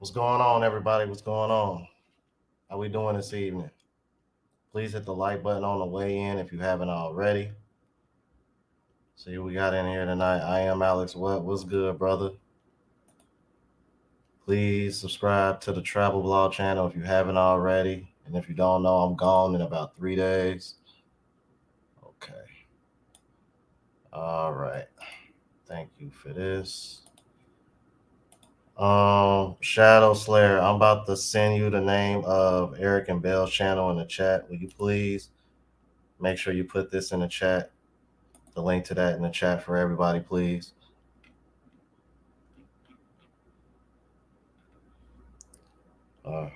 What's going on, everybody? What's going on? How we doing this evening? Please hit the like button on the way in if you haven't already. See who we got in here tonight. I am Alex. What's good, brother? Please subscribe to the Travel Blog channel if you haven't already. And if you don't know, I'm gone in about 3 days. Okay. All right. Thank you for this. Shadow Slayer, I'm about to send you the name of Eric and Bell's channel in the chat. Will you please make sure you put this in the chat? The link to that in the chat for everybody, please. Uh,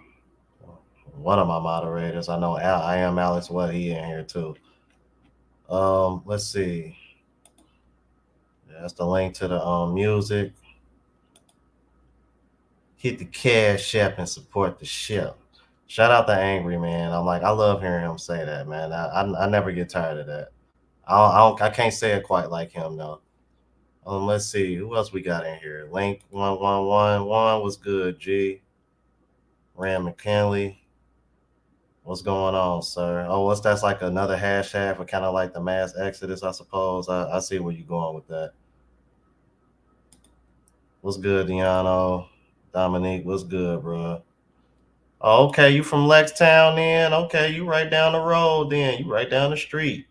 one of my moderators, I know I am Alex. What he in here too? Let's see. That's the link to the music. Hit the cash app and support the ship. Shout out to Angry Man. I love hearing him say that, man. I never get tired of that. I can't say it quite like him though. Let's see who else we got in here. Link 1111 was good. G. Ram McKinley. What's going on, sir? Oh, that's like another hashtag for kind of like the mass exodus, I suppose. I see where you're going with that. What's good, Deano? Dominique, what's good, bro? Oh, okay, you from Lextown then? Okay, you right down the road then. You right down the street.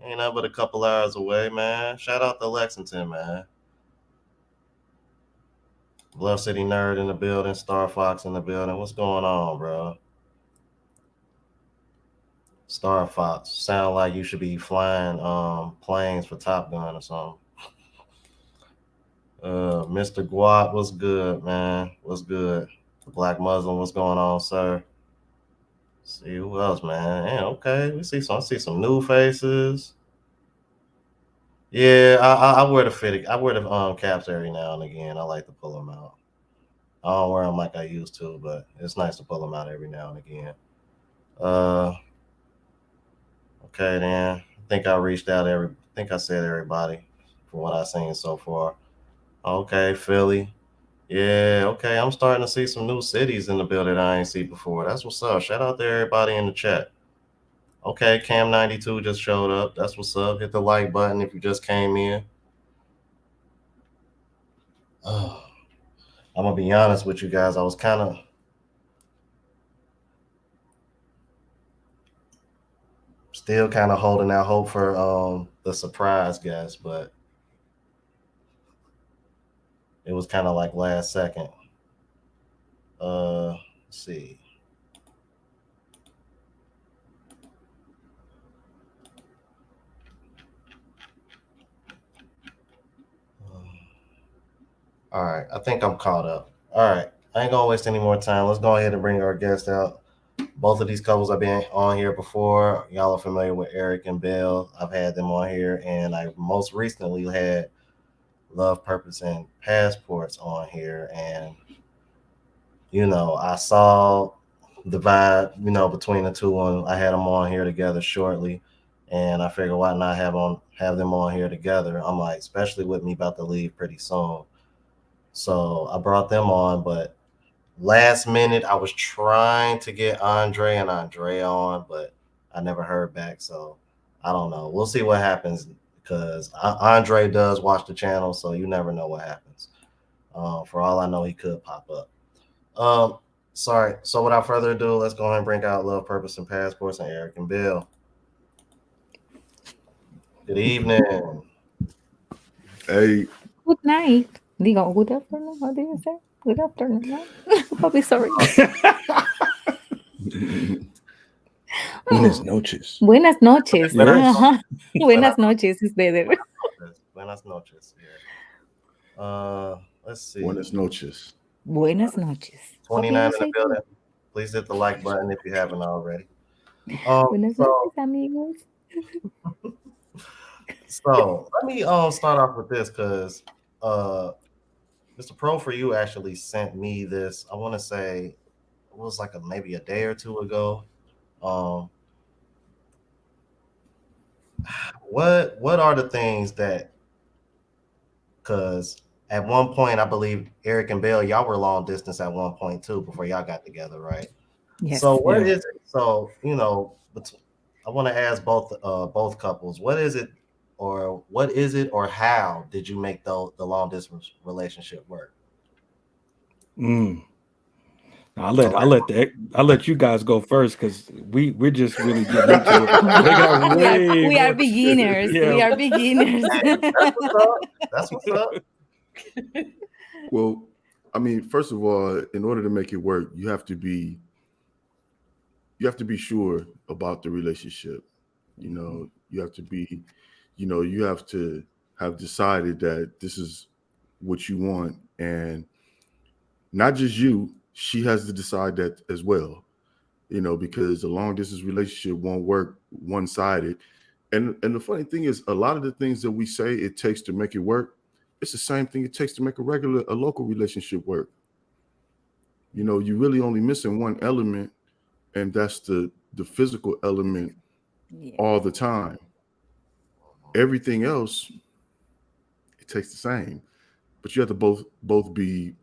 Ain't nothing but a couple hours away, man. Shout out to Lexington, man. Bluff City Nerd in the building. Star Fox in the building. What's going on, bro? Star Fox. Sound like you should be flying planes for Top Gun or something. Mr. Guat, what's good, man? What's good? The Black Muslim, what's going on, sir? Let's see who else, man. Yeah, okay. I see some new faces. Yeah, I wear the fitted. I wear the caps every now and again. I like to pull them out. I don't wear them like I used to, but it's nice to pull them out every now and again. Okay then. I think I reached out I think I said everybody from what I've seen so far. Okay, Philly. Yeah, okay. I'm starting to see some new cities in the building I ain't seen before. That's what's up. Shout out to everybody in the chat. Okay, Cam92 just showed up. That's what's up. Hit the like button if you just came in. I'm gonna be honest with you guys. I was kind of still kind of holding out hope for the surprise guest, but it was kind of like last second. Let's see. All right, I think I'm caught up. All right, I ain't gonna waste any more time. Let's go ahead and bring our guest out. Both of these couples have been on here before. Y'all are familiar with Eric and Bell. I've had them on here, and I most recently had Love, Purpose, and Passports on here. And, I saw the vibe, between the two, and I had them on here together shortly. And I figured why not have them on here together. I'm like, especially with me about to leave pretty soon. So I brought them on, but last minute I was trying to get Andre and Andrea on, but I never heard back. So I don't know. We'll see what happens because Andre does watch the channel, so you never know what happens. For all I know, he could pop up. Sorry. So without further ado, let's go ahead and bring out Love, Purpose, and Passports and Eric and Bill. Good evening. Hey. Good night. Digo, good afternoon. What do you say? Good afternoon. No? Bobby, sorry. Buenas noches. Buenas noches. Yes. Buenas noches is better. Buenas noches. Yeah. Let's see. Buenas noches. Buenas noches. 29 in the building. Please hit the like button if you haven't already. Buenas noches, amigos. So let me start off with this because Mr. Pro for You actually sent me this. I want to say it was like maybe a day or two ago. What are the things that? Because at one point I believe Eric and Bell, y'all were long distance at one point too before y'all got together, right? Yes. So what is it? So I want to ask both couples. What is it, or how did you make the long distance relationship work? I'll let you guys go first because we're just really getting into it. We are beginners. Yeah. We are beginners. That's what's up. Well, I mean, first of all, in order to make it work, you have to be sure about the relationship. You have to be, you have to have decided that this is what you want, and not just you. She has to decide that as well. Because a long distance relationship won't work one sided. And the funny thing is, a lot of the things that we say it takes to make it work, it's the same thing it takes to make a local relationship work. You really only missing one element, and that's the physical element Yeah. all the time. Everything else, it takes the same. But you have to both be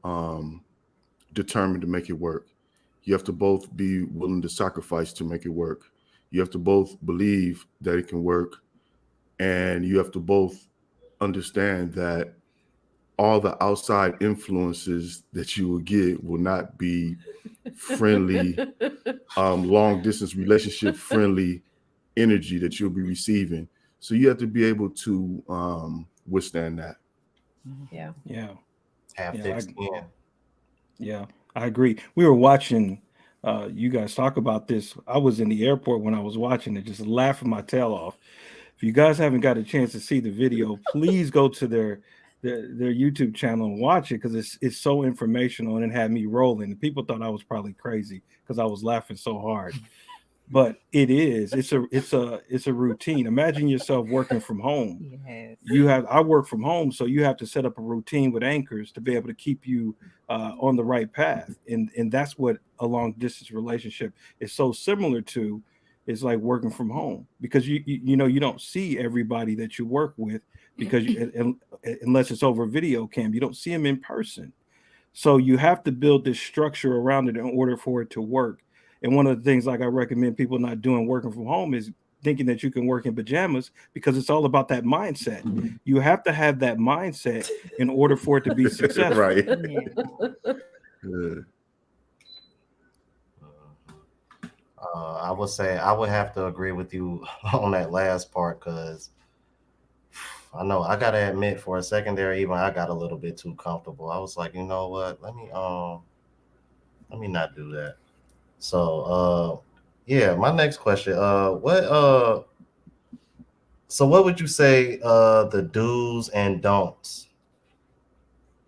determined to make it work. You have to both be willing to sacrifice to make it work. You have to both believe that it can work, and you have to both understand that all the outside influences that you will get will not be friendly, long distance relationship friendly energy that you'll be receiving. So you have to be able to withstand that. Yeah. Yeah. Have Yeah. thick skin. Yeah, I agree. We were watching you guys talk about this. I was in the airport when I was watching it, just laughing my tail off. If you guys haven't got a chance to see the video, please go to their YouTube channel and watch it because it's so informational and it had me rolling. People thought I was probably crazy because I was laughing so hard. But it's a routine. Imagine yourself working from home. Yes. I work from home, so you have to set up a routine with anchors to be able to keep you on the right path, and that's what a long distance relationship is so similar to. Is like working from home because you don't see everybody that you work with because unless it's over video cam, you don't see them in person. So you have to build this structure around it in order for it to work. And one of the things like I recommend people not doing working from home is thinking that you can work in pajamas because it's all about that mindset. You have to have that mindset in order for it to be successful. Right. Yeah. Yeah. I would say I would have to agree with you on that last part because I know I gotta admit for a secondary even I got a little bit too comfortable. I was like, you know what? Let me not do that. So yeah, my next question. What would you say the do's and don'ts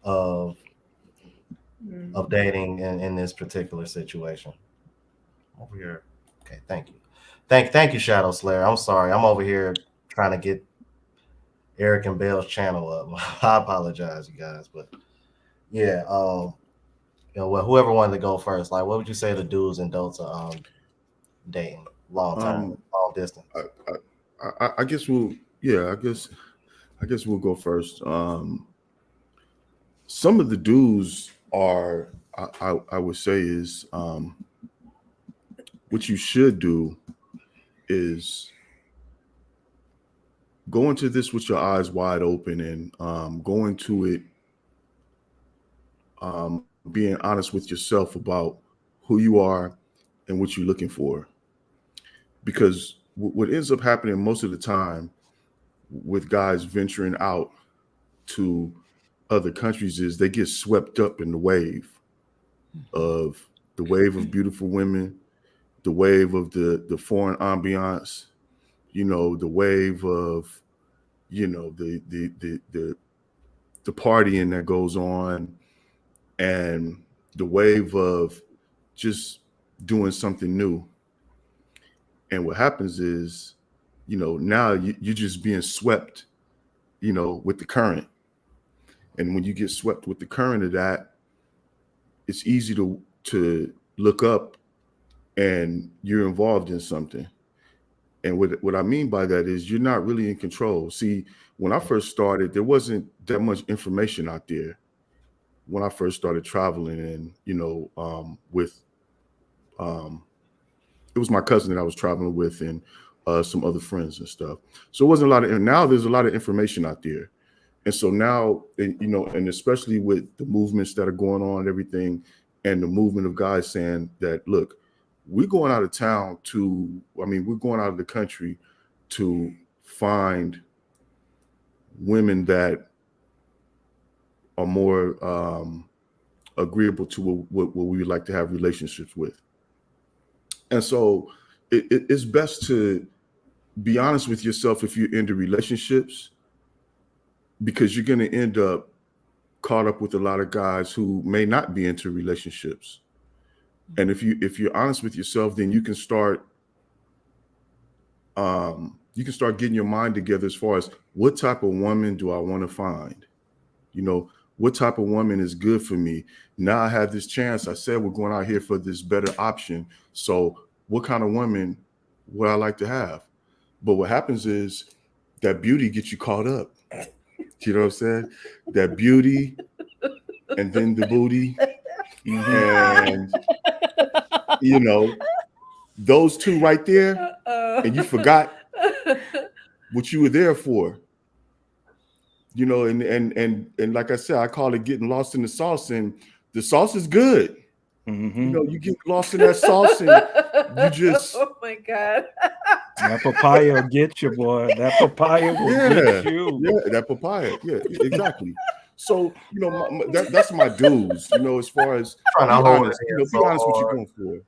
of Mm. dating in this particular situation? Over here. Okay, thank you. Thank you, Shadow Slayer. I'm sorry. I'm over here trying to get Eric and Bell's channel up. I apologize, you guys, but yeah, well, whoever wanted to go first, like, what would you say the do's and don'ts of dating long term, Um, long distance? I, I guess yeah, I guess we'll go first. Some of the do's are, I would say, is what you should do is go into this with your eyes wide open, and go into it being honest with yourself about who you are and what you're looking for. Because what ends up happening most of the time with guys venturing out to other countries is they get swept up in of the wave of beautiful women, the wave of the foreign ambiance, the wave of the partying that goes on, and the wave of just doing something new. And what happens is, now you're just being swept, with the current. And when you get swept with the current of that, it's easy to look up and you're involved in something. And what I mean by that is you're not really in control. See, when I first started, there wasn't that much information out there. When I first started traveling, and with um, it was my cousin that I was traveling with, and some other friends and stuff. So it wasn't a lot of. And now there's a lot of information out there, and so now, and especially with the movements that are going on and everything, and the movement of guys saying that, look, we're going out of town we're going out of the country to find women that are more agreeable to what we would like to have relationships with. And so it's best to be honest with yourself if you're into relationships, because you're going to end up caught up with a lot of guys who may not be into relationships. And if you're honest with yourself, then you can start getting your mind together as far as what type of woman do I want to find? What type of woman is good for me? Now I have this chance. I said we're going out here for this better option. So what kind of woman would I like to have? But what happens is that beauty gets you caught up. You know what I'm saying? That beauty and then the booty. And, those two right there, and you forgot what you were there for. And like I said, I call it getting lost in the sauce, and the sauce is good. You get lost in that sauce and you just Oh my God. That papaya will get you, boy. That papaya will get you. Yeah, that papaya. Yeah, exactly. So, that's my dues, as far as Trying to be hold honest, it in be so honest what you're hard. going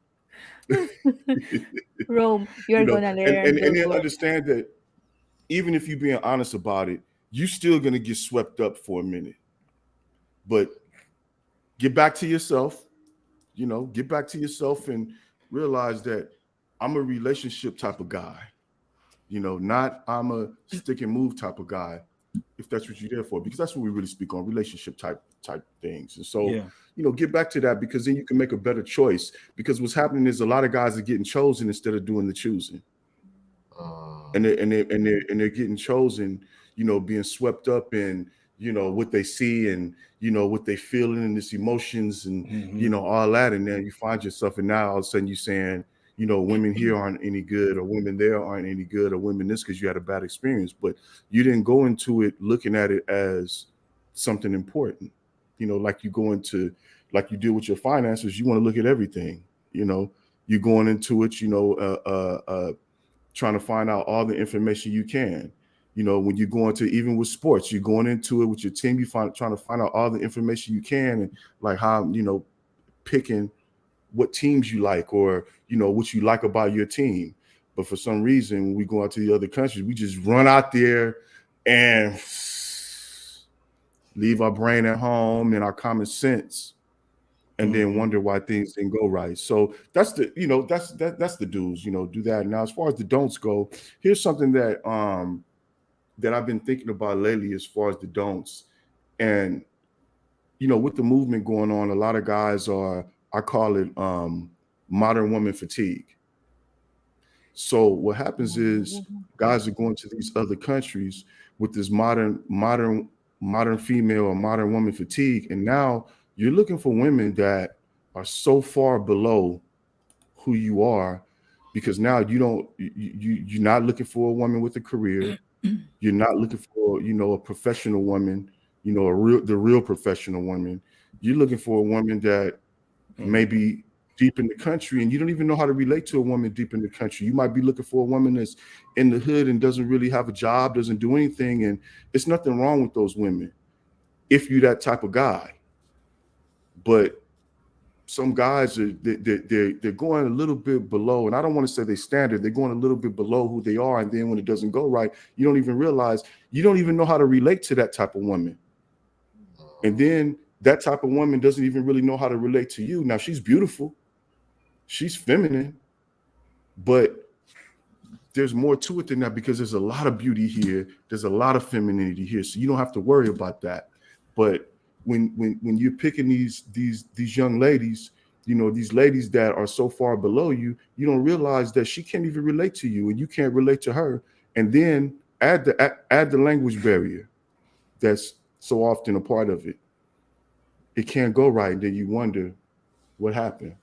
for. Rome, you're gonna learn. and don't then worry. understand that even if you're being honest about it, you're still gonna get swept up for a minute. But get back to yourself, get back to yourself and realize that I'm a relationship type of guy. Not I'm a stick and move type of guy, if that's what you're there for, because that's what we really speak on, relationship type things. And so, get back to that, because then you can make a better choice, because what's happening is a lot of guys are getting chosen instead of doing the choosing. And they're getting chosen, being swept up in, what they see and, what they feeling and this emotions and, all that. And then you find yourself, and now all of a sudden you're saying, women here aren't any good, or women there aren't any good, or women this, because you had a bad experience. But you didn't go into it looking at it as something important. Like you go into, like you do with your finances, you want to look at everything. You're going into it, trying to find out all the information you can. When you go into, even with sports, you're going into it with your team, trying to find out all the information you can, and like how, picking what teams you like, or, what you like about your team. But for some reason, when we go out to the other countries, we just run out there and leave our brain at home and our common sense, and then wonder why things didn't go right. So that's the, that's the do's, do that. Now, as far as the don'ts go, here's something that that I've been thinking about lately as far as the don'ts. And, with the movement going on, a lot of guys are, I call it modern woman fatigue. So what happens is guys are going to these other countries with this modern female or modern woman fatigue. And now you're looking for women that are so far below who you are, because now you're not looking for a woman with a career. You're not looking for, a professional woman, the real professional woman. You're looking for a woman that maybe deep in the country, and you don't even know how to relate to a woman deep in the country. You might be looking for a woman that's in the hood and doesn't really have a job, doesn't do anything. And it's nothing wrong with those women if you're that type of guy. But some guys they're going a little bit below, and I don't want to say they standard. They're going a little bit below who they are, and then when it doesn't go right, you don't even realize, you don't even know how to relate to that type of woman. And then that type of woman doesn't even really know how to relate to you. Now, she's beautiful, she's feminine, but there's more to it than that, because there's a lot of beauty here. There's a lot of femininity here. So you don't have to worry about that. But when you're picking these young ladies, these ladies that are so far below you, you don't realize that she can't even relate to you, and you can't relate to her. And then add the language barrier that's so often a part of it. It can't go right, and then you wonder what happened.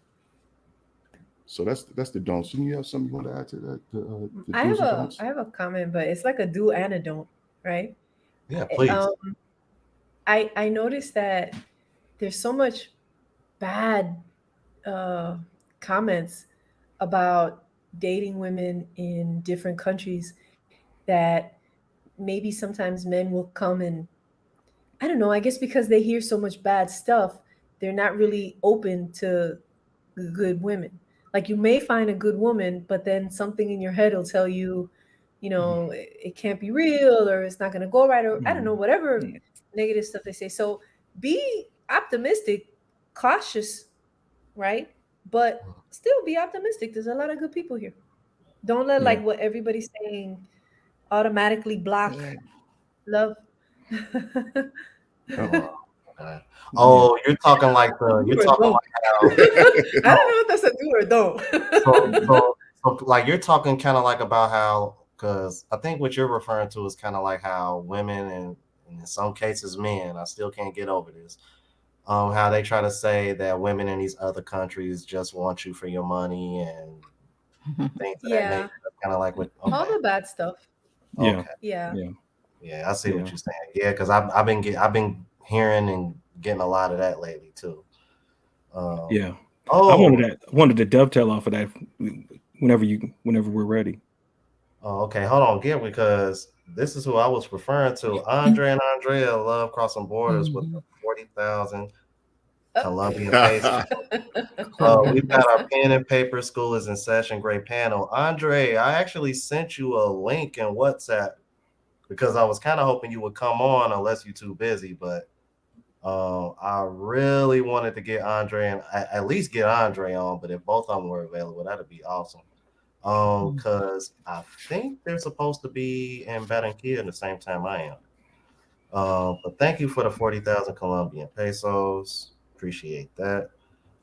So that's the don'ts. Do you have something you want to add to that? The I do's have and a don'ts? I have a comment, but it's like a do and a don't, right? Yeah, please. I noticed that there's so much bad comments about dating women in different countries, that maybe sometimes men will come and, I don't know, I guess because they hear so much bad stuff, they're not really open to good women. Like you may find a good woman, but then something in your head will tell you, it can't be real or it's not going to go right, or I don't know, whatever Yeah. negative stuff they say. So be optimistic, cautious, right? But still be optimistic. There's a lot of good people here. Don't let Yeah. like what everybody's saying automatically block Yeah. love. Oh, okay. Yeah. Oh, you're talking like Do you're or talking don't. like how I don't no. know if that's a do or don't. So, like you're talking kind of like about how, because I think what you're referring to is kind of like how women and in some cases men, I still can't get over this, how they try to say that women in these other countries just want you for your money and things of that Yeah, nature. Kind of like what, all okay, the bad stuff. Yeah. okay, Yeah. Yeah. yeah, I see what Yeah. you're saying. Yeah, because I've been hearing and getting a lot of that lately too. Um, Yeah. I oh, wanted to dovetail off of that whenever we're ready. Oh, okay. Hold on, get because this is who I was referring to. Andre and Andrea love crossing borders with the 40,000 Uh, Colombian pesos. We've got our pen and paper. School is in session. Great panel. Andre, I actually sent you a link in WhatsApp because I was kind of hoping you would come on unless you're too busy. But I really wanted to get Andre and at least get Andre on. But if both of them were available, that'd be awesome. Because I think they're supposed to be in Barranquilla at the same time I am. But thank you for the 40,000 Colombian pesos. Appreciate that.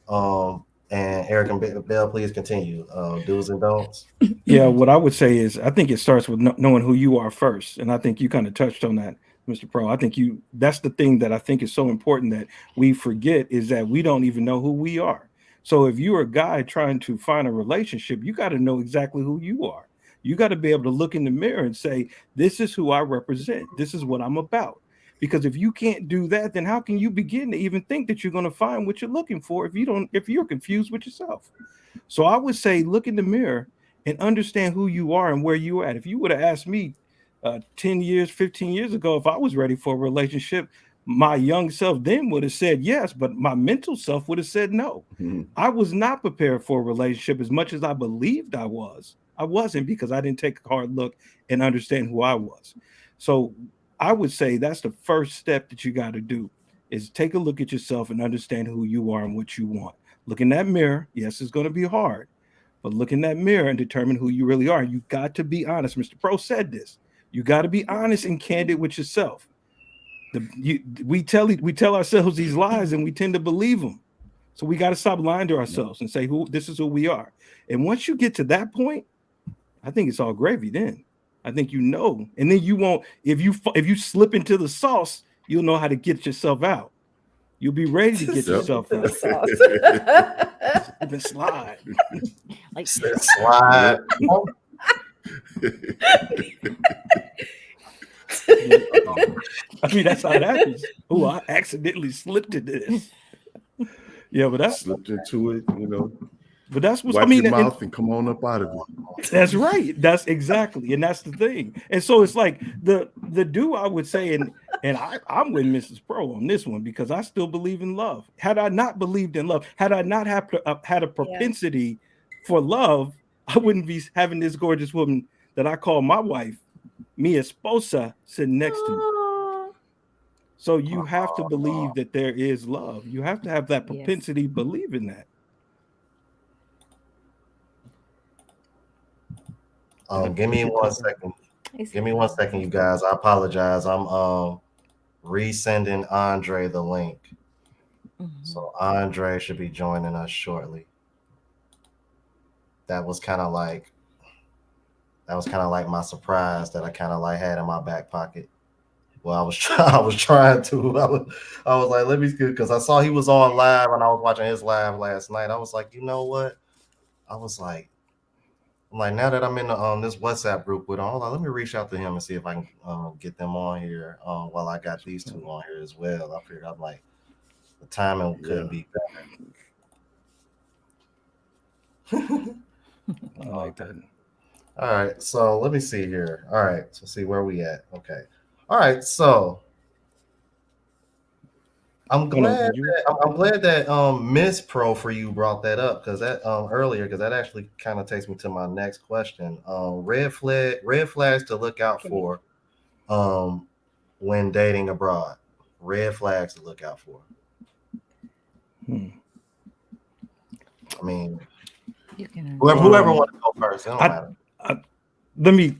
And Eric and Bill, please continue. Do's and don'ts. Yeah, what I would say is I think it starts with knowing who you are first, and I think you kind of touched on that, Mr. Pro. I think that's the thing that I think is so important that we forget is that we don't even know who we are. So if you're a guy trying to find a relationship, you got to know exactly who you are. You got to be able to look in the mirror and say, "This is who I represent. This is what I'm about." Because if you can't do that, then how can you begin to even think that you're going to find what you're looking for if you're confused with yourself? So I would say look in the mirror and understand who you are and where you are at. If you would have asked me 10 years, 15 years ago, if I was ready for a relationship, my young self then would have said yes, but my mental self would have said no. I was not prepared for a relationship as much as I believed I was. I wasn't because I didn't take a hard look and understand who I was. So I would say that's the first step that you got to do is take a look at yourself and understand who you are and what you want. Look in that mirror. Yes, it's going to be hard, but look in that mirror and determine who you really are. You got to be honest. Mr. Pro said this. You got to be honest and candid with yourself. We tell ourselves these lies and we tend to believe them. So we got to stop lying to ourselves and say who this is who we are. And once you get to that point, I think it's all gravy. Then I think and then you won't. If you slip into the sauce, you'll know how to get yourself out. You'll be ready to get slip yourself into the out. sauce. Slip and slide. Like Slide. I mean, that's how it happens. Oh, I accidentally slipped into this. Yeah, but that's Slipped into it, but that's what I wipe mean. your mouth and come on up out of it. That's right. That's exactly, and that's the thing. And so it's like the do I would say, and I'm with Mrs. Pro on this one because I still believe in love. Had I not believed in love, had I not had a Yeah. propensity for love, I wouldn't be having this gorgeous woman that I call my wife, mi esposa, sitting next to me. Aw. So you have to believe that there is love. You have to have that yes. propensity, believe in that. Give me 1 second. Give me 1 second, you guys. I apologize. I'm resending Andre the link. So Andre should be joining us shortly. That was kind of like my surprise that I kind of like had in my back pocket. Well, I was trying to. I was like, let me see, because I saw he was on live and I was watching his live last night. I was like, you know what? I was like, now that I'm in this WhatsApp group with him, hold on, let me reach out to him and see if I can get them on here. While I got these two on here as well. I figured I'm like, the timing couldn't be better. I like that. All right, so let me see here. All right, so see where we at. Okay. All right, so I'm Oh, no, glad you. that Miss Pro for you brought that up because that earlier because that actually kind of takes me to my next question. Red flags to look out for when dating abroad. Red flags to look out for. Hmm. I mean, You can. whoever wants to go first, it don't matter.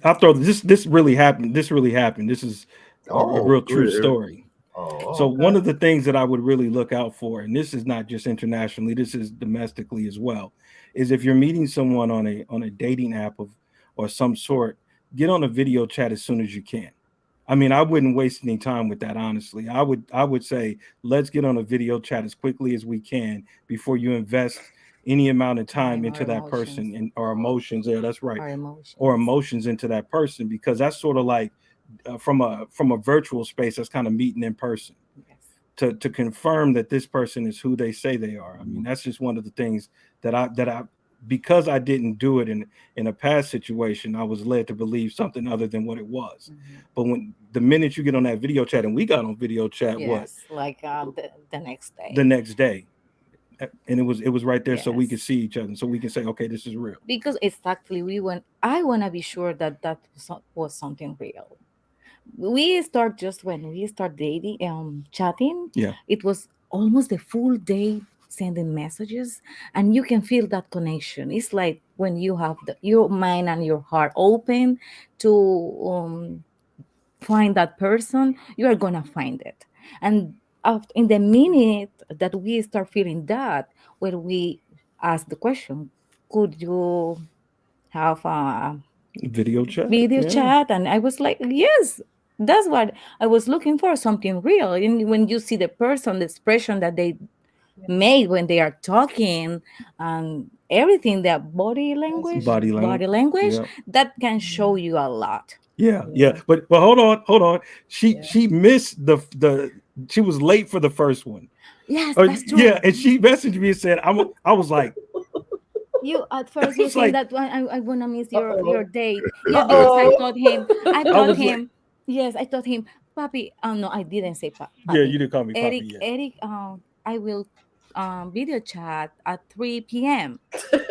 I'll throw this. This really happened. This really happened. This is a real Go true ahead, Eric. story. Oh, So okay. one of the things that I would really look out for, and this is not just internationally, this is domestically as well, is if you're meeting someone on a dating app of or some sort, get on a video chat as soon as you can. I mean, I wouldn't waste any time with that, honestly. I would say let's get on a video chat as quickly as we can before you invest any amount of time Time into or that person emotions. and or emotions. Yeah, that's right. Our Or emotions. emotions into that person because that's sort of like from a virtual space that's kind of meeting in person Yes. to confirm that this person is who they say they are. I mean, that's just one of the things that I because I didn't do it in a past situation, I was led to believe something other than what it was. Mhm. But when the minute you get on that video chat, and we got on video chat, what Yes, like the next the day. next day, and it was right there, so we could Yes. see each other, so we can say, okay, this is real. Because exactly I want to be sure that that was something real. We start just when we start dating, chatting. Yeah, It was almost the full day sending messages, and you can feel that connection. It's like when you have your mind and your heart open to find that person, you are gonna find it. And after, in the minute that we start feeling that, when we ask the question, could you have a video chat. video Yeah, chat? And I was like, yes, that's what I was looking for, something real. And when you see the person, the expression that they made when they are talking and everything, their body language. body language, Yeah. that can show you a lot. Yeah, yeah, Yeah. but hold on. She Yeah. she missed the she was late for the first one. Yes, Oh that's yeah, true. and she messaged me and said, I was like, You at I first you was think like, that I'm gonna miss your Uh-oh. date. Yeah, because Uh-oh. I I told was like, him, yes, I told him, Papi. Oh no, I didn't say yeah, Papi. you didn't call me Poppy Eric, yet. Eric. I will video chat at 3 p.m.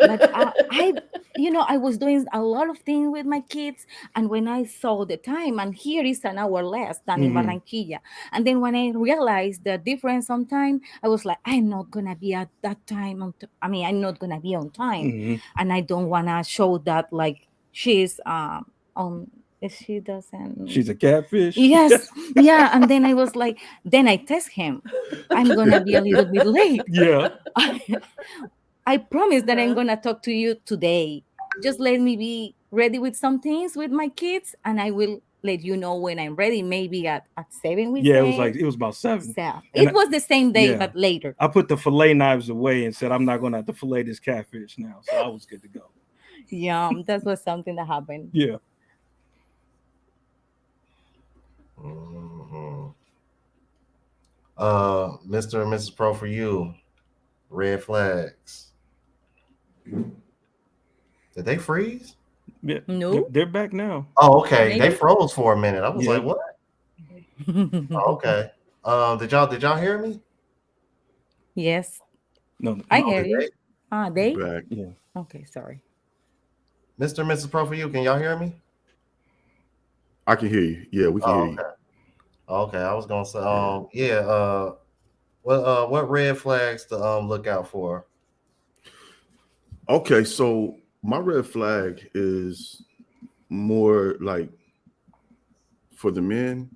But I was doing a lot of things with my kids, and when I saw the time, and here is an hour less than in Hmm. Barranquilla, and then when I realized the difference on time, I was like, I'm not gonna be at that time. I mean, I'm not gonna be on time, Hmm. and I don't wanna show that like she's on if she She's doesn't. a catfish. Yes, yeah, and then I was like, then I text him, I'm gonna be a little bit late. Yeah, I promise that I'm Uh-huh. gonna talk to you today. Just let me be ready with some things with my kids, and I will let you know when I'm ready. Maybe at 7, we yeah, say. it was about 7, So and it was the same day, yeah, but later. I put the fillet knives away and said I'm not gonna have to fillet this catfish now, so I was good to go. Yeah, that was something that happened. Yeah. Mhm. Mr. and Mrs. Pro for you. Red flags. Did they freeze? Yeah, No, they're back now. Oh, okay. They maybe. froze for a minute. I was Yeah, like, what? Oh, okay. Did y'all hear me? Yes, no, I no, hear you. Okay. Ah, You they. back. yeah. Okay, sorry. Mr. and Mrs. Pro for you. Can y'all hear me? I can hear you. Yeah, we can hear Oh, you. okay. Okay. I was gonna say, Yeah. yeah, what red flags to look out for? Okay, so my red flag is more like for the men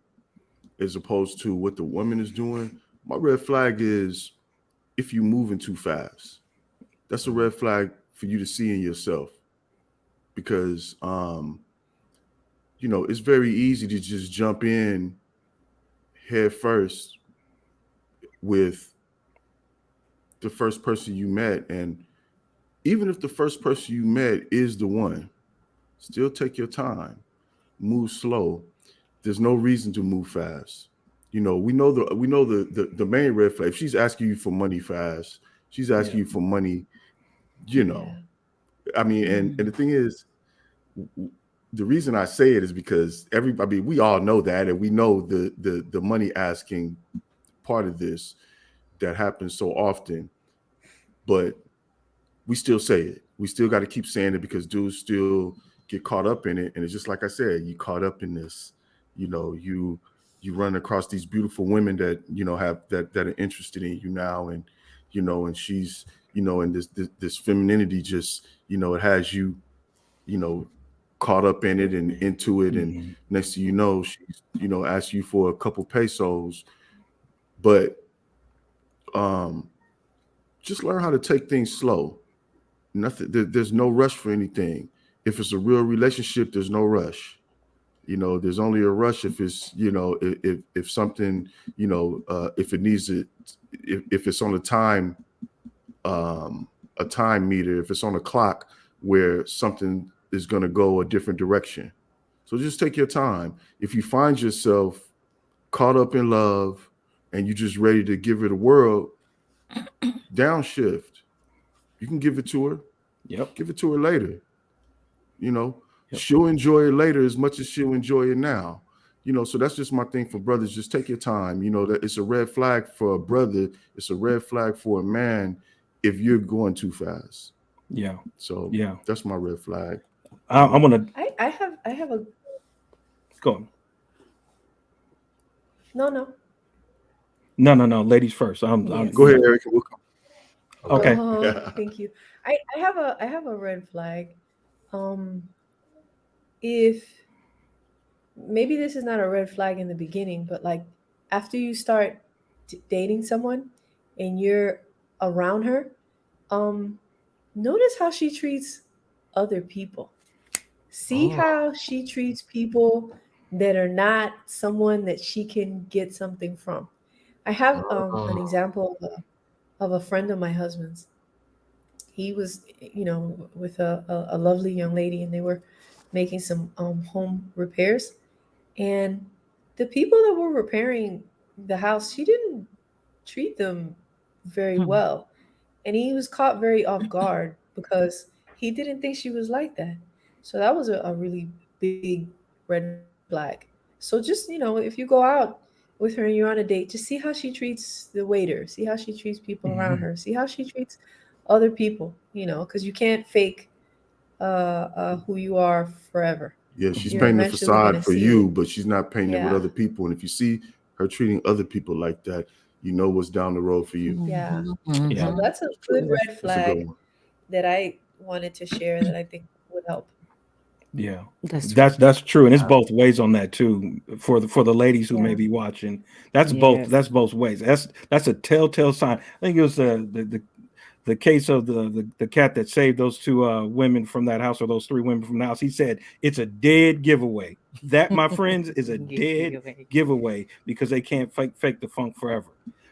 as opposed to what the woman is doing. My red flag is if you moving too fast. That's a red flag for you to see in yourself because it's very easy to just jump in head first with the first person you met. And even if the first person you met is the one, still take your time, move slow. There's no reason to move fast. We know the main red flag. If she's asking you for money fast, she's Yeah. asking you for money, you know. Yeah. I mean, and Mhm. the thing is, the reason I say it is because everybody, we all know that, and we know the money asking part of this. that happens so often, but we still say it. We still got to keep saying it because dudes still get caught up in it. And it's just like I said, you caught up in this, you run across these beautiful women that, have that are interested in you now. And, and she's, and this femininity just, it has you, you know, caught up in it and into it. And Mhm. next thing you know, she's, asks you for a couple pesos. But um, just learn how to take things slow. Nothing. There's no rush for anything. If it's a real relationship, there's no rush. There's only a rush if it's, if something, if it needs it, if it's on um, a time meter, if it's on a clock where something is going to go a different direction. So just take your time. If you find yourself caught up in love and you're just ready to give it a whirl, downshift. You can give it to her. Yep. Give it to her later. You know, Yep. she'll enjoy it later as much as she'll enjoy it now. So that's just my thing for brothers. Just take your time. That it's a red flag for a brother. It's a red flag for a man if you're going too fast. Yeah. So Yeah. that's my red flag. I'm gonna I have a go on. no. No. Ladies first. Yes. Go yeah. ahead, Eric. We'll come. Okay. Oh, Yeah. thank you. I have a red flag. Um, if maybe this is not a red flag in the beginning, but like after you start dating someone and you're around her, um, notice how she treats other people. See Oh, how she treats people that are not someone that she can get something from. I have an oh, example of a friend of my husband's. He was, with a lovely young lady, and they were making some home repairs. And the people that were repairing the house, she didn't treat them very Hmm. well. And he was caught very off guard because he didn't think she was like that. So that was a really big red flag. So just, if you go out with her and you're on a date, just see how she treats the waiter, see how she treats people around her, Mhm. see how she treats other people, because you can't fake who you are forever. Yeah, she's You're Mhm. painting the eventually going facade to for see it. you, but she's not painting it with Yeah. other people. And if you see her treating other people like that, you know what's down the road for you. Yeah. Mhm. Yeah. So Mhm. that's a good True. red That's a good flag one. that I wanted to share that I think would help. Yeah. That's true. That's true, and it's wow. both ways on that too. For the ladies who may Yeah. be watching, that's both. Yes. That's both ways. That's a telltale sign. I think it was the case of the cat that saved those two women from that house, or those three women from the house. He said it's a dead giveaway. That, my friends, is a dead Giveaway. giveaway because they can't fake the funk forever.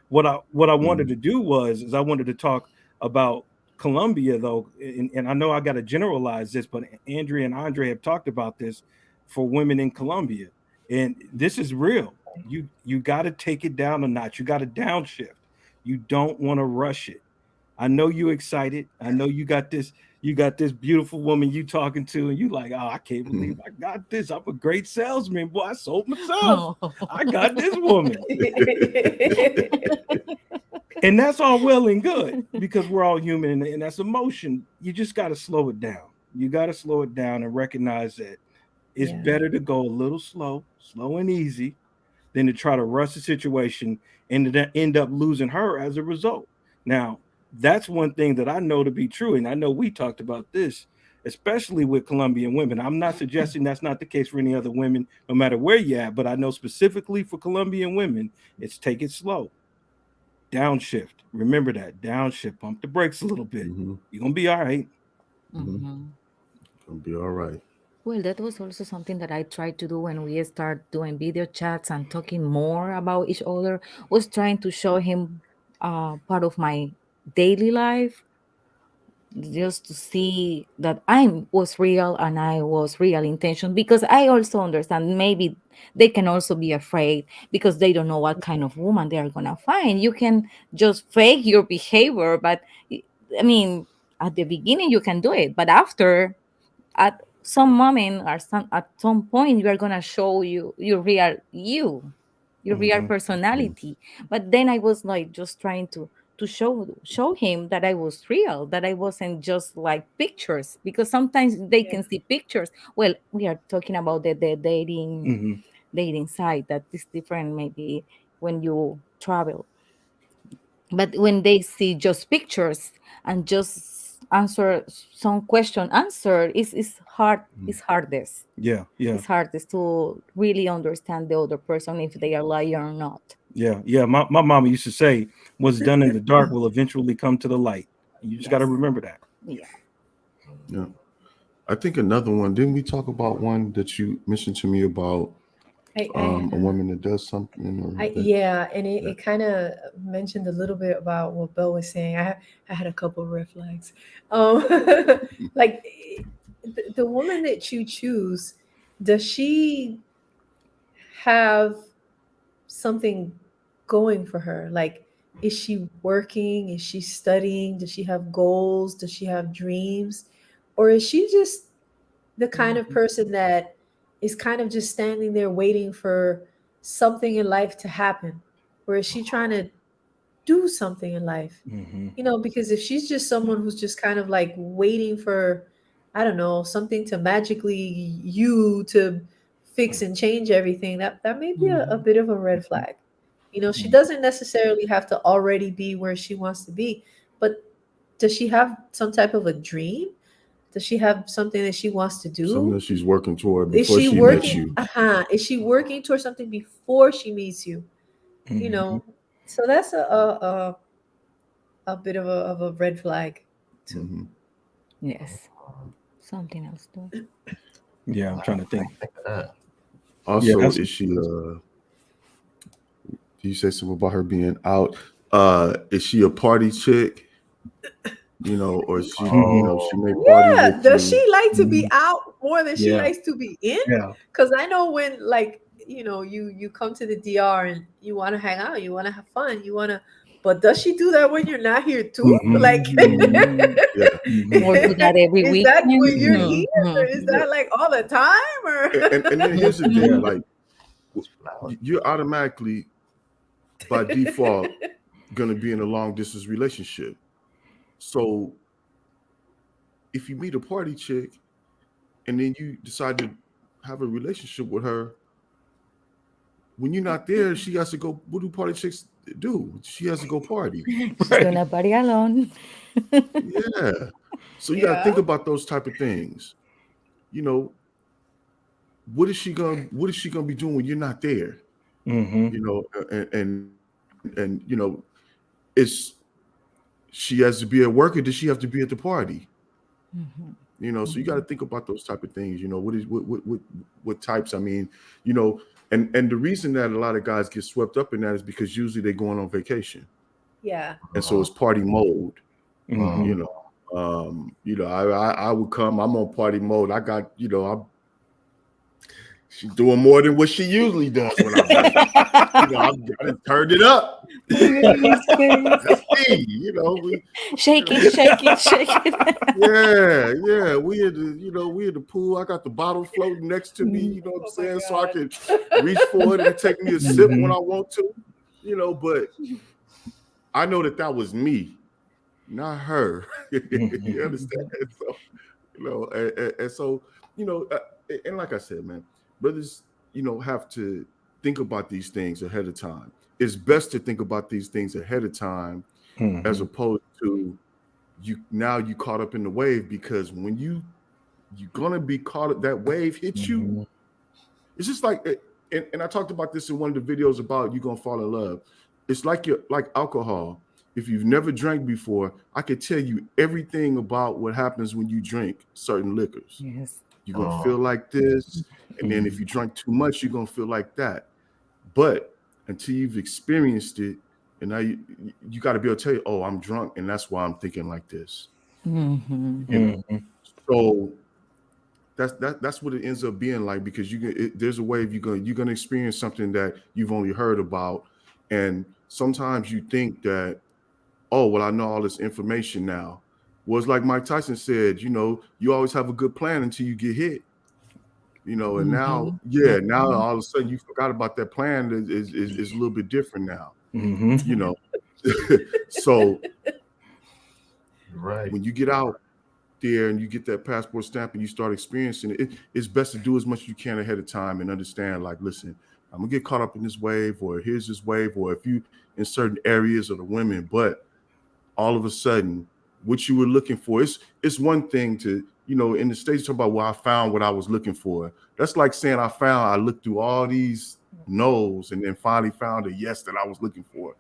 What I wanted Mhm. to do is I wanted to talk about Colombia though, and I know I got to generalize this, but Andrea and Andre have talked about this for women in Colombia, and this is real. You got to take it down a notch. You got to downshift. You don't want to rush it. I know you excited. I know you got this beautiful woman you talking to, and you like, oh, I can't believe I got this. I'm a great salesman, boy. I sold myself. Oh. I got this woman. And that's all well and good because we're all human, and that's emotion. You just got to slow it down. You got to slow it down and recognize that it's Yeah. better to go a little slow and easy, than to try to rush the situation and then end up losing her as a result. Now, that's one thing that I know to be true. And I know we talked about this, especially with Colombian women. I'm not suggesting that's not the case for any other women, no matter where you're at, but I know specifically for Colombian women, it's take it slow, downshift. Remember that downshift, pump the brakes a little bit. Mhm. You're going to be all right. Mhm. Mhm. Gonna be all right. Well, that was also something that I tried to do when we start doing video chats and talking more about each other. Was trying to show him part of my daily life, just to see that I was real and I was real intention. Because I also understand maybe they can also be afraid because they don't know what kind of woman they are gonna find. You can just fake your behavior, but I I mean, at the beginning you can do it, but after, at some moment or at some point, you are gonna show you your real you. your real Mhm. personality. But then I was like just trying to show him that I was real, that I wasn't just like pictures, because sometimes they Yeah. can see pictures. Well, we are talking about the Mhm. dating side that is different maybe when you travel. But when they see just pictures and just answer some question answer, is hard, Mm. it's hardest. Yeah, yeah, It's hardest to really understand the other person if they are lying or not. yeah, yeah. My mama used to say, "What's done in the dark will eventually come to the light." You just got to Yes. remember that. Yeah. Yeah. I think another one, didn't we talk about one that you mentioned to me about I a woman that does something or that, yeah, and that it kind of mentioned a little bit about what Bill was saying. I had a couple of red flags. Um, like the woman that you choose, does she have something going for her? Like, is she working? Is she studying? Does she have goals? Does she have dreams? Or is she just the kind of person that is kind of just standing there waiting for something in life to happen? Or is she trying to do something in life? Hmm. Because if she's just someone who's just kind of like waiting for, I don't know, something to magically you to fix and change everything, that may be a Mhm. bit of a red flag. She doesn't necessarily have to already be where she wants to be, but does she have some type of a dream? Does she have something that she wants to something do? that she's working toward Is before she she met working? you. Is she working towards something before she meets you? You Hmm. know, so that's a bit of a red flag too. Hmm. Yes. Something else too. Yeah, I'm trying to think. Think of that. Yeah, Also, that's is she do you say something about her being out? Is she a party chick? Or is she, mhm, she may party Yeah, with does she you. like to be mhm. out more than she Yeah, likes to be in? yeah. Because I know when, like, you come to the DR and you want to hang out, you want to have fun, you want to, but does she do that when you're not here too? Mhm, Like, mhm, Mm. Yeah. mhm. Or do that every is that weekend. when you're Hmm. here, or is Mhm. Yeah. that like all the time, or? And then here's the thing, Yeah. Mhm. like you're automatically by default gonna be in a long distance relationship. So if you meet a party chick and then you decide to have a relationship with her, when you're not there, she has to go. What do party chicks do? She has to go party. She's Right. gonna party alone. Yeah. So you got to Yeah. think about those type of things. You know, what is she gonna be doing when you're not there? Mhm, And it's she has to be at work or does she have to be at the party? Mhm. So you got to think about those type of things. What types? I mean, you know, and the reason that a lot of guys get swept up in that is because usually they're going on vacation, Yeah. and so it's party mode. You mhm. know, I would come. I'm on party mode. I got I'm she's doing more than what she usually does when I visit. I done turned it up. Yes, That's yes. me. We you Shake know it, shake it, shake it. Yeah. We in the pool. I got the bottle floating next to me, you know what I'm Oh my saying? So I God. can reach for it and take me a sip when Mhm, I want to, but I know that was me, not her. mhm, You understand? So, and so, you know, uh, and like I said, man, brothers, have to think about these things ahead of time. It's best to think about these things ahead of time as mhm, opposed to you caught up in the wave because when you're gonna be caught up, that wave hits you. mhm. It's just like and I talked about this in one of the videos about you gonna fall in love. It's like you're like alcohol. If you've never drank before, I could tell you everything about what happens when you drink certain liquors. Yes. You're gonna feel like this, and then if Mhm. you drink too much, you're gonna feel like that. But until you've experienced it, and now you got to be able to tell you, oh, I'm drunk, and that's why I'm thinking like this. Mhm. You know, Mhm. so that's what it ends up being like because there's a way you're gonna experience something that you've only heard about, and sometimes you think that, oh well, I know all this information now. Well, it's like Mike Tyson said, you always have a good plan until you get hit. you know, and now, yeah, now all of a sudden you forgot about that plan is a little bit different now, you know. So Right. when you get out there and you get that passport stamp and you start experiencing it, it's best to do as much as you can ahead of time and understand, like, listen, I'm gonna get caught up in this wave, or here's this wave, or if you in certain areas of the women, but all of a sudden what you were looking for, it's one thing to, you know, in the States talk about, well, I found what I was looking for. That's like saying I looked through all these no's and then finally found a yes that I was looking for.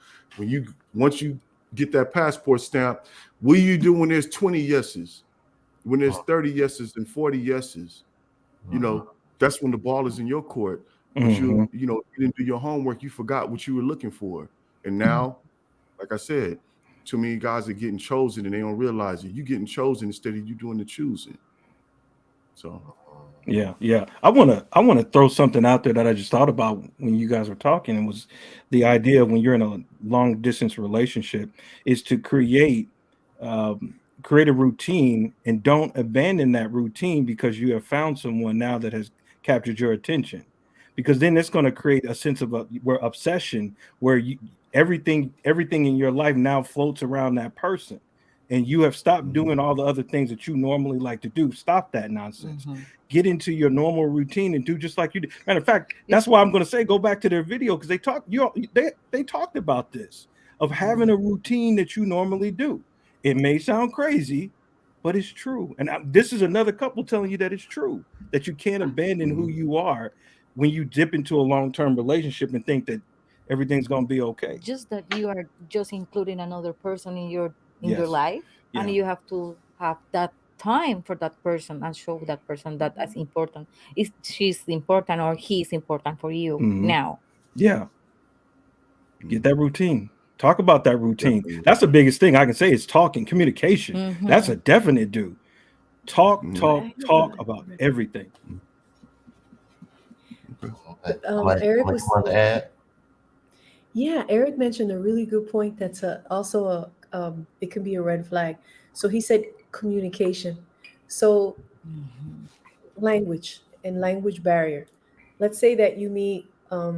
Once you get that passport stamp, what do you do when there's 20 yeses, when there's 30 yeses and 40 yeses? You know, that's when the ball is in your court. But you know, you didn't do your homework, you forgot what you were looking for. And now, like I said, too many guys are getting chosen and they don't realize it. You getting chosen instead of you doing the choosing. So Yeah. I wanna throw something out there that I just thought about when you guys were talking. It was the idea of when you're in a long distance relationship is to create a routine and don't abandon that routine because you have found someone now that has captured your attention. Because then it's going to create a sense of where obsession, where everything in your life now floats around that person, and you have stopped doing all the other things that you normally like to do. Stop that nonsense. Get into your normal routine and do just like you did. Matter of fact, that's why I'm going to say go back to their video, because they talked about this, of having a routine that you normally do. It may sound crazy, but it's true. And this is another couple telling you that it's true, that you can't abandon who you are when you dip into a long-term relationship and think that everything's going to be okay. Just that you are just including another person in your Yes. life, and Yeah. you have to have that time for that person and show that person that as important is she's important or he's important for you Mhm. now. Yeah. Get that routine. Talk about that routine. definitely. That's the biggest thing I can say is talking, communication. That's a Mm-hmm. definite do. Talk, Mhm. talk, I have talk a about red flag. everything. Okay. Okay. Somebody Eric you was, want to add? yeah, Eric mentioned a really good point. That's also it can be a red flag. So he said communication. So Mm-hmm. language and language barrier. Let's say that you meet, a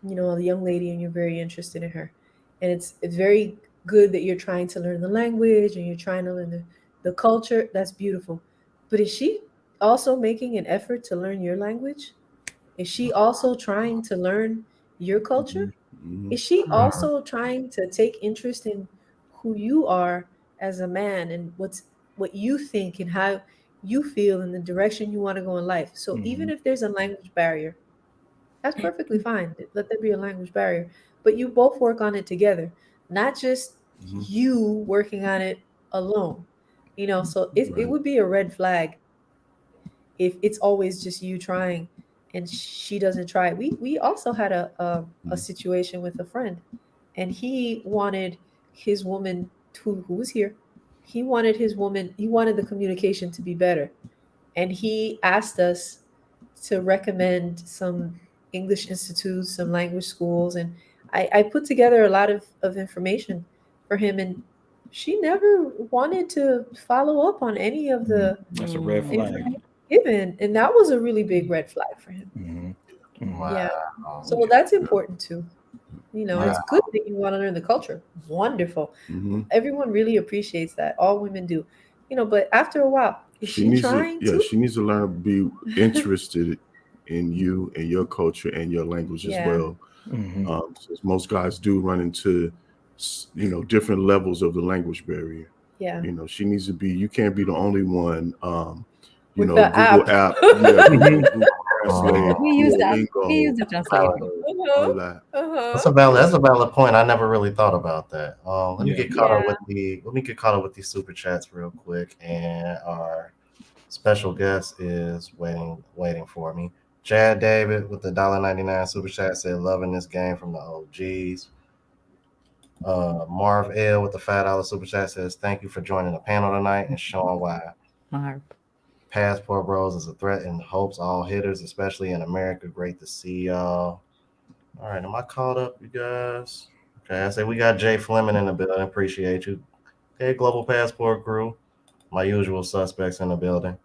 young lady and you're very interested in her, and it's very good that you're trying to learn the language and you're trying to learn the culture. That's beautiful. But is she also making an effort to learn your language? Is she also trying to learn your culture? Mhm. Mhm. Is she also trying to take interest in who you are as a man and what you think and how you feel in the direction you want to go in life? So even Mhm. if there's a language barrier, that's perfectly fine. Let there be a language barrier, but you both work on it together, not just Mhm. you working on it alone. So it Right. would be a red flag if it's always just you trying and she doesn't try. We also had a Mhm. situation with a friend, and he wanted his woman who was here. He wanted the communication to be better, and he asked us to recommend some English institutes, some language schools, and I put together a lot of information for him, and she never wanted to follow up on any of Mhm. the That's a red flag. information given, and that was a really big red flag for him. Mhm. Mhm. Yeah. Wow. So that's important too. Wow. It's good that you want to learn the culture. Wonderful. Mhm. Everyone really appreciates that. All women do. But after a while, is She she needs to, trying yeah, to? she needs to learn to be interested in you and your culture and your language as Yeah. well. Mhm. Since most guys do run into, different levels of the language barrier. Yeah. She needs to be. You can't be the only one. With the Google app. app. Yeah, Mhm. Google Translate, We use that. We use Duolingo, the translator. all Uh-huh. that. Uh-huh. That's a valid point. I never really thought about that. Yeah. Yeah. Let me get caught up with these super chats real quick, and our special guest is waiting for me. Chad David with the $1.99 super chat said, "Loving this game from the OGs." Marv L with the $5 super chat says, "Thank you for joining the panel tonight and showing why Marv. Passport Bros is a threat and hopes all hitters, especially in America. Great to see y'all." All right, am I caught up, you guys? Okay, I say we got Jay Fleming in the building. Appreciate you. Okay, Global Passport crew, my usual suspects in the building.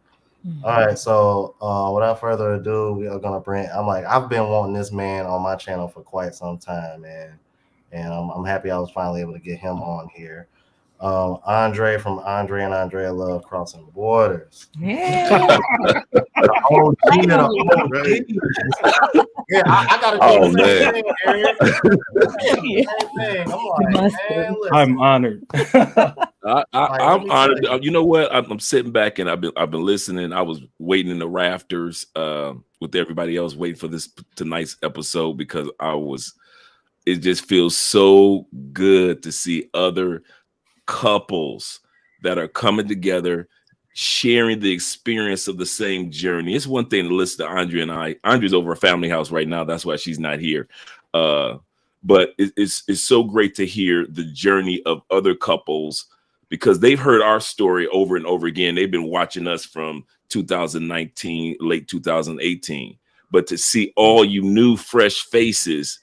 All right, so without further ado, we are gonna bring. I've been wanting this man on my channel for quite some time, man, and I'm happy I was finally able to get him on here. Andre from Andre and Andrea Love Crossing Borders. Yeah. The OG of the Right. OG. Yeah, I gotta do Oh, the man. same thing, Eric. I gotta do Yeah. the same thing. I'm You like, must man, do. listen. I'm honored. I'm me honored. tell you. You know what? I'm sitting back and I've been listening. I was waiting in the rafters with everybody else, waiting for this tonight's episode because it just feels so good to see other couples that are coming together, sharing the experience of the same journey. It's one thing to listen to Andre and I. Andre's over a family house right now. That's why she's not here. But it's so great to hear the journey of other couples because they've heard our story over and over again. They've been watching us from 2019, late 2018. But to see all you new, fresh faces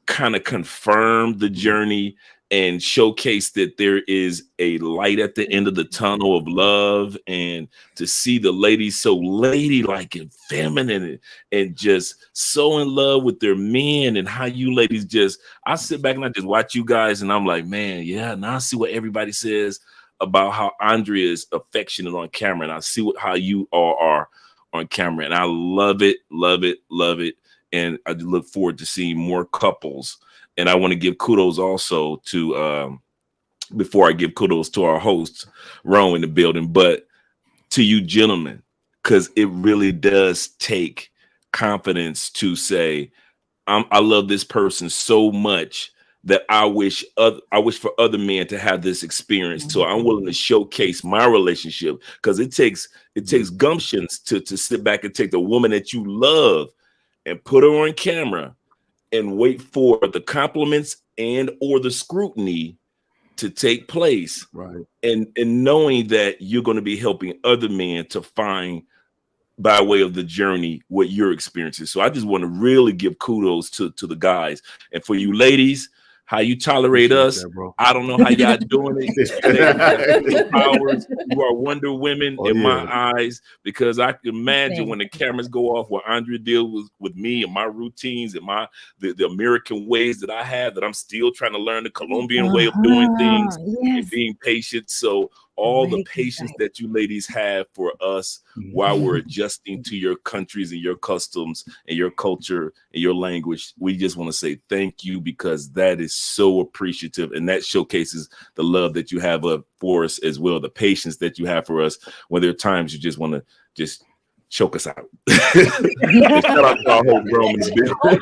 kind of confirm the journey and showcase that there is a light at the end of the tunnel of love, and to see the ladies so ladylike and feminine and just so in love with their men, and how you ladies just, I sit back and I just watch you guys and I'm like, man, yeah, now I see what everybody says about how Andrea is affectionate on camera, and I see how you all are on camera, and I love it, love it, love it. And I look forward to seeing more couples. And I want to give kudos also to, before I give kudos to our hosts, Ron in the building, but to you gentlemen, because it really does take confidence to say, I love this person so much that I wish for other men to have this experience. So I'm willing to showcase my relationship, because it takes gumptions to sit back and take the woman that you love and put her on camera and wait for the compliments and or the scrutiny to take place, Right. and knowing that you're going to be helping other men to find, by way of the journey, what you're experiencing. So I just want to really give kudos to the guys, and for you ladies, how you tolerate Appreciate us. that, bro. I don't know how y'all doing it. Powers, you are Wonder Women in my eyes, because I can imagine when the cameras go off, what Andrea deals with me and my routines and the American ways that I have, that I'm still trying to learn the Colombian way of doing things and Yes. being patient. So all the patience that you ladies have for us while we're adjusting to your countries and your customs and your culture and your language, we just want to say thank you, because that is so appreciative, and that showcases the love that you have for us as well, the patience that you have for us when there are times you just want to just choke us out. And shout out to our whole grown in the building.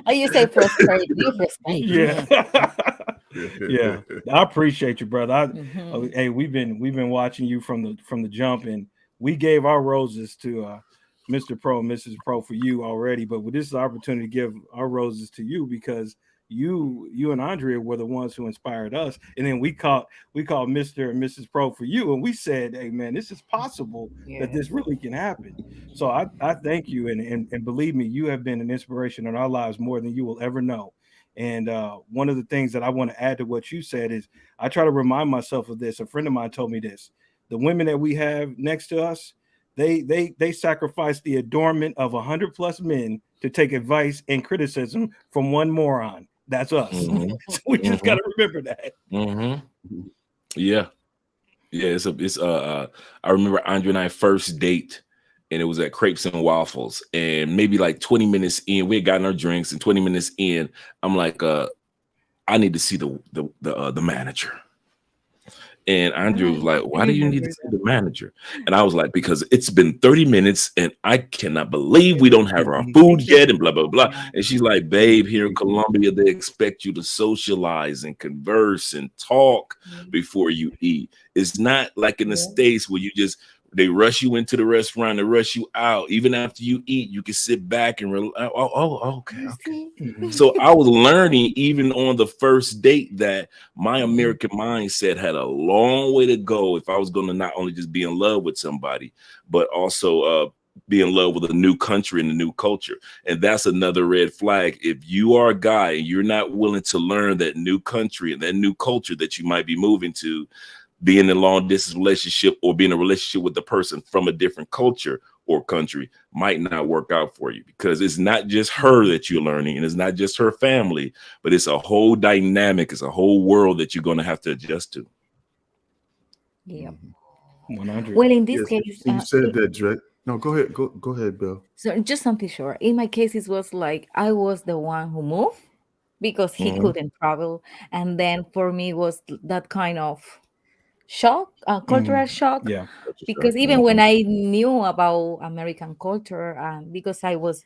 Oh, you say frustrated. You frustrated. Yeah. Yeah, I appreciate you, brother. Mhm. Hey, we've been watching you from the jump, and we gave our roses to Mr. Pro and Mrs. Pro for you already, but this is an opportunity to give our roses to you, because you and Andrea were the ones who inspired us, and then we called Mr. and Mrs. Pro for you, and we said, hey man, this is possible that this really can happen. So I thank you, and believe me, you have been an inspiration in our lives more than you will ever know. And one of the things that I want to add to what you said is, I try to remind myself of this. A friend of mine told me this: the women that we have next to us, they sacrifice the adornment of 100+ men to take advice and criticism from one moron. That's us. So we just got to remember that. Yeah. It's I remember Andre and I first date, and it was at Crepes and Waffles, and maybe like 20 minutes in, we had gotten our drinks, and 20 minutes in, I'm like, I need to see the manager. And Andrew was like, why do you need to see the manager? And I was like, because it's been 30 minutes and I cannot believe we don't have our food yet, and blah, blah, blah. And she's like, babe, here in Colombia, they expect you to socialize and converse and talk before you eat. It's not like in the States where they rush you into the restaurant, they rush you out. Even after you eat, you can sit back and relax. Okay. So I was learning, even on the first date, that my American mindset had a long way to go if I was going to not only just be in love with somebody, but also be in love with a new country and a new culture. And that's another red flag. If you are a guy and you're not willing to learn that new country and that new culture that you might be moving to, being in a long distance relationship or being in a relationship with the person from a different culture or country might not work out for you, because it's not just her that you're learning, and it's not just her family, but it's a whole dynamic. It's a whole world that you're going to have to adjust to. Yeah. 100. Well, in this Yes, case, so you said that, Drake. No, go ahead. Go ahead, Bill. so just something short. In my case, it was like I was the one who moved because he Mhm. couldn't travel, and then for me was that kind of shock, cultural shock, Yeah. because even when I knew about American culture, because I was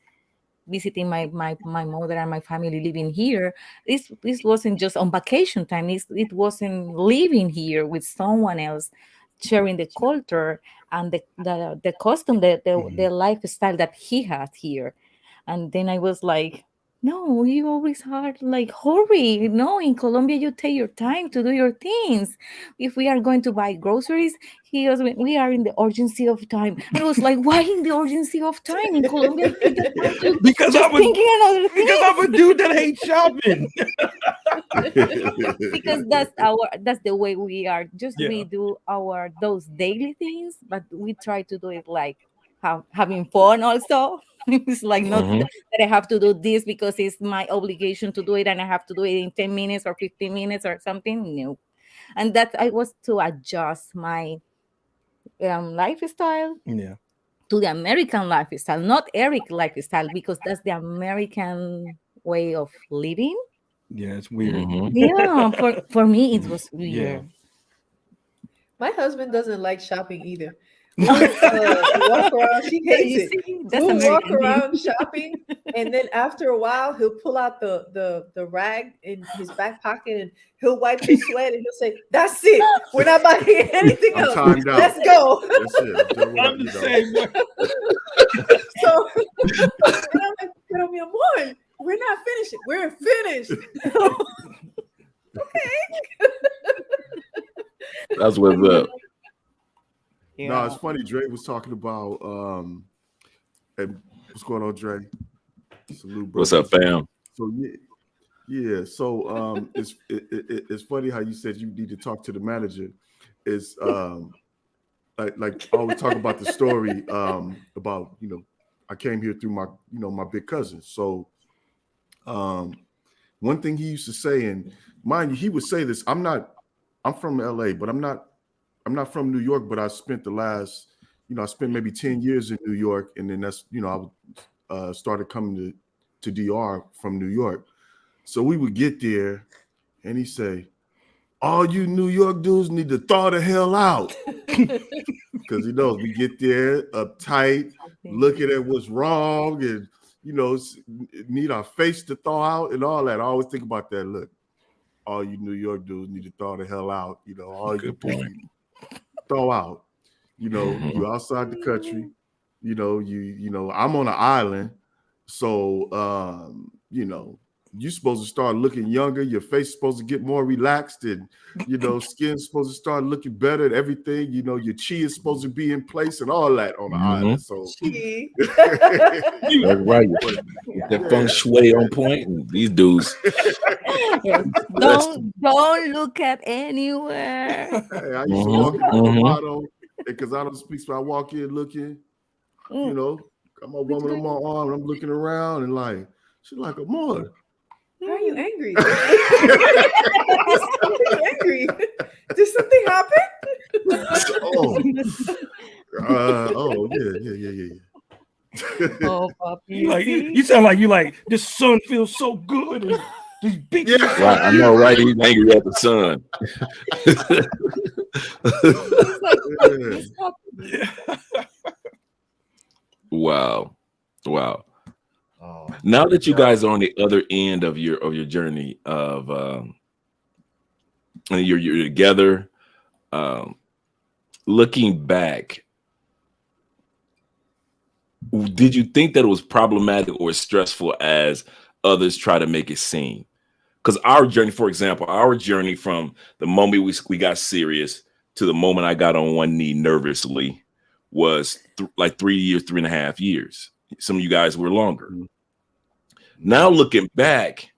visiting my mother and my family living here, this wasn't just on vacation time. It wasn't living here with someone else, sharing the culture and the custom, the lifestyle that he has here. And then I was like, no, you always are like, hurry. No, in Colombia, you take your time to do your things. If we are going to buy groceries, he goes, we are in the urgency of time. And I was like, why in the urgency of time? In Colombia, you take the time to Because just thinking another because thing. I'm a dude that hates shopping. Because that's the way we are. Just Yeah. we do those daily things, but we try to do it like having fun also. It's like not Mhm. that I have to do this because it's my obligation to do it and I have to do it in 10 minutes or 15 minutes or something. No. And that I was to adjust my lifestyle Yeah. to the American lifestyle, not Eric lifestyle, because that's the American way of living. Yeah, it's weird. Mhm. Yeah, for me it was Yeah. weird. My husband doesn't like shopping either. We'll walk around. She Yeah, hates you it. see, that's We'll walk American thing. around shopping, and then after a while, he'll pull out the rag in his back pocket, and he'll wipe his sweat, and he'll say, "That's it. We're not buying anything I'm else. timed out. Let's go." That's it. Do what I- I'm the you know. same way. So, and I'm like, "Pero mi amor, we're not finished. We're finished." That's what's up. No, it's funny. Dre was talking about and what's going on, Dre? Salute, bro. What's up, fam? So yeah. So it's funny how you said you need to talk to the manager. Is like I always talk about the story about I came here through my my big cousin. So one thing he used to say, and mind you, he would say this. I'm from LA, but I'm not from New York, but I spent the last, I spent maybe 10 years in New York. And then that's, I started coming to DR from New York. So we would get there and he'd say, all you New York dudes need to thaw the hell out. Because he knows we get there uptight, looking at what's wrong and, need our face to thaw out and all that. I always think about that. Look, all you New York dudes need to thaw the hell out. All Good you point. thaw out. You outside the country. I'm on an island, so you're supposed to start looking younger. Your face is supposed to get more relaxed, and skin's supposed to start looking better. And everything, your chi is supposed to be in place, and all that on the island. So That's right. Get that feng shui on point. And these dudes. Don't look at anywhere. Hey, I used to walk in the motto because I don't speak, so I walk in looking, got my woman on my arm, and I'm looking around and like, she's like, Amor. Why are you angry? Angry? Did something happen? Yeah. Oh, puppy. You sound like you like this sun feels so good. And these big Right, I know, right? He's angry at the sun. Wow. Now that you guys are on the other end of your journey of and you're together, looking back, did you think that it was problematic or stressful as others try to make it seem? Because our journey, for example, from the moment we got serious to the moment I got on one knee nervously was like 3 years, 3.5 years. Some of you guys were longer. Now looking back,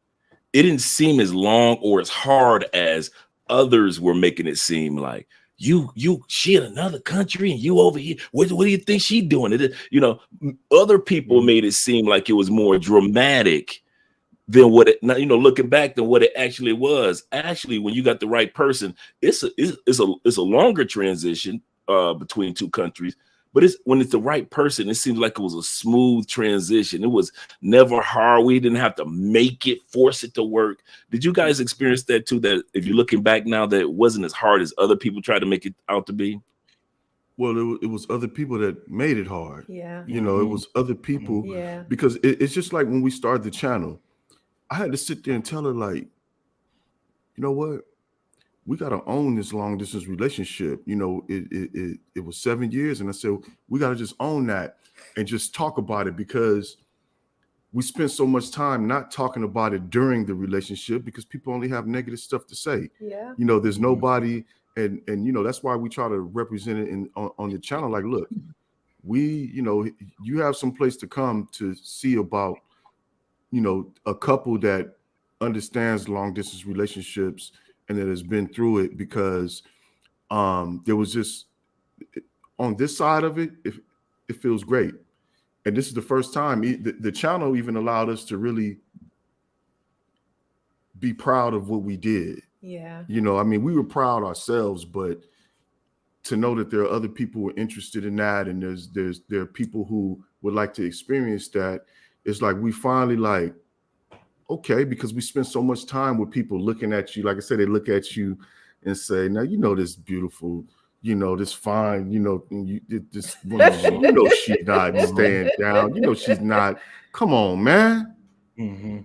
it didn't seem as long or as hard as others were making it seem like. she in another country and you over here. What do you think she doing? Other people made it seem like it was more dramatic than what it, looking back, than what it actually was. Actually, when you got the right person, it's a longer transition between two countries. But when it's the right person, it seems like it was a smooth transition. It was never hard. We didn't have to make it, force it to work. Did you guys experience that too? That if you're looking back now, that it wasn't as hard as other people tried to make it out to be? Well, it was other people that made it hard. Yeah. It was other people. Yeah. Because it's just like when we started the channel, I had to sit there and tell her, like, you know what? We got to own this long distance relationship. It was 7 years. And I said, we got to just own that and just talk about it, because we spent so much time not talking about it during the relationship because people only have negative stuff to say. Yeah. There's nobody. And that's why we try to represent it on the channel. Like, look, you have some place to come to see about, a couple that understands long distance relationships and that has been through it, because there was just, on this side of it, it feels great. And this is the first time the channel even allowed us to really be proud of what we did. Yeah. We were proud ourselves, but to know that there are other people who are interested in that, and there are people who would like to experience that, it's like we finally like, okay, because we spend so much time with people looking at you. Like I said, they look at you and say, now, this beautiful, this fine, this woman, she's not staying down. She's not, come on, man. Mm-hmm.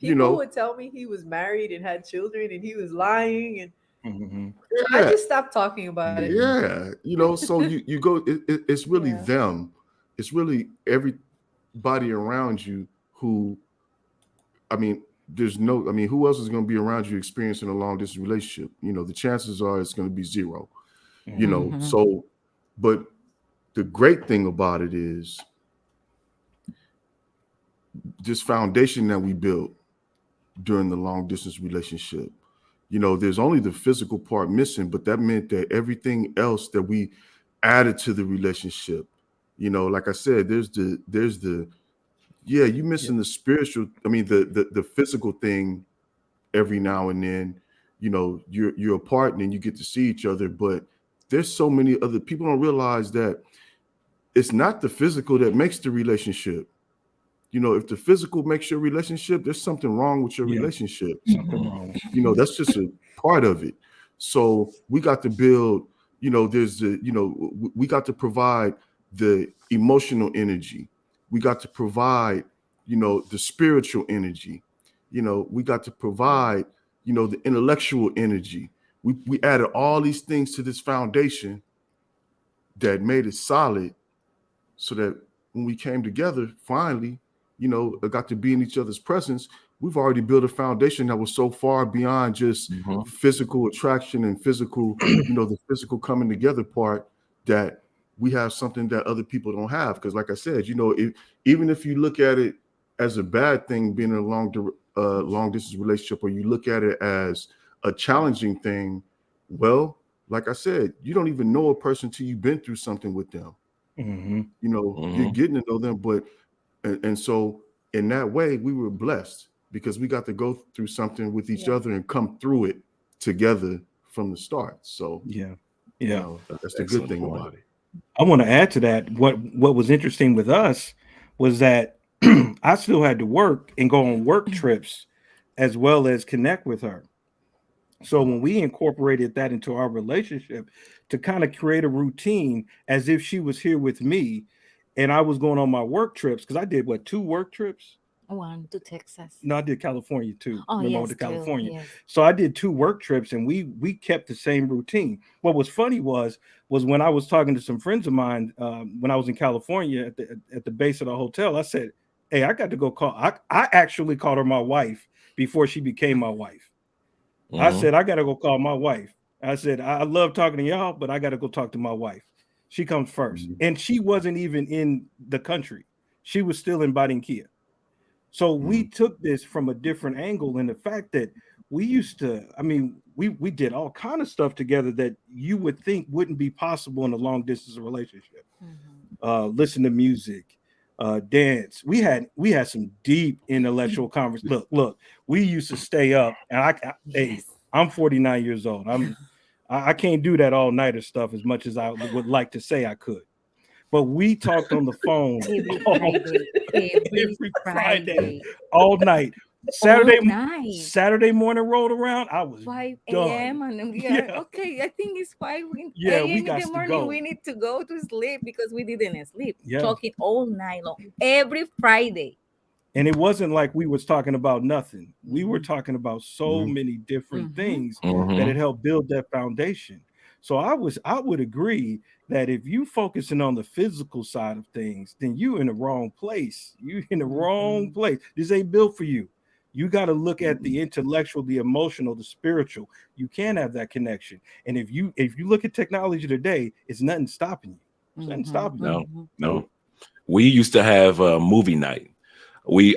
People would tell me he was married and had children and he was lying, and yeah. I just stopped talking about it. Yeah. So you go, it's really them. It's really everybody around you who, who else is going to be around you experiencing a long distance relationship? The chances are it's going to be zero, so, but the great thing about it is this foundation that we built during the long distance relationship. There's only the physical part missing, but that meant that everything else that we added to the relationship, like I said, there's the you missing the spiritual, the physical thing every now and then. You're apart and then you get to see each other, but there's so many other people don't realize that it's not the physical that makes the relationship. If the physical makes your relationship, there's something wrong with your relationship. Something wrong. That's just a part of it. So we got to build, there's we got to provide the emotional energy. We got to provide, the spiritual energy. We got to provide, the intellectual energy. We added all these things to this foundation that made it solid, so that when we came together, finally, got to be in each other's presence, we've already built a foundation that was so far beyond just physical attraction and physical, the physical coming together part, that we have something that other people don't have. Because like I said, even if you look at it as a bad thing, being in a long distance relationship, or you look at it as a challenging thing, well, like I said, you don't even know a person till you've been through something with them. You're getting to know them, but and so in that way we were blessed, because we got to go through something with each other and come through it together from the start. So that's the good thing about it. I want to add to that. What was interesting with us was that I still had to work and go on work trips as well as connect with her. So when we incorporated that into our relationship to kind of create a routine as if she was here with me and I was going on my work trips, because I did 2 work trips? One to Texas. No, I did California too. Oh, Remember, I yes, went to California. yes. So I did 2 work trips, and we kept the same routine. What was funny was when I was talking to some friends of mine when I was in California at the base of the hotel, I said, "Hey, I got to go call." I actually called her my wife before she became my wife. I said, "I got to go call my wife." I said, "I love talking to y'all, but I got to go talk to my wife. She comes first." And she wasn't even in the country. She was still in Barranquilla. So we took this from a different angle, in the fact that we used to, we did all kind of stuff together that you would think wouldn't be possible in a long distance relationship. Listen to music, dance. We had some deep intellectual conversations. Look, we used to stay up, and hey, I'm 49 years old. I can't do that all nighter stuff as much as I would like to say I could. But we talked on the phone every Friday, all night. Saturday morning rolled around, I was 5 done. a.m. and okay, I think it's 5 a.m. in the morning. We need to go to sleep because we didn't sleep. Talking all night long, every Friday. And it wasn't like we was talking about nothing. We were talking about so many different things that it helped build that foundation. So I would agree that if you focusing on the physical side of things, then you in the wrong place. You in the wrong place. This ain't built for you. You got to look at the intellectual, the emotional, the spiritual. You can have that connection. And if you look at technology today, it's nothing stopping you. It's nothing stopping you. No. We used to have a movie night.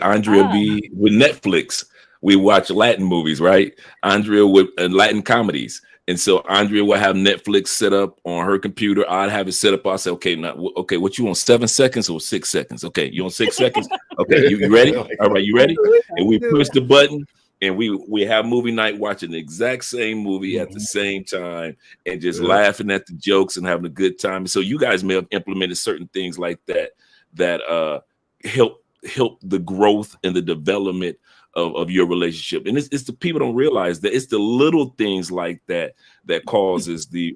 Andrea be with Netflix. We watch Latin movies, right? Andrea with Latin comedies. And so Andrea will have Netflix set up on her computer. I'd have it set up. I'll say, okay, what you on 7 seconds or 6 seconds? Okay, you on 6 seconds? Okay, you ready? All right, you ready? And we push the button and we have movie night watching the exact same movie at the same time and just laughing at the jokes and having a good time. So you guys may have implemented certain things like that help the growth and the development of your relationship. And it's the people don't realize that it's the little things like that causes the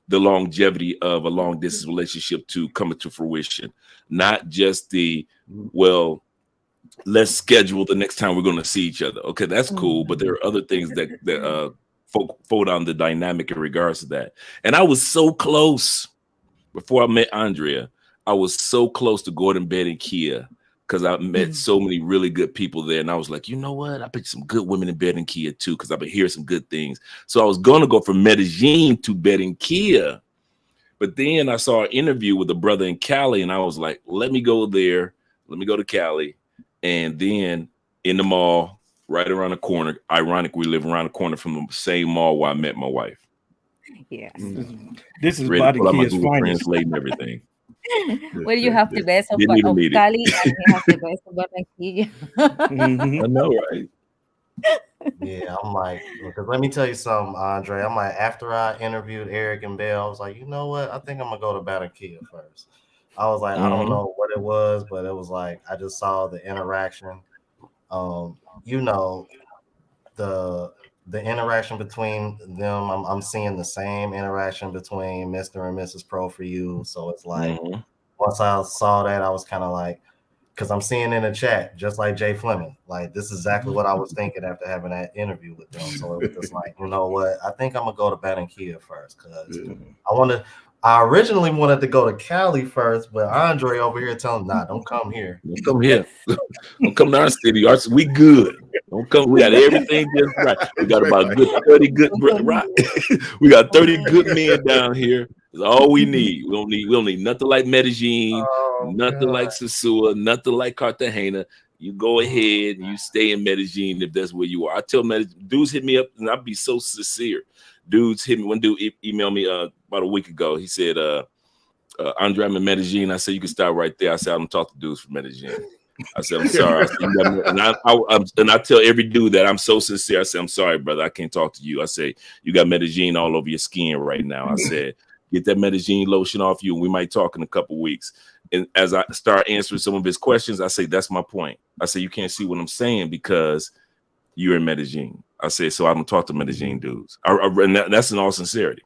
longevity of a long distance relationship to come into fruition. Not just let's schedule the next time we're going to see each other. Okay, that's cool. But there are other things that fold on the dynamic in regards to that. And I was so close before I met Andrea. I was so close to Gordon Bed and Kia, because I met so many really good people there. And I was like, you know what? I bet some good women in Bed and Kia too, because I've been hearing some good things. So I was going to go from Medellin to Bed and Kia. But then I saw an interview with a brother in Cali, and I was like, let me go there. Let me go to Cali. And then in the mall, right around the corner, ironic, we live around the corner from the same mall where I met my wife. Yes. This is Body Kia's finest. Translating everything. Well, you have the best of Cali, and we have the best of Barranquilla. I know, right? Yeah, I'm like, because let me tell you something, Andre. I'm like, after I interviewed Eric and Bell, I was like, you know what? I think I'm gonna go to Barranquilla first. I was like, I don't know what it was, but it was like I just saw the interaction. You know, the interaction between them. I'm seeing the same interaction between Mr. and Mrs. Pro for You. So it's like once I saw that, I was kind of like, because I'm seeing in the chat, just like Jay Fleming, like this is exactly what I was thinking after having that interview with them. So it was just like, you know what? I think I'm gonna go to Barranquilla first because I originally wanted to go to Cali first, but Andre over here telling, nah, don't come here. Don't come here. Don't come to our city. We good. Don't come. We got everything just right. We got about a good 30 good right. We got 30 good men down here. That's all we need. We don't need nothing like Medellin, nothing like Sosua, nothing like Cartagena. You go ahead and you stay in Medellin if that's where you are. I tell dudes hit me up and I'll be so sincere. Dudes hit me. One dude emailed me about a week ago. He said, Andre, I'm in Medellin. I said, you can start right there. I said, I don't talk to dudes from Medellin. I said, I'm sorry. And I tell every dude that I'm so sincere. I said, I'm sorry, brother. I can't talk to you. I say, you got Medellin all over your skin right now. I said, get that Medellin lotion off you, and we might talk in a couple weeks. And as I start answering some of his questions, I say, that's my point. I say, you can't see what I'm saying because you're in Medellin. I said, so I don't talk to Medellin dudes. And that's in all sincerity.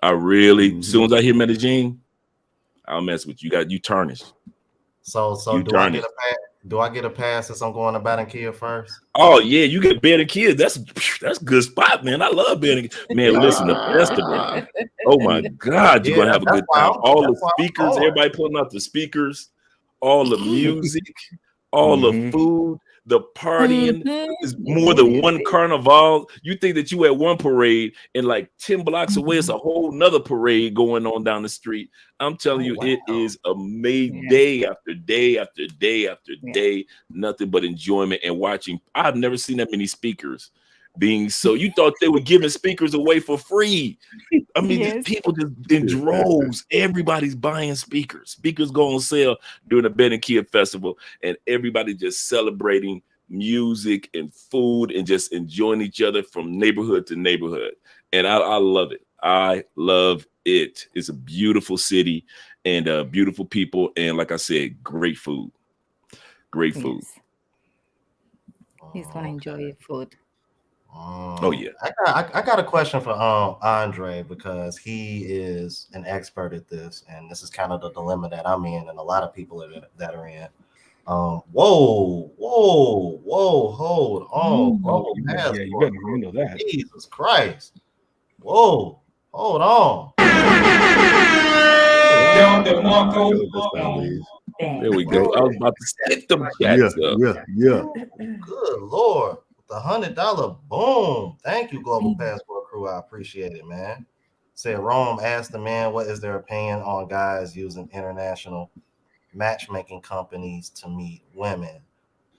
I really, as soon as I hear Medellin, I'll mess with you. You tarnished. So do I get a pass since I'm going to Barranquilla first? Oh yeah, you get Barranquilla. That's a good spot, man. I love Barranquilla. Man, listen, the festival. Oh my God, you're gonna have a good time. All the speakers, everybody putting out the speakers, all the music, all the food. The partying is more than one carnival. You think that you at one parade and like 10 blocks away, it's a whole nother parade going on down the street. I'm telling you, it is amazing day after day after day after day, nothing but enjoyment and watching. I've never seen that many speakers being so. You thought they were giving speakers away for free. I mean, Yes. people just in droves. Everybody's buying speakers. Speakers go on sale during the Ben and Kid Festival, and everybody just celebrating music and food and just enjoying each other from neighborhood to neighborhood. And I love it. I love it. It's a beautiful city and beautiful people. And like I said, great food. Great food. Yes. He's gonna enjoy food. Oh, yeah. I got a question for Andre, because he is an expert at this, and this is kind of the dilemma that I'm in, and a lot of people that are in. Whoa, hold on, bro. You know that. Jesus Christ. Whoa, hold on. There we go. I was about to stick them chats up. Yeah. Good Lord. The $100 boom. Thank you, Global Passport Crew. I appreciate it, man. Said Rome asked the man what is their opinion on guys using international matchmaking companies to meet women.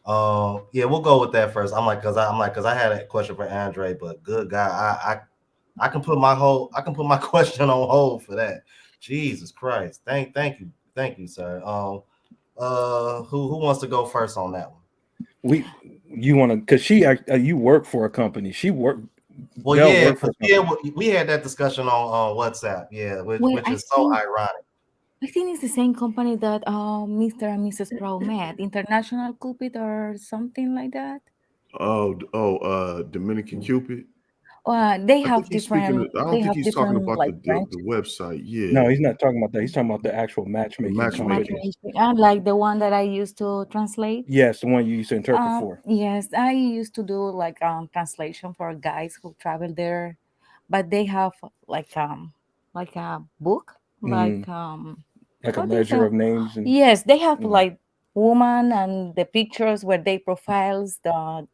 Yeah, we'll go with that first. Cause I had a question for Andre, but good guy. I can put my question on hold for that. Jesus Christ. Thank you, sir. Who wants to go first on that one? You want to, because you work for a company. She worked. Well, we had that discussion on WhatsApp. Yeah, which is so ironic. I think it's the same company that Mr. and Mrs. Crow met, International Cupid or something like that. Dominican Cupid. They have different. I don't think he's talking about like the website. Yeah. No, he's not talking about that. He's talking about the actual matchmaking. Like the one that I used to translate. Yes, the one you used to interpret for. Yes, I used to do like translation for guys who travel there, but they have like a book, like a ledger of names. Yes, they have like woman and the pictures where they profiles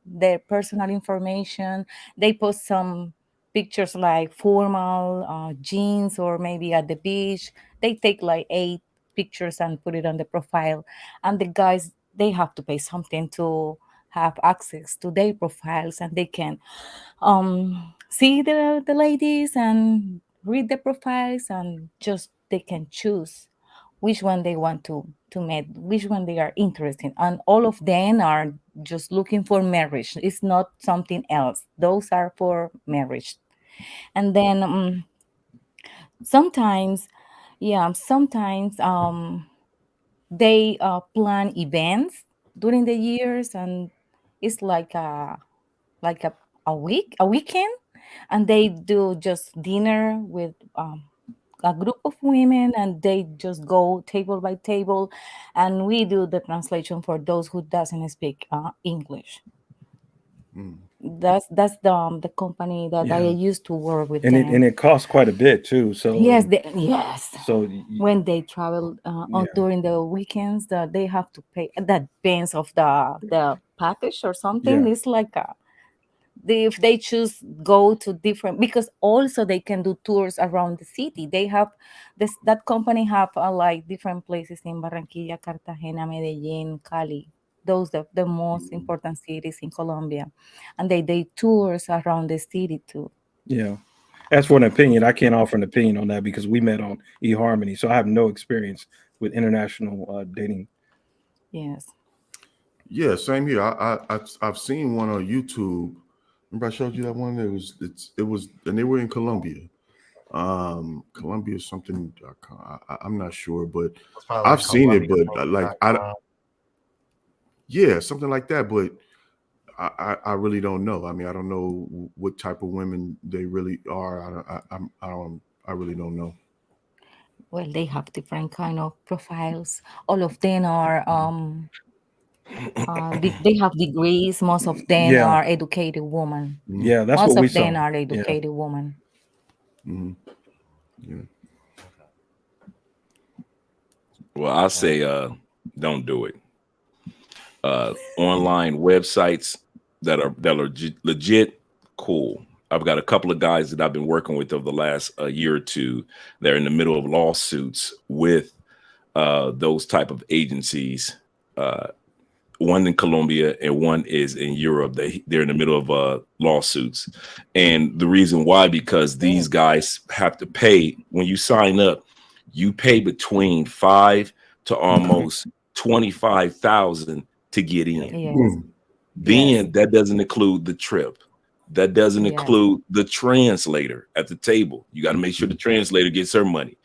their personal information. They post some pictures like formal jeans or maybe at the beach. They take like 8 pictures and put it on the profile, and the guys, they have to pay something to have access to their profiles, and they can see the ladies and read the profiles, and just they can choose which one they want to meet, which one they are interested in. And all of them are just looking for marriage. It's not something else. Those are for marriage. And then sometimes they plan events during the years, and it's like a weekend, and they do just dinner with a group of women, and they just go table by table, and we do the translation for those who doesn't speak English. That's the company that I used to work with, and it costs quite a bit too. So yes. So when they travel during the weekends, they have to pay. That depends of the package or something. It's like if they choose go to different, because also they can do tours around the city. They have that company have like different places in Barranquilla, Cartagena, Medellin, Cali. Those the most important cities in Colombia, and they tours around the city too. Yeah. As for an opinion, I can't offer an opinion on that because we met on eHarmony, so I have no experience with international dating. Yes. Yeah, same here. I've seen one on YouTube. Remember I showed you that one? It was, and they were in Colombia. Colombia something. I'm not sure, but I've seen it. But something like that. But I really don't know. I mean, I don't know what type of women they really are. I really don't know. Well, they have different kind of profiles. All of them are they have degrees. Most of them are educated women. Yeah, that's most what we of them saw. are educated women. Yeah. Well, I say don't do it. Online websites that are legit, cool. I've got a couple of guys that I've been working with over the last year or two. They're in the middle of lawsuits with those type of agencies. one in Colombia and one is in Europe. They're in the middle of lawsuits. And the reason why, because these guys have to pay when you sign up, you pay between 5 to almost 25,000 to get in. Yes. Then that doesn't include the trip. That doesn't Yes. include the translator at the table. You got to make sure the translator gets her money.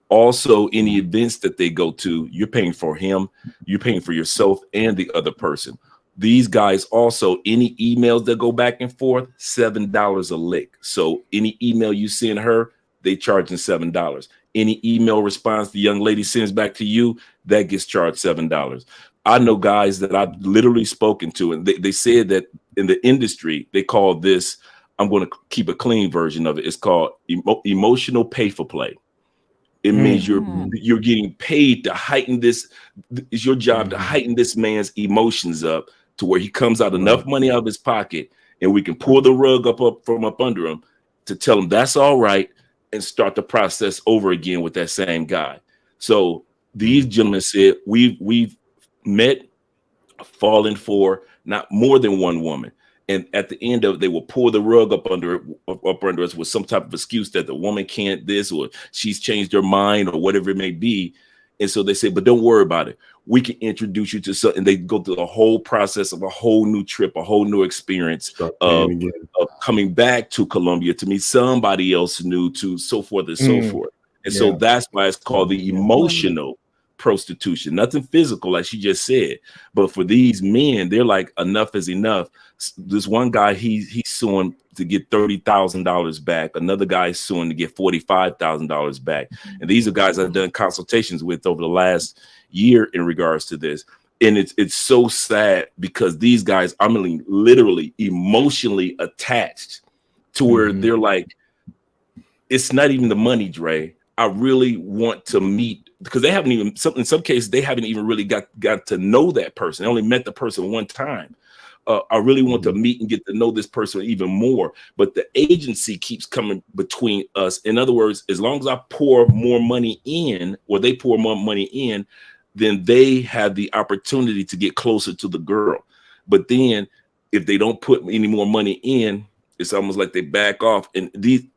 Also, any events that they go to, you're paying for him, you're paying for yourself and the other person. These guys also, any emails that go back and forth, $7 a lick. So any email you send her, they charging $7. Any email response the young lady sends back to you, that gets charged $7. I know guys that I've literally spoken to, and they said that in the industry, they call this, I'm going to keep a clean version of it. It's called emotional pay for play. It means you're getting paid to heighten this. It's your job to heighten this man's emotions up to where he comes out enough money out of his pocket, and we can pull the rug up from up under him to tell him that's all right and start the process over again with that same guy. So these gentlemen said we've met, fallen for not more than one woman. And at the end of it, they will pull the rug up under us with some type of excuse that the woman can't this, or she's changed her mind, or whatever it may be. And so they say, but don't worry about it. We can introduce you to something. They go through the whole process of a whole new trip, a whole new experience of coming back to Colombia to meet somebody else new, to so forth and so forth. And so that's why it's called the emotional prostitution. Nothing physical, like she just said. But for these men, they're like, enough is enough. This one guy, he's suing to get $30,000 back. Another guy is suing to get $45,000 back. And these are guys I've done consultations with over the last year in regards to this. And it's so sad because these guys, I mean, literally emotionally attached to where they're like, it's not even the money, Dre. I really want to meet, because they haven't even, in some cases, they haven't even really got to know that person. They only met the person one time. I really want to meet and get to know this person even more. But the agency keeps coming between us. In other words, as long as I pour more money in, or they pour more money in, then they have the opportunity to get closer to the girl. But then if they don't put any more money in, it's almost like they back off. And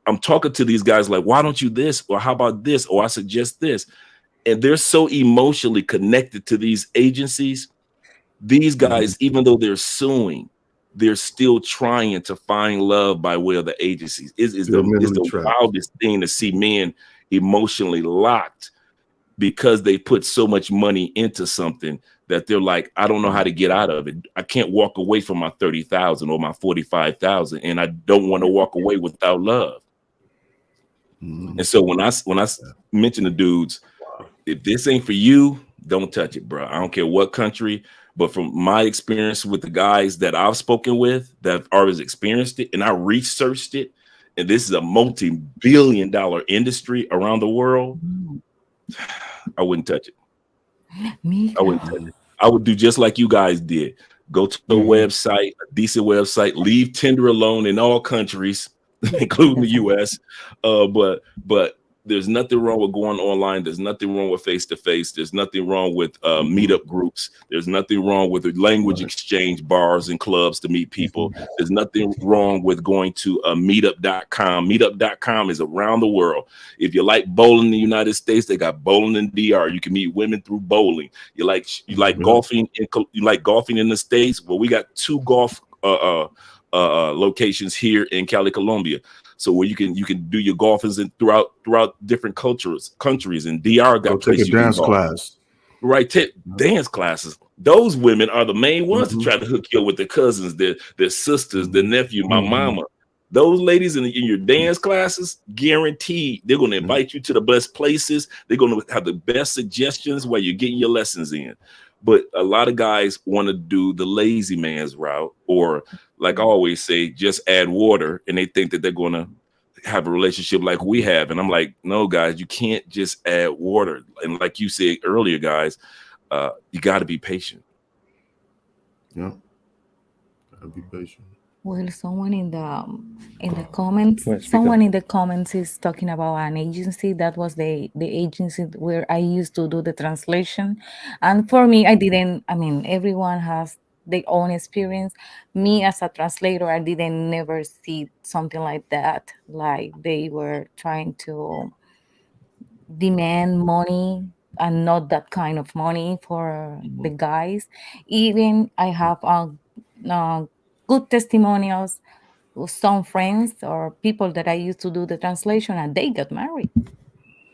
I'm talking to these guys like, why don't you this? Or how about this? Or I suggest this. And they're so emotionally connected to these agencies. These guys, even though they're suing, they're still trying to find love by way of the agencies. It's the wildest thing to see men emotionally locked because they put so much money into something that they're like, I don't know how to get out of it. I can't walk away from my 30,000 or my 45,000, and I don't want to walk away without love. And so when I mention the dudes, if this ain't for you, don't touch it, bro. I don't care what country, but from my experience with the guys that I've spoken with that have always experienced it, and I researched it, and this is a multi-billion-dollar industry around the world, I wouldn't touch it. I wouldn't touch it. I would do just like you guys did. Go to a website, a decent website, leave Tinder alone in all countries, including the US. But there's nothing wrong with going online. There's nothing wrong with face-to-face. There's nothing wrong with meetup groups. There's nothing wrong with language exchange bars and clubs to meet people. There's nothing wrong with going to meetup.com. Meetup.com is around the world. If you like bowling in the United States, they got bowling in DR. You can meet women through bowling. You like golfing in the States? Well, we got 2 golf locations here in Cali, Colombia. So where you can do your golfings throughout different countries, and DR got places you can golf. Class. Right, dance classes. Those women are the main ones to try to hook you up with their cousins, their sisters, their nephew, my mama. Those ladies in your dance classes, guaranteed, they're going to invite you to the best places. They're going to have the best suggestions while you're getting your lessons in. But a lot of guys want to do the lazy man's route, or like I always say, just add water, and they think that they're going to have a relationship like we have. And I'm like, no, guys, you can't just add water. And like you said earlier, guys, you got to be patient. Yeah, got to be patient. Well, someone in the comments, Go ahead, speak someone up. in the comments is talking about an agency. That was the agency where I used to do the translation. And for me, I didn't. I mean, everyone has their own experience. Me as a translator, I didn't never see something like that. Like they were trying to demand money and not that kind of money for the guys. Even I have good testimonials with some friends or people that I used to do the translation and they got married.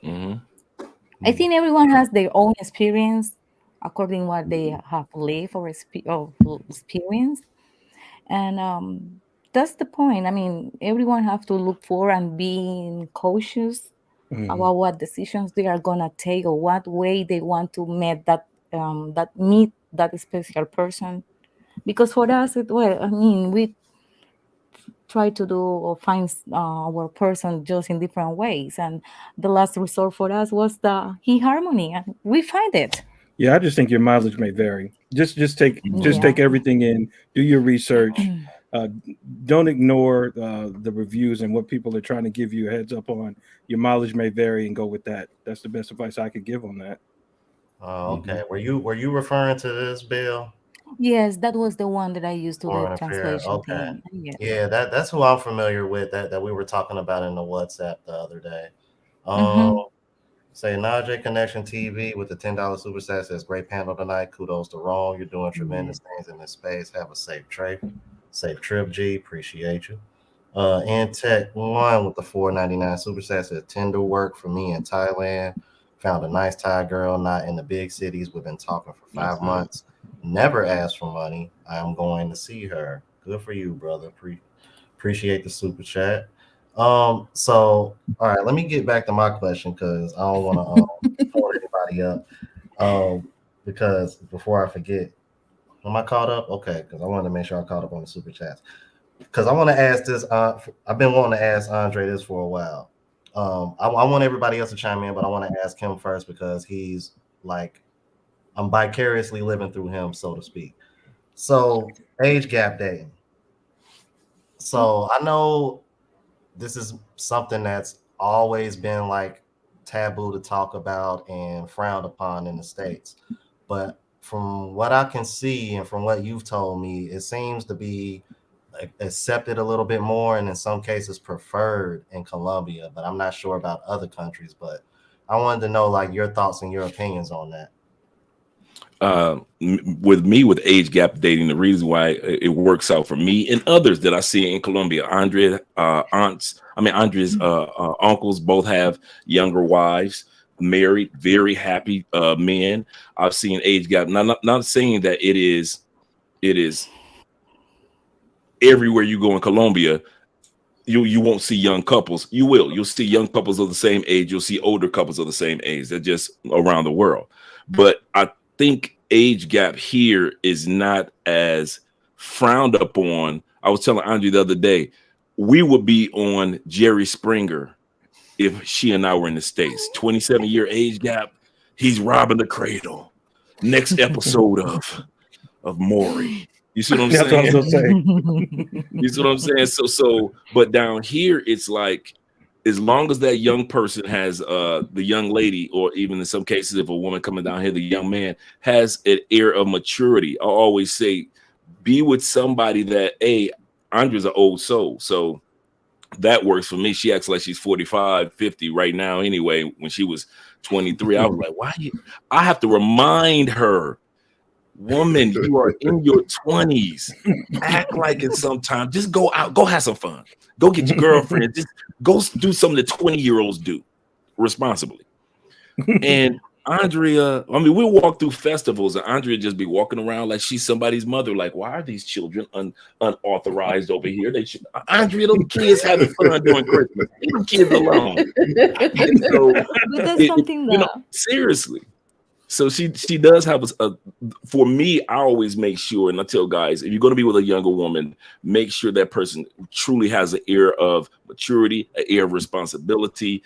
Mm-hmm. I think everyone has their own experience according what they have lived or experience. And that's the point. I mean, everyone have to look for and being cautious Mhm. about what decisions they are gonna take or what way they want to meet that special person. Because for us, I mean, we try to do or find our person just in different ways, and the last resort for us was the he harmony, and we find it. Yeah, I just think your mileage may vary. Just Yeah. take everything in, do your research. Uh, don't ignore the reviews and what people are trying to give you a heads up on. Your mileage may vary, and go with that. That's the best advice I could give on that. Oh, Mm-hmm. okay. Were you referring to this bill? Yes, that was the one that I used to the Foreign affair. translation Okay. thing. Yes. Yeah, that's who I'm familiar with. That we were talking about in the WhatsApp the other day. Um, Mm-hmm. Say Najee Connection TV with the $10 super chat says great panel tonight. Kudos to Rome. You're doing Yeah. tremendous things in this space. Have a safe trip, G. Appreciate you. And Tech One with the 4.99 super chat says tender work for me in Thailand. Found a nice Thai girl, not in the big cities. We've been talking for That's five good. months. Never asked for money. I'm going to see her. Good for you, brother. Appreciate the super chat. So all right, let me get back to my question because I don't want to hold anybody up. Um, because before I forget, am I caught up? Okay, because I wanted to make sure I caught up on the super chats. Because I want to ask this. I've been wanting to ask Andre this for a while. I want everybody else to chime in, but I want to ask him first because he's like I'm vicariously living through him, so to speak. So age gap dating. So I know this is something that's always been like taboo to talk about and frowned upon in the States. But from what I can see and from what you've told me, it seems to be like, accepted a little bit more and in some cases preferred in Colombia. But I'm not sure about other countries. But I wanted to know like your thoughts and your opinions on that. With me with age gap dating, the reason why it works out for me and others that I see in Colombia, Andre's uncles both have younger wives, married, very happy men. I've seen age gap. Not saying that it is everywhere you go in Colombia. You won't see young couples. You'll see young couples of the same age. You'll see older couples of the same age. They're just around the world. But I think age gap here is not as frowned upon. I was telling Andrew the other day, we would be on Jerry Springer if she and I were in the States. 27-year age gap. He's robbing the cradle. Next episode of Maury. You see what I'm That's what I was saying? gonna say. You see what I'm saying? But down here, it's like as long as that young person has the young lady, or even in some cases, if a woman coming down here, the young man has an air of maturity. I always say, be with somebody that Andrea's an old soul. So that works for me. She acts like she's 45, 50 right now. Anyway, when she was 23, I was like, why I have to remind her, woman, you are in your 20s. Act like it sometime. Just go out, go have some fun. Go get your girlfriend. Just go do something that 20-year-olds do responsibly. And Andrea, I mean, we'll walk through festivals and Andrea just be walking around like she's somebody's mother. Like, why are these children unauthorized over here? They should, Andrea, them kids having fun during Christmas. Leave them kids alone. And so, But that's something that seriously. So she does have for me, I always make sure, and I tell guys, if you're going to be with a younger woman, make sure that person truly has an air of maturity, an air of responsibility.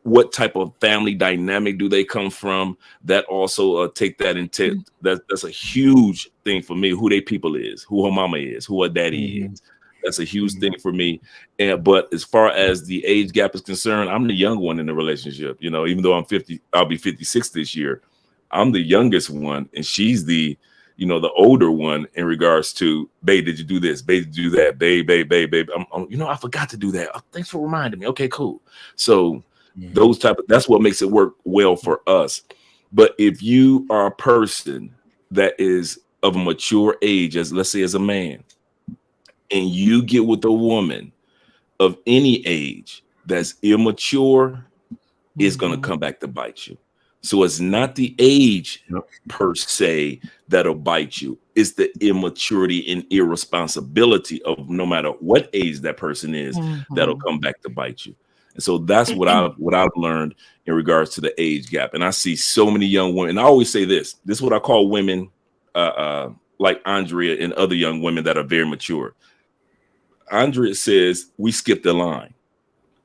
What type of family dynamic do they come from? That also take that into that's a huge thing for me. Who they people is, who her mama is, who her daddy is. That's a huge thing for me. And but as far as the age gap is concerned, I'm the young one in the relationship. You know, even though I'm 50, I'll be 56 this year. I'm the youngest one, and she's the, you know, the older one in regards to, babe, did you do this? Babe, did you do that? Babe. You know, I forgot to do that. Oh, thanks for reminding me. Okay, cool. So those type of, that's what makes it work well for us. But if you are a person that is of a mature age, as let's say as a man, and you get with a woman of any age that's immature, it's going to come back to bite you. So it's not the age per se that'll bite you. It's the immaturity and irresponsibility of no matter what age that person is that'll come back to bite you. And so that's what I've learned in regards to the age gap. And I see so many young women. And I always say this is what I call women like Andrea and other young women that are very mature. Andrea says we skip the line.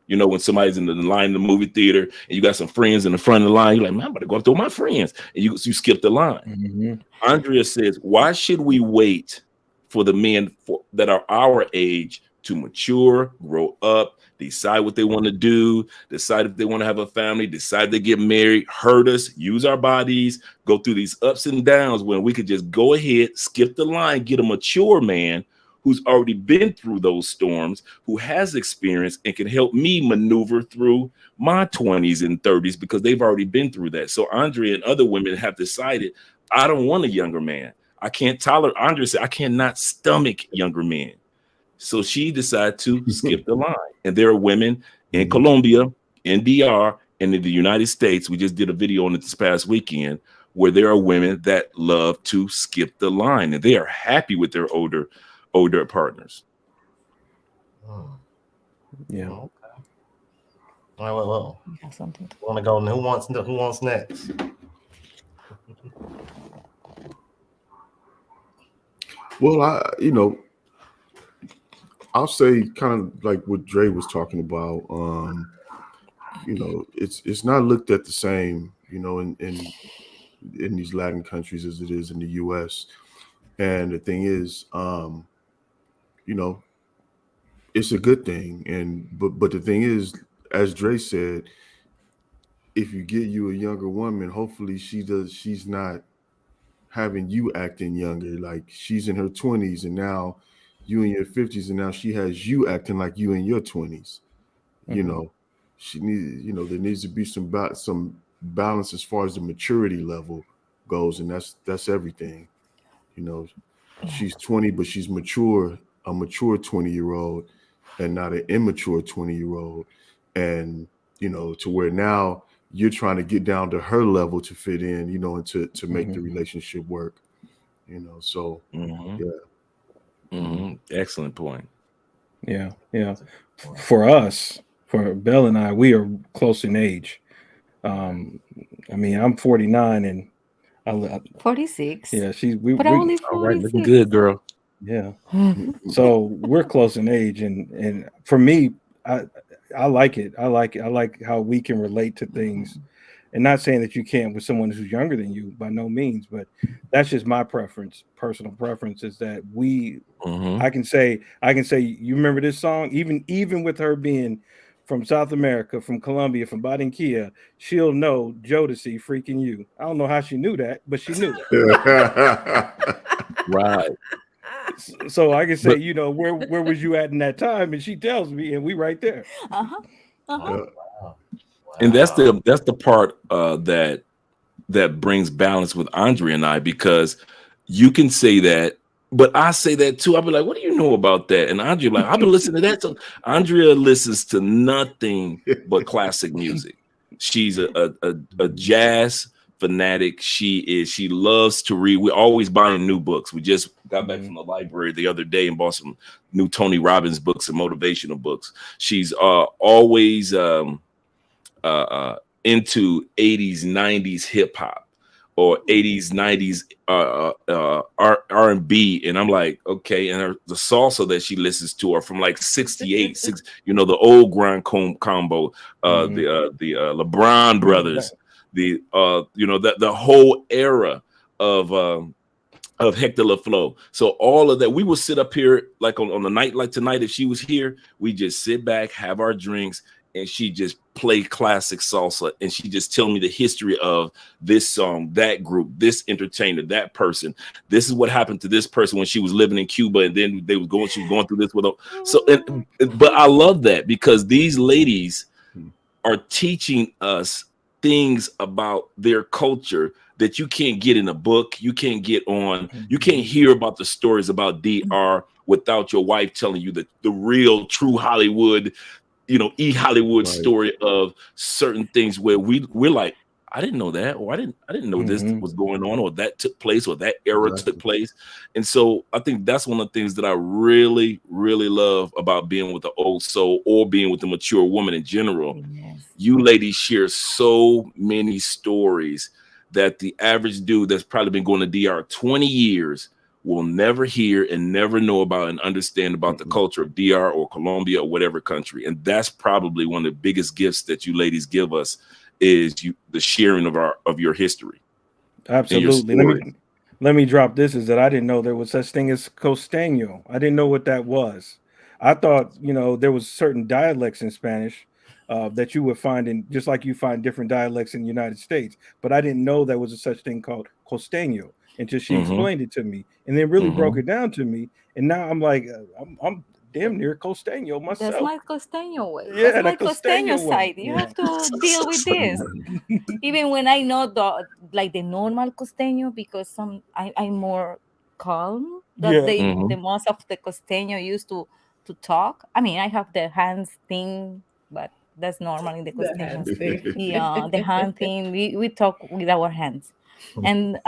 You know, when somebody's in the line in the movie theater and you got some friends in the front of the line, you're like, man, I'm about to go through my friends. And you skip the line. Andrea says, why should we wait for the men that are our age to mature, grow up, decide what they want to do, decide if they want to have a family, decide to get married, hurt us, use our bodies, go through these ups and downs when we could just go ahead, skip the line, get a mature man who's already been through those storms, who has experience and can help me maneuver through my 20s and 30s because they've already been through that. So Andrea and other women have decided, I don't want a younger man. I can't tolerate, Andrea said, I cannot stomach younger men. So she decided to skip the line. And there are women in Colombia, in DR, and in the United States. We just did a video on it this past weekend where there are women that love to skip the line and they are happy with their older partners. Yeah. Okay. All right, well, You have something. want to go? Who wants next? Well, I'll say kind of like what Dre was talking about. It's not looked at the same, in these Latin countries as it is in the U.S. And the thing is, it's a good thing. But the thing is, as Dre said, if you get you a younger woman, hopefully she's not having you acting younger. Like she's in her 20s and now you in your 50s and now she has you acting like you in your 20s. She needs, there needs to be some balance as far as the maturity level goes, and that's everything. She's 20, but she's mature, a mature 20-year-old and not an immature 20-year-old. And, to where now you're trying to get down to her level to fit in, and to make the relationship work, so Excellent point. Yeah. For us, for Belle and I, we are close in age. I'm 49 and 46. Yeah, but only 46. All right, looking good, girl. Yeah. So we're close in age, and for me, I like it. I like how we can relate to things, and not saying that you can't with someone who's younger than you, by no means, but that's just my preference. Personal preference is that I can say, you remember this song, even with her being from South America, from Colombia, from Barranquilla, she'll know Jodeci Freaking You. I don't know how she knew that, but she knew it. Right. So I can say, where was you at in that time? And she tells me, and we right there. Wow. And that's the part that brings balance with Andrea and I, because you can say that, but I say that too. I'll be like, what do you know about that? And Andrea like, I've been listening to that. So Andrea listens to nothing but classic music. She's a jazz fanatic. She loves to read. We're always buying new books. We just got back from the library the other day and bought some new Tony Robbins books and motivational books. She's always into 80s, 90s hip hop or 80s, 90s R&B. And I'm like, okay. And the salsa that she listens to are from like 68, the old grind combo, the LeBron brothers, the whole era of of Hector LaFleur. So all of that, we will sit up here like on a night like tonight. If she was here, we just sit back, have our drinks, and she just play classic salsa, and she just tell me the history of this song, that group, this entertainer, that person. This is what happened to this person when she was living in Cuba, and then she was going through this with them. So, but I love that because these ladies are teaching us things about their culture that you can't get in a book. You can't get on. You can't hear about the stories about DR without your wife telling you the real, true Hollywood, Hollywood story of certain things where we're like, I didn't know that, or I didn't know this was going on, or that took place, or that era took place. And so I think that's one of the things that I really, really love about being with the old soul or being with the mature woman in general. Yes. You ladies share so many stories that the average dude that's probably been going to DR 20 years will never hear and never know about and understand about the culture of DR or Colombia or whatever country. And that's probably one of the biggest gifts that you ladies give us is the sharing of your history. Absolutely. Let me drop this is that I didn't know there was such thing as costeño. I didn't know what that was. I thought, there was certain dialects in Spanish that you would find in, just like you find different dialects in the United States. But I didn't know there was a such thing called costeño until she explained it to me, and then really broke it down to me. And now I'm like, I'm damn near costeño myself. That's my costeño way. Yeah, that's my costeño side. You have to deal with this. Even when I know the normal costeño, because I'm more calm. That the most of the costeño used to talk. I mean, I have the hands thing, but that's normal in the The costeño. hands thing. Yeah, the hand thing. We talk with our hands, and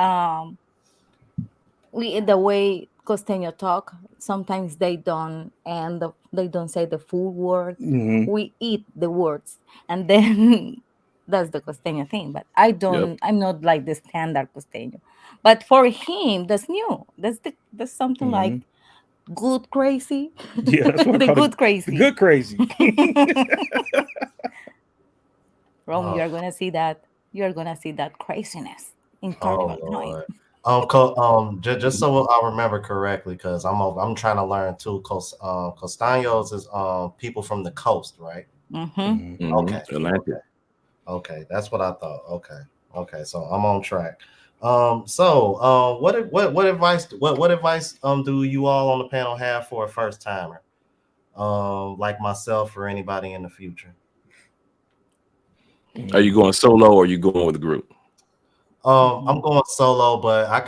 the way costeño talk, sometimes they don't, and they don't say the full word. We eat the words, and then that's the costeño thing. But I'm not like the standard costeño. But for him, that's new. That's something like good crazy. Yeah, that's what the good crazy. The good crazy. Rome, you're gonna see that. You're gonna see that craziness in carnival time. Just so I remember correctly, because I'm trying to learn too. Costaños is people from the coast, right? Okay, that's what I thought. Okay, so I'm on track. What advice do you all on the panel have for a first timer, like myself or anybody in the future? Are you going solo or are you going with a group? I'm going solo, but I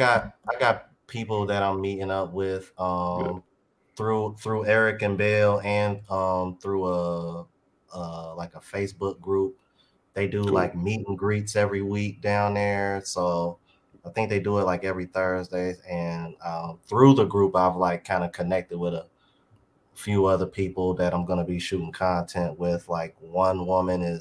got people that I'm meeting up with through Eric and Bell, and through a like a Facebook group. They do like meet and greets every week down there. So I think they do it like every Thursday. And through the group, I've like kind of connected with a few other people that I'm gonna be shooting content with. Like one woman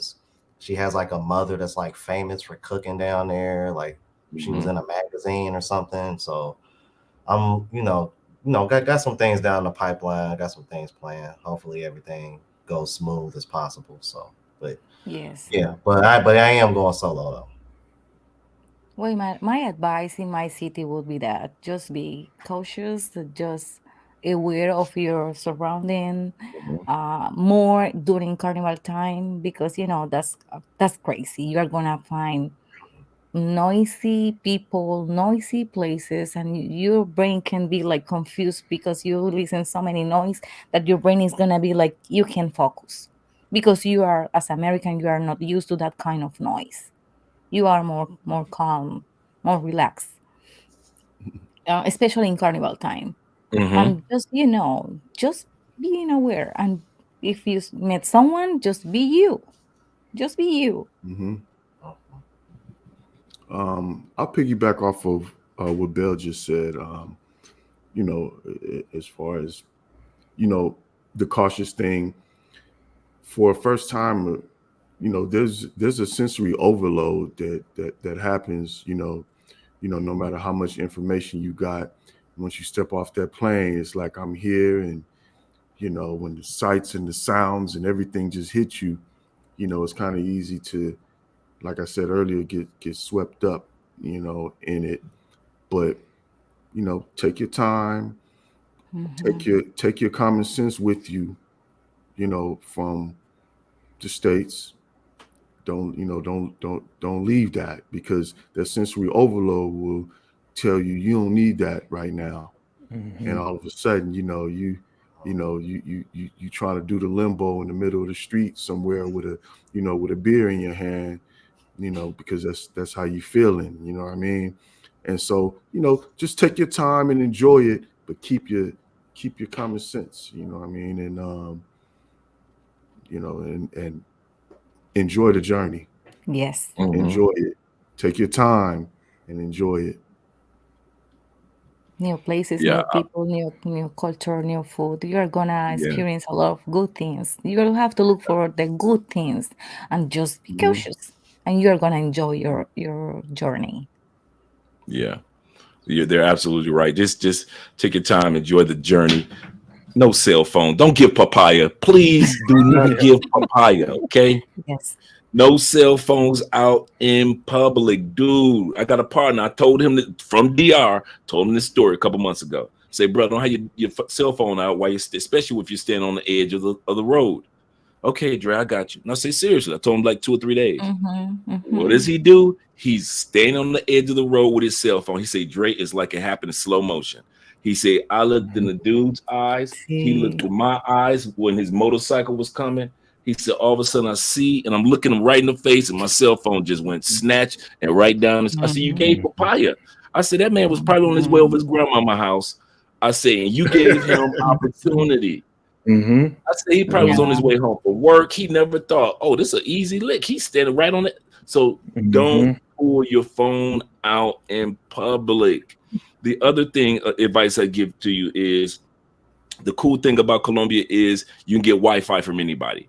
she has like a mother that's like famous for cooking down there. Like she was in a magazine or something. So I'm, got some things down the pipeline. I got some things planned. Hopefully everything goes smooth as possible. So, but yes, yeah, but I am going solo though. Well, my advice in my city would be that just be cautious, just aware of your surrounding, more during carnival time, because that's crazy. You are gonna find noisy people, noisy places, and your brain can be like confused because you listen so many noise that your brain is gonna be like you can focus because you are as American you are not used to that kind of noise. You are more calm, more relaxed, especially in carnival time. And just being aware. And if you met someone, just be you. Just be you. I'll piggyback off of what Bill just said. As far as the cautious thing for a first time, there's a sensory overload that happens. No matter how much information you got, once you step off that plane, it's like I'm here, and when the sights and the sounds and everything just hit you, it's kind of easy to, like I said earlier, get swept up, in it. But take your time, take your common sense with you, from the States. Don't leave that, because that sensory overload will tell you don't need that right now. And all of a sudden, you trying to do the limbo in the middle of the street somewhere with a beer in your hand, because that's how you feeling, you know what I mean? And so, just take your time and enjoy it, but keep your common sense, you know what I mean? And and enjoy the journey. Yes. Enjoy it. Take your time and enjoy it. New places, Yeah, new people, new culture, new food. You're gonna yeah, experience a lot of good things. You have to look for the good things and just be Mhm. cautious, and you're gonna enjoy your journey. yeah. They're absolutely right. Just take your time, enjoy the journey. No cell phone. Don't give papaya. Please do not give papaya. Okay. Yes. No cell phones out in public, dude. I got a partner. I told him that from DR. Told him this story a couple months ago. Say, bro, don't have your cell phone out while especially if you're standing on the edge of the road. Okay, Dre, I got you. Now, say seriously. I told him like 2 or 3 days. What does he do? He's standing on the edge of the road with his cell phone. He said, Dre, it's like it happened in slow motion. He said, I looked in the dude's eyes. He looked See. in my eyes when his motorcycle was coming. He said, all of a sudden I see, and I'm looking him right in the face, and my cell phone just went snatch and right down. I said, you gave papaya. I said, that man was probably on his way over his grandmama's house. I said, and you gave him opportunity. I said he probably was on his way home from work. He never thought, oh, this is an easy lick. He's standing right on it. So don't pull your phone out in public. The other thing, advice I give to you is the cool thing about Colombia is you can get Wi-Fi from anybody.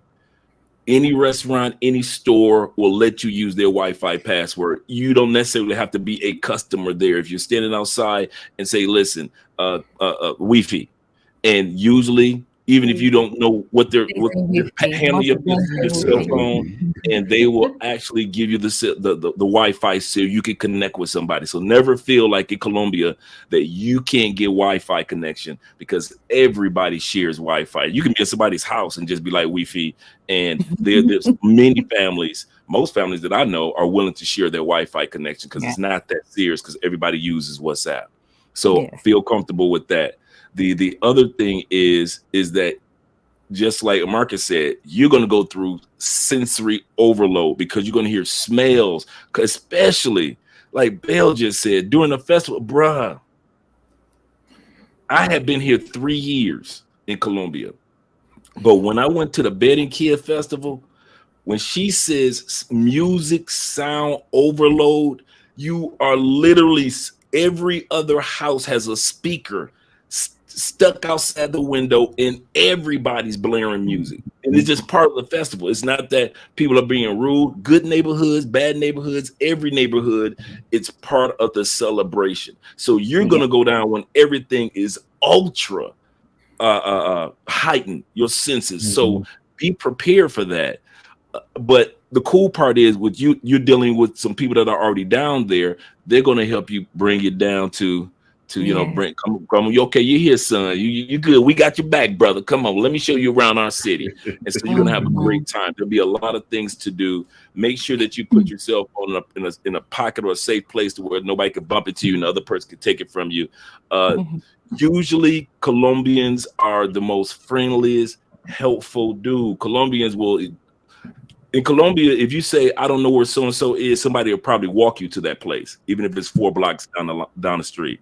Any restaurant, any store will let you use their Wi-Fi password. You don't necessarily have to be a customer there. If you're standing outside and say, listen, Wi-Fi, and usually, even if you don't know what they're They say Wi-Fi. handle Most of them your say cell Wi-Fi. phone, and they will actually give you the Wi-Fi so you can connect with somebody. So never feel like in Colombia that you can't get Wi-Fi connection, because everybody shares Wi-Fi. You can be at somebody's house and just be like Wi-Fi, and there's many families. Most families that I know are willing to share their Wi-Fi connection because Yeah. it's not that serious, because everybody uses WhatsApp. So Yes. feel comfortable with that. The other thing is that, just like Marcus said, you're going to go through sensory overload because you're going to hear smells, especially like Bell just said during the festival. Bruh, I had been here 3 years in Colombia, but when I went to the Bed and Kid Festival, when she says music sound overload, you are literally, every other house has a speaker stuck outside the window and everybody's blaring music. And it's just part of the festival. It's not that people are being rude. Good neighborhoods, bad neighborhoods, every neighborhood, it's part of the celebration. So you're going to go down when everything is ultra heightened, your senses. So be prepared for that. But the cool part is, with you're dealing with some people that are already down there. They're going to help you bring it down to bring come. You okay? You here, son? You good? We got your back, brother. Come on, let me show you around our city. And so you're going to have a great time. There'll be a lot of things to do. Make sure that you put your cell phone in a pocket or a safe place to where nobody can bump into you and the other person can take it from you. Usually, Colombians are the most friendliest, helpful dude. Colombians will. In Colombia, if you say, I don't know where so-and-so is, somebody will probably walk you to that place, even if it's 4 blocks down the street.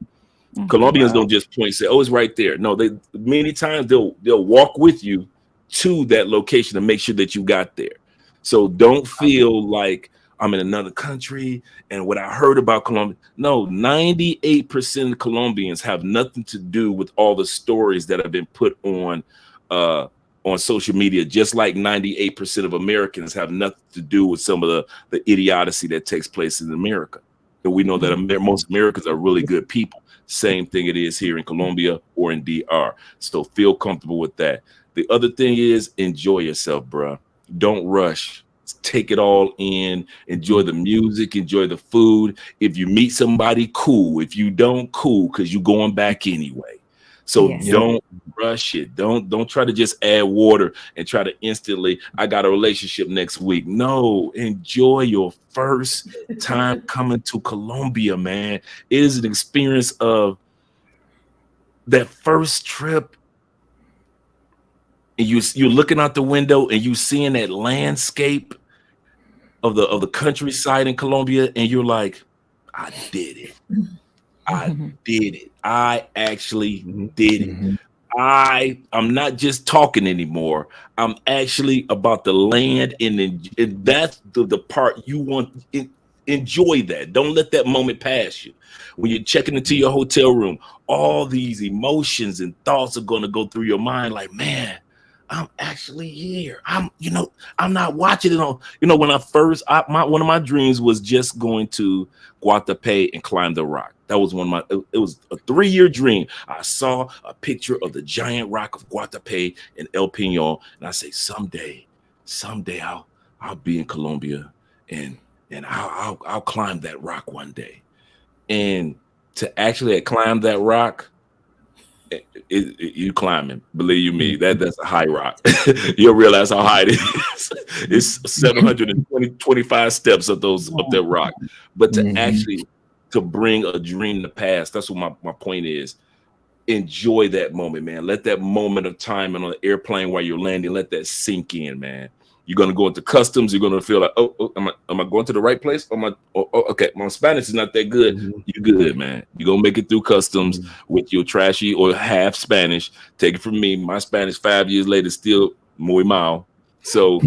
Colombians don't just point and say, oh, it's right there. No, they many times they'll walk with you to that location to make sure that you got there. So don't feel like I'm in another country and what I heard about Colombia. No, 98% of Colombians have nothing to do with all the stories that have been put on social media, just like 98% of Americans have nothing to do with some of the idiocy that takes place in America. And we know that most Americans are really good people. Same thing it is here in Colombia or in DR. So feel comfortable with that. The other thing is, enjoy yourself, bro. Don't rush. take it all in, enjoy the music, enjoy the food. If you meet somebody, cool. If you don't, cool, because you're going back anyway. So Yes. don't rush it. Don't try to just add water and try to instantly, I got a relationship next week. No, enjoy your first time coming to Colombia, man. It is an experience of that first trip, and you're looking out the window and you seeing that landscape of the countryside in Colombia, and you're like, I did it. I did it. I actually did it. I'm not just talking anymore. I'm actually about the land, and that's the part you want. Enjoy that. Don't let that moment pass you. When you're checking into your hotel room, all these emotions and thoughts are going to go through your mind. Like, man, I'm actually here. I'm not watching it on. When one of my dreams was just going to Guatapé and climb the rock. That was it was a 3-year dream. I saw a picture of the giant rock of Guatapé in El Peñon, and I say, someday I'll be in Colombia, and I'll climb that rock one day. And to actually climb that rock, you climbing, believe you me, that's a high rock. You'll realize how high it is. It's 725 steps up that rock. But to actually to bring a dream to pass, that's what my point is. Enjoy that moment, man. Let that moment of time and on the airplane while you're landing, let that sink in, man. You're gonna go into customs. You're gonna feel like, am I going to the right place? Okay, my Spanish is not that good. You're good, man. You're gonna make it through customs with your trashy or half Spanish. Take it from me, my Spanish 5 years later still muy mal. So at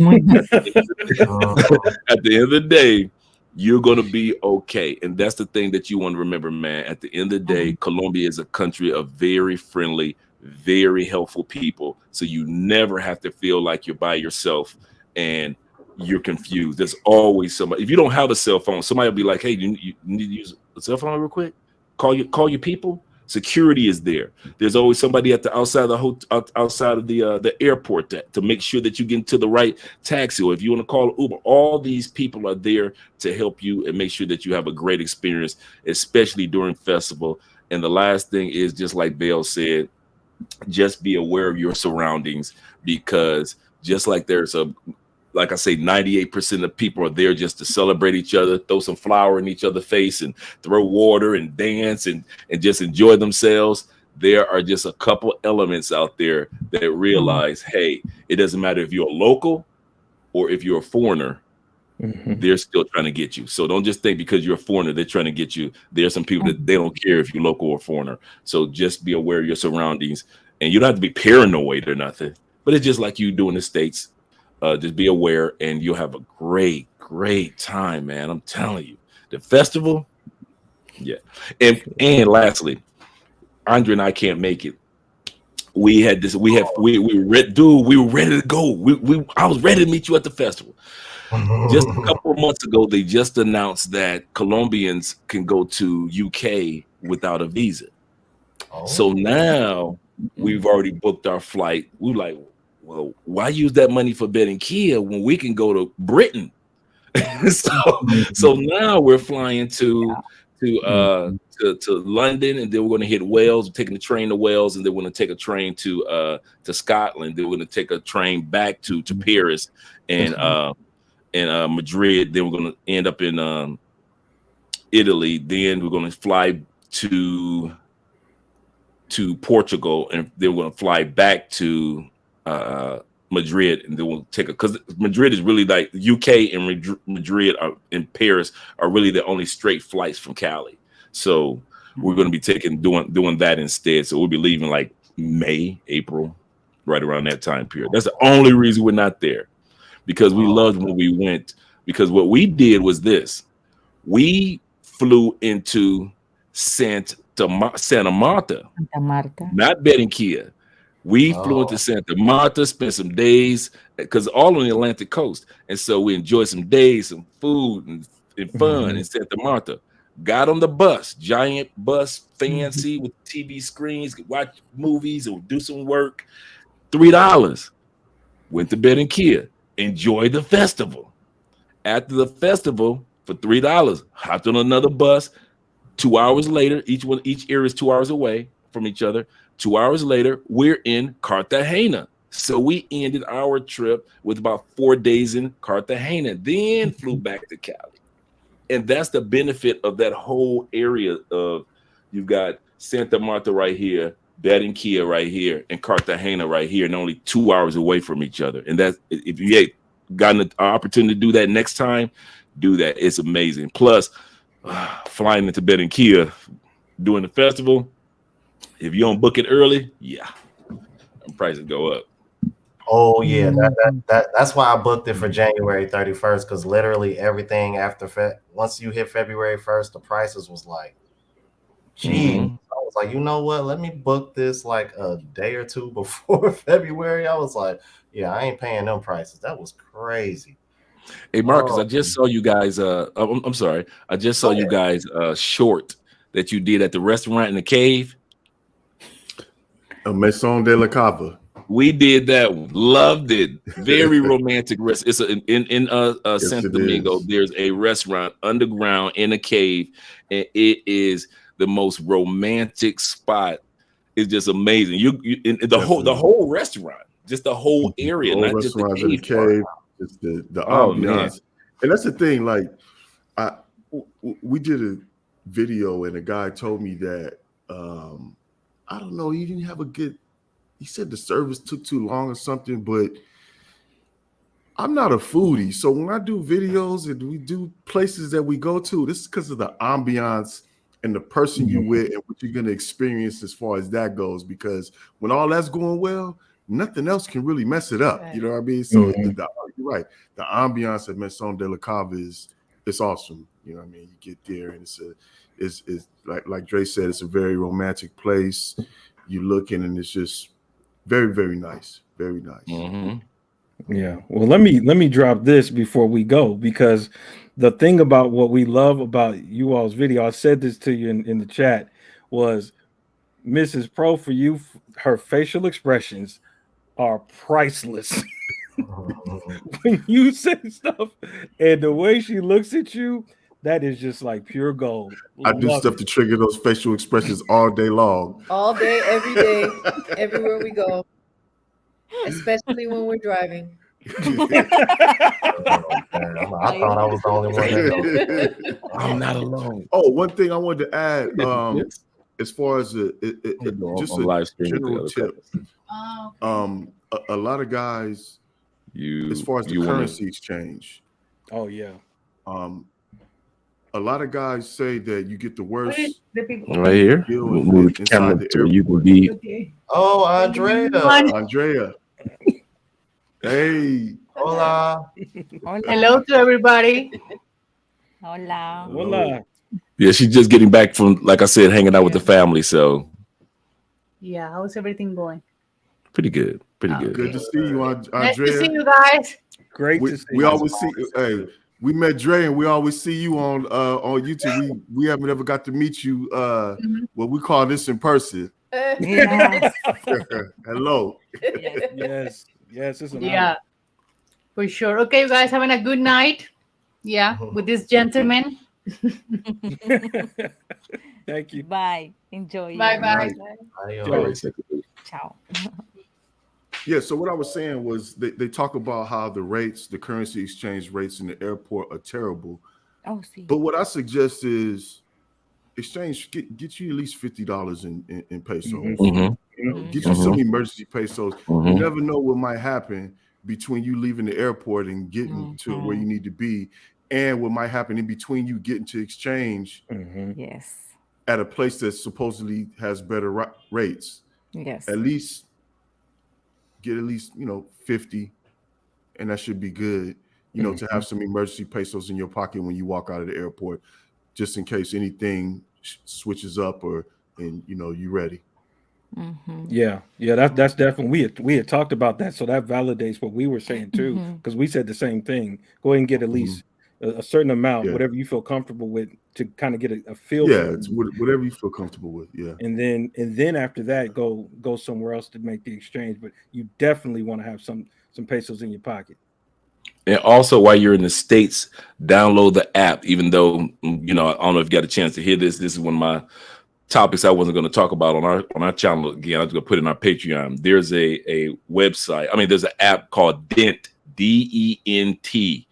the end of the day, you're gonna be okay, and that's the thing that you want to remember, man. At the end of the day, Colombia is a country of very friendly, very helpful people. So you never have to feel like you're by yourself and you're confused. There's always somebody. If you don't have a cell phone, somebody will be like, hey, you need to use a cell phone real quick? Call your people. Security is there. There's always somebody at the outside of the airport to make sure that you get into the right taxi, or if you want to call Uber. All these people are there to help you and make sure that you have a great experience, especially during festival. And the last thing is, just like Belle said, just be aware of your surroundings, because just like like I say, 98% of people are there just to celebrate each other, throw some flour in each other's face and throw water and dance and just enjoy themselves. There are just a couple elements out there that realize, hey, it doesn't matter if you're a local or if you're a foreigner, they're still trying to get you. So don't just think because you're a foreigner, they're trying to get you. There's some people that they don't care if you're local or foreigner. So just be aware of your surroundings, and you don't have to be paranoid or nothing, but it's just like you do in the States. Just be aware, and you'll have a great time, man. I'm telling you, the festival, yeah. And lastly, Andre and I can't make it. We were ready to go. I was ready to meet you at the festival. Just a couple of months ago, they just announced that Colombians can go to UK without a visa. So now we've already booked our flight. We're like, well, why use that money for Kia when we can go to Britain? so now we're flying to London, and then we're going to hit Wales. We're taking the train to Wales, and then we're going to take a train to Scotland. Then we're going to take a train back to Paris and Madrid. Then we're going to end up in Italy. Then we're going to fly to Portugal, and then we're going to fly back to Madrid, and then we'll take because Madrid is really like UK and Madrid and Paris are really the only straight flights from Cali. So we're going to be doing that instead. So we'll be leaving like May, April, right around that time period. That's the only reason we're not there, because we loved when we went. Because what we did was this: we flew into Santa Marta, not Barranquilla. We flew into Santa Marta, spent some days, because all on the Atlantic coast. And so we enjoyed some days, some food and fun in Santa Marta. Got on the bus, giant bus, fancy with TV screens, could watch movies or do some work. $3. Went to Barranquilla, enjoyed the festival. After the festival for $3, hopped on another bus. 2 hours later, each area is 2 hours away from each other. 2 hours later, we're in Cartagena. So we ended our trip with about 4 days in Cartagena, then flew back to Cali. And that's the benefit of that whole area of, you've got Santa Marta right here, Barranquilla right here, and Cartagena right here, and only 2 hours away from each other. And that's, if you had gotten an opportunity to do that next time, do that. It's amazing. Plus, flying into Barranquilla during the festival, if you don't book it early, prices go up. Oh yeah, that's why I booked it for January 31st, because literally everything after once you hit February 1st, the prices was like, gee. Mhm. I was like, you know what? Let me book this like a day or two before February. I was like, yeah, I ain't paying them prices. That was crazy. Hey Marcus, I Oh, just saw you guys. I'm sorry, I just saw Go you ahead. guys short that you did at the restaurant in the cave. A Maison de la Cava. We did that one. Loved it. Very romantic rest. It's in Yes, Santo it Domingo. is. There's a restaurant underground in a cave, and it is the most romantic spot. It's just amazing. The Definitely. whole restaurant, just the whole The area, whole not just the restaurant's in the cave part. cave. It's the Oh man. ambiance, and that's the thing. Like, we did a video, and a guy told me that I don't know. He didn't have a good. He said the service took too long or something, but I'm not a foodie. So when I do videos and we do places that we go to, this is because of the ambiance and the person you with and what you're going to experience as far as that goes. Because when all that's going well, nothing else can really mess it up. Right. You know what I mean? So you're right. The ambiance at Maison de la Cava it's awesome. You know what I mean? You get there and it's like Dre said, it's a very romantic place. You looking and it's just very, very nice. Very nice. Mm-hmm. Yeah. Well, let me drop this before we go, because the thing about what we love about you all's video, I said this to you in the chat, was Mrs. Pro, for you, her facial expressions are priceless. When you say stuff and the way she looks at you, that is just like pure gold. I do Love stuff it. to trigger those facial expressions all day long. All day, every day, everywhere we go, especially when we're driving. Oh, man. I thought I was the only one that knows. I'm not alone. Oh, one thing I wanted to add, Yes. as far as just On a live stream with the general other tip, Oh, a lot of guys, as far as the currency exchange, Oh yeah. a lot of guys say that you get the worst Right here. deal Move the camera inside the to where you can airport. be. Oh, Andrea. Andrea, hey, Hola. Hola. Hello to everybody. Hola. Hola. Yeah, she's just getting back from, like I said, hanging out with the family. So Yeah, how's everything going? pretty good. Pretty good. good to see you, Nice to see Andrea. you guys. Great to see We you. always see. Hey, we met Dre, and we always see you on YouTube. We haven't ever got to meet you. What we call this in person. Yes. Hello. Yes. Yes. It's an Yeah, for sure. Okay, you guys having a good night. Yeah, with this gentleman. honor. Thank you. Bye. Enjoy. Bye your- bye. Adios. Ciao. Yeah. So what I was saying was they talk about how the rates, the currency exchange rates in the airport are terrible. Oh, sí. But what I suggest is exchange get you at least $50 in pesos. Mhm. Get you some emergency pesos. You Mhm. never know what might happen between you leaving the airport and getting to where you need to be, and what might happen in between you getting to exchange Yes. at a place that supposedly has better rates. Yes. At least get 50, and that should be good. To have some emergency pesos in your pocket when you walk out of the airport, just in case anything switches up and you ready. Yeah, that's definitely we had talked about that, so that validates what we were saying too, because we said the same thing. Go ahead and get at least a certain amount, Yeah. whatever you feel comfortable with, to kind of get a feel. Yeah, for it's whatever you feel comfortable with. Yeah, and then after that, go somewhere else to make the exchange. But you definitely want to have some pesos in your pocket. And also, while you're in the States, download the app. Even though, you know, I don't know if you got a chance to hear this. This is one of my topics I wasn't going to talk about on our channel again. I was going to put it in our Patreon. There's a website. I mean, there's an app called Dent, DENT.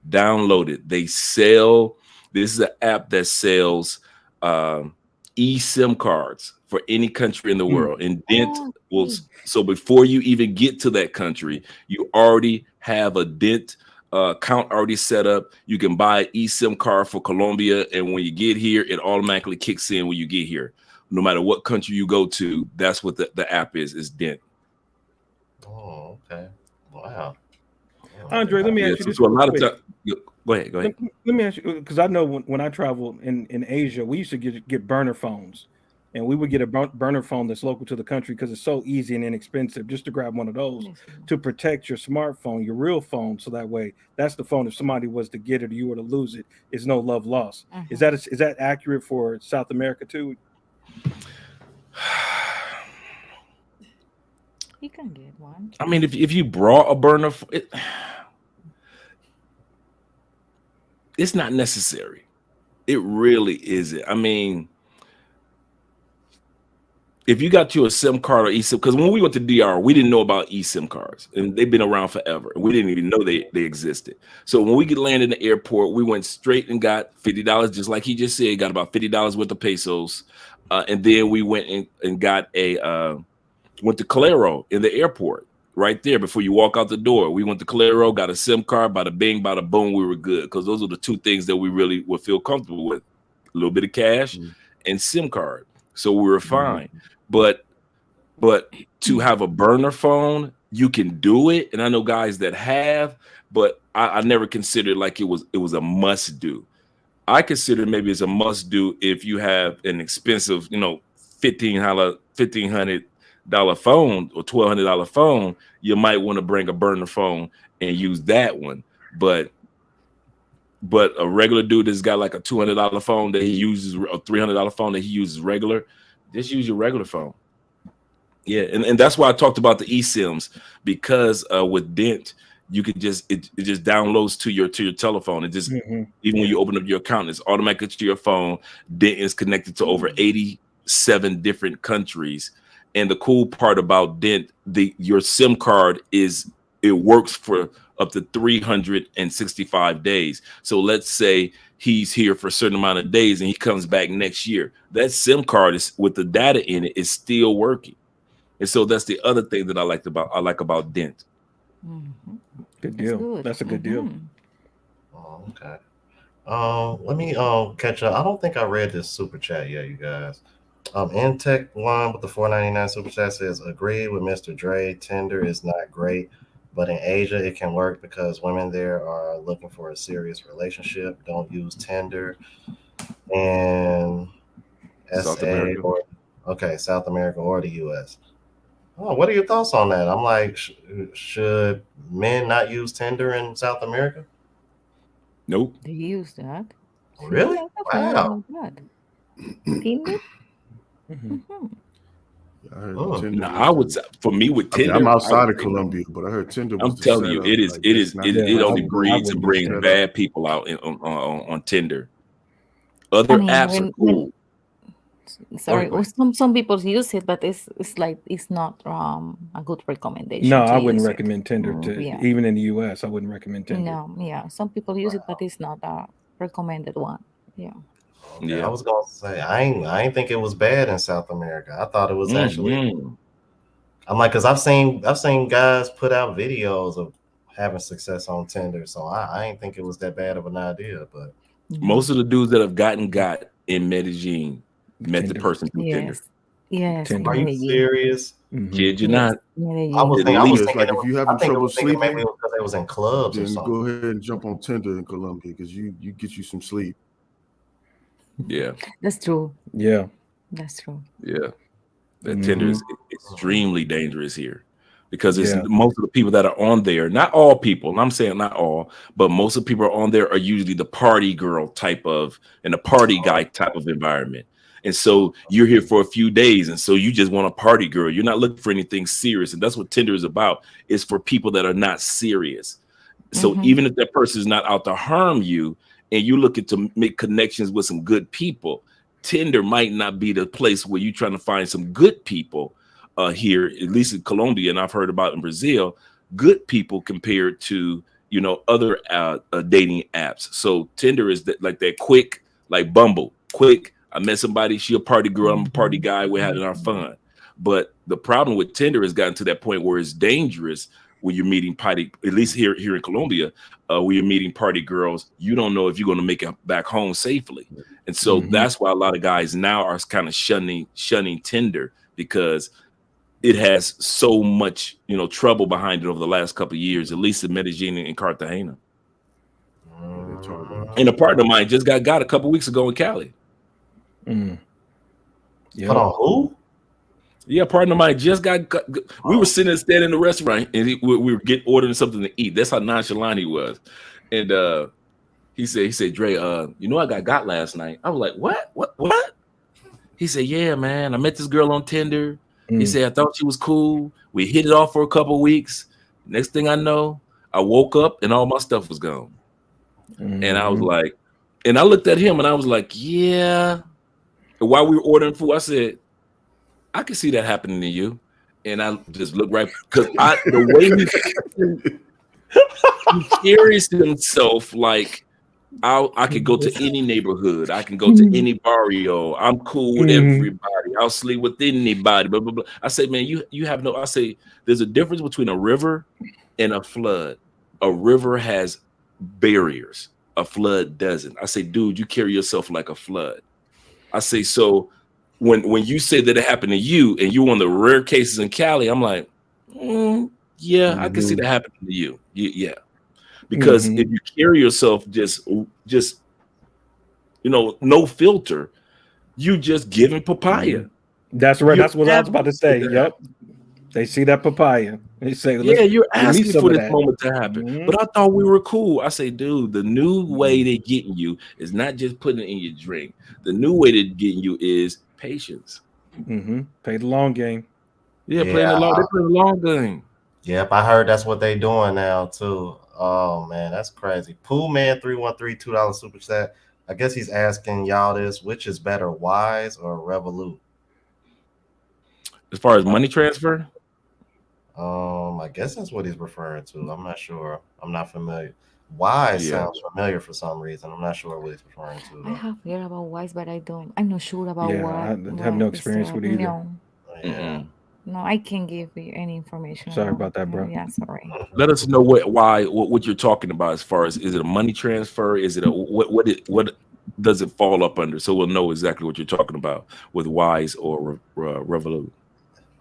Download it. They sell. This is an app that sells eSIM cards for any country in the world. And Dent will. So before you even get to that country, you already have a Dent account already set up. You can buy an eSIM card for Colombia, and when you get here, it automatically kicks in when you get here. No matter what country you go to, that's what the app is Dent. Oh, okay. Wow. Andre, let me ask you this. So a lot of time. Go ahead. Let me ask you, because I know when I traveled in Asia, we used to get burner phones, and we would get a burner phone that's local to the country because it's so easy and inexpensive just to grab one of those to protect your smartphone, your real phone, so that way that's the phone. If somebody was to get it or you were to lose it, it's no love lost. Is that accurate for South America too? You can get one. I mean, if you brought a burner, it's not necessary. It really isn't. I mean, if you got you a SIM card or eSIM, because when we went to DR, we didn't know about eSIM cards, and they've been around forever. And we didn't even know they existed. So when we landed in the airport, we went straight and got $50, just like he just said, got about $50 worth of pesos. And then we went and got went to Calero in the airport right there before you walk out the door. We went to Calero, got a SIM card, bada bing, bada boom, we were good. Because those are the two things that we really would feel comfortable with. A little bit of cash and SIM card. So we were fine. But to have a burner phone, you can do it. And I know guys that have, but I never considered like it was a must do. I consider maybe it's a must do if you have an expensive, you know, $1,500 phone or $1,200 phone. You might want to bring a burner phone and use that one. But a regular dude that's got like a $200 phone that he uses, a $300 phone that he uses regular, just use your regular phone. Yeah, and that's why I talked about the eSIMs, because with Dent, you could just it just downloads to your telephone. It just even when you open up your account, it's automatically to your phone. Dent is connected to over 87 different countries. And the cool part about Dent, your SIM card it works for up to 365 days. So let's say he's here for a certain amount of days and he comes back next year. That SIM card is with the data in it is still working. And so that's the other thing that I like about Dent. Good deal. That's a good deal. Oh, okay. Let me catch up. I don't think I read this super chat yet, you guys. Intech one with the $4.99 super chat says, agree with Mr. Dre. Tinder is not great, but in Asia it can work because women there are looking for a serious relationship. Don't use Tinder. And South America. South America or the US. Oh, what are your thoughts on that? I'm like, should men not use Tinder in South America? Nope. They use that. Really? Wow. Tinder? I would say, for me with Tinder, I'm outside of Colombia, but I heard Tinder. I'm telling you, it only breeds and brings bad people out on Tinder. Other apps are cool. Some people use it, but it's not a good recommendation. No, I wouldn't recommend Tinder even in the US. I wouldn't recommend Tinder. No, yeah, some people use it, but it's not a recommended one. Yeah. Okay, I was gonna say I ain't think it was bad in South America. I thought it was actually. I'm like, because I've seen guys put out videos of having success on Tinder, so I ain't think it was that bad of an idea. But most of the dudes that have got in Medellin met the person through Tinder. Yes. Tinder. Are you serious? Kid you not. I was thinking like if you having trouble sleeping, maybe it was because they was in clubs or something. Go ahead and jump on Tinder in Colombia because you get you some sleep. Yeah, that's true. Yeah, that's true. Yeah, that Tinder is extremely dangerous here because it's most of the people that are on there. Not all people, and I'm saying not all, but most of the people are on there are usually the party girl type of and the party guy type of environment. And so you're here for a few days, and so you just want a party girl. You're not looking for anything serious, and that's what Tinder is about. It's for people that are not serious. So even if that person is not out to harm you, and you looking to make connections with some good people, Tinder might not be the place where you're trying to find some good people here, at least in Colombia, and I've heard about in Brazil, good people compared to, you know, other dating apps. So Tinder is like that quick, like Bumble, quick. I met somebody, she a party girl, I'm a party guy, we're having our fun. But the problem with Tinder has gotten to that point where it's dangerous when you're meeting party, at least here in Colombia, where you're meeting party girls, you don't know if you're going to make it back home safely. And so that's why a lot of guys now are kind of shunning Tinder, because it has so much, you know, trouble behind it over the last couple of years, at least in Medellin and Cartagena. And a partner of mine just got a couple weeks ago in Cali. Hold on, who? Yeah, a partner of mine just got. We were sitting in the restaurant, and we were ordering something to eat. That's how nonchalant he was. And he said, Dre, you know, I got last night. I was like, what? He said, yeah, man, I met this girl on Tinder. He said, I thought she was cool. We hit it off for a couple of weeks. Next thing I know, I woke up and all my stuff was gone. And I was like, and I looked at him and I was like, yeah. And while we were ordering food, I said, I can see that happening to you. And I just looked right, because the way he carries himself, like I could go to any neighborhood, I can go to any barrio, I'm cool with everybody, I'll sleep with anybody, blah, blah, blah. I say, man, you have no, I say, there's a difference between a river and a flood. A river has barriers, a flood doesn't. I say, dude, you carry yourself like a flood. I say, so when you say that it happened to you and you're one of the rare cases in Cali, I'm like, yeah, I can see that happening to you. Yeah. Because if you carry yourself just, you know, no filter, you just giving papaya. That's right. That's what I was about to say. Yep. They see that papaya. They say, yeah, you're asking for this moment to happen. But I thought we were cool. I say, dude, the new way they're getting you is not just putting it in your drink. The new way they're getting you is patience. Play the long game. Yeah, playing the long game. Yep, I heard that's what they doing now too. Oh man, that's crazy. Pool Man 313 $2 super chat. I guess he's asking y'all this: which is better, Wise or Revolut? As far as money transfer? I guess that's what he's referring to. I'm not sure. I'm not familiar. Wise sounds familiar for some reason. I'm not sure what he's referring to, though. I have heard about Wise, but I'm not sure about what. I have no experience with either. No. Yeah. No, I can't give you any information. Sorry about that, bro. Yeah, sorry. Let us know what you're talking about. As far as, is it a money transfer? Is it a what does it fall up under? So we'll know exactly what you're talking about with Wise or Revolut.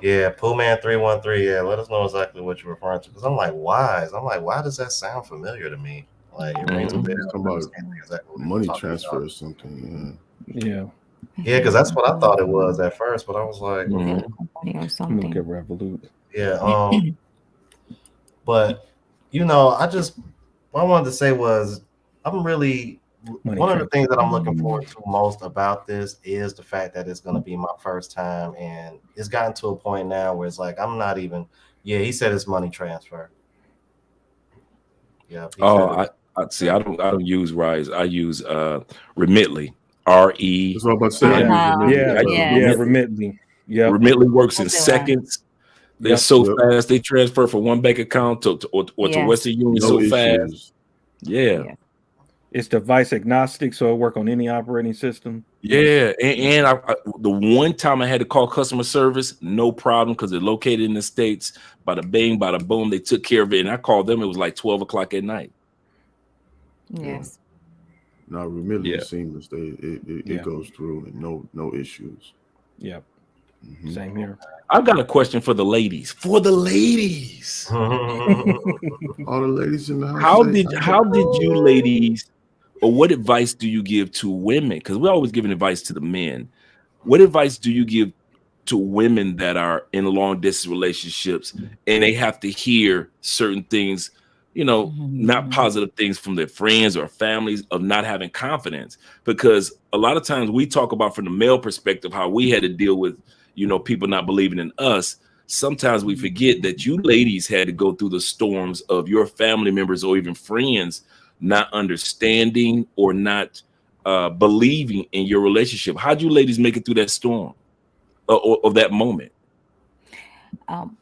Yeah, Poolman 313. Yeah, let us know exactly what you're referring to. Because I'm like, Wise. I'm like, why does that sound familiar to me? Like, it rings a bell. Exactly money transfer or something. Yeah, because that's what I thought it was at first, but I was like, or something. Look at Revolut. Yeah. But you know, what I wanted to say was, one of the things that I'm looking forward to most about this is the fact that it's going to be my first time, and it's gotten to a point now where it's like I'm not even. Yeah, he said it's money transfer. Yeah. I see. I don't use Rise. I use Remitly. RE. That's what I'm about to say. Remitly. Yeah. Remitly works in seconds. They're so fast. They transfer from one bank account to Western Union so fast. Yeah. It's device agnostic, so it work on any operating system. Yeah, and the one time I had to call customer service, no problem, because they're located in the States. Bada bing, bada boom, they took care of it. And I called them, it was like 12 o'clock at night. Yes. No, Remitly is seamless. It goes through and no issues. Yep. Same here. I've got a question for the ladies. For the ladies. All the ladies in the house. How did you ladies, or what advice do you give to women? Because we're always giving advice to the men. What advice do you give to women that are in long distance relationships and they have to hear certain things, you know, not positive things from their friends or families of not having confidence? Because a lot of times we talk about from the male perspective how we had to deal with, you know, people not believing in us. sometimes we forget that you ladies had to go through the storms of your family members or even friends not understanding or not believing in your relationship. How'd you ladies make it through that storm or that moment?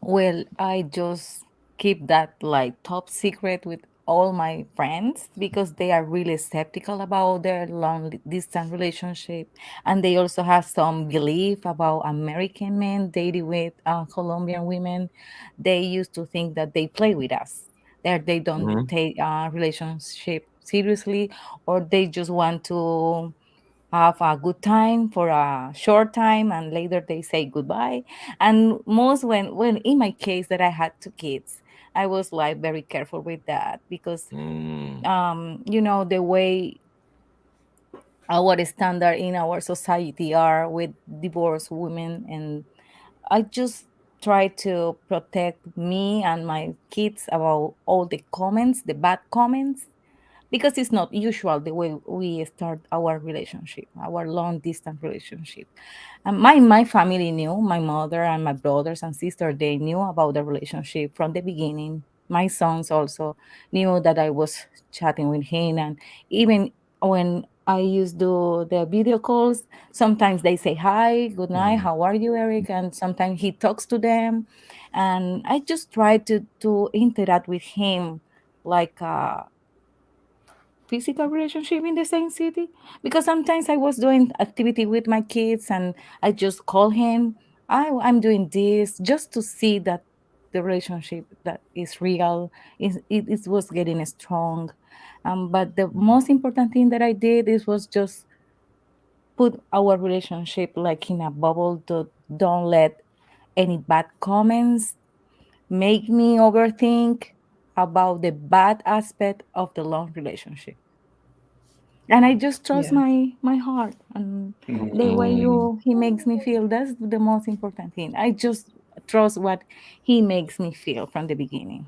Well, I just keep that like top secret with all my friends because they are really skeptical about their long distance relationship, and they also have some belief about American men dating with Colombian women. They used to think that they play with us, that they don't Mhm. take relationship seriously, or they just want to have a good time for a short time and later they say goodbye. And most when in my case that I had two kids, I was like very careful with that because Mm. the way our standard in our society are with divorced women, and I just try to protect me and my kids about all the comments, the bad comments, because it's not usual the way we start our relationship, our long distance relationship. And my family knew, my mother and my brothers and sister, they knew about the relationship from the beginning. My sons also knew that I was chatting with him, and even when I used to do the video calls, sometimes they say hi, good night, Mhm. how are you, Eric? And sometimes he talks to them, and I just try to interact with him like physical relationship in the same city, because sometimes I was doing activity with my kids and I just call him, I'm doing this just to see that the relationship that is real, it was getting strong. But the most important thing that I did is was just put our relationship like in a bubble, to don't let any bad comments make me overthink about the bad aspect of the long relationship. And I just trust Yeah. my heart and the way Mm. you he makes me feel. That's the most important thing. I just trust what he makes me feel from the beginning.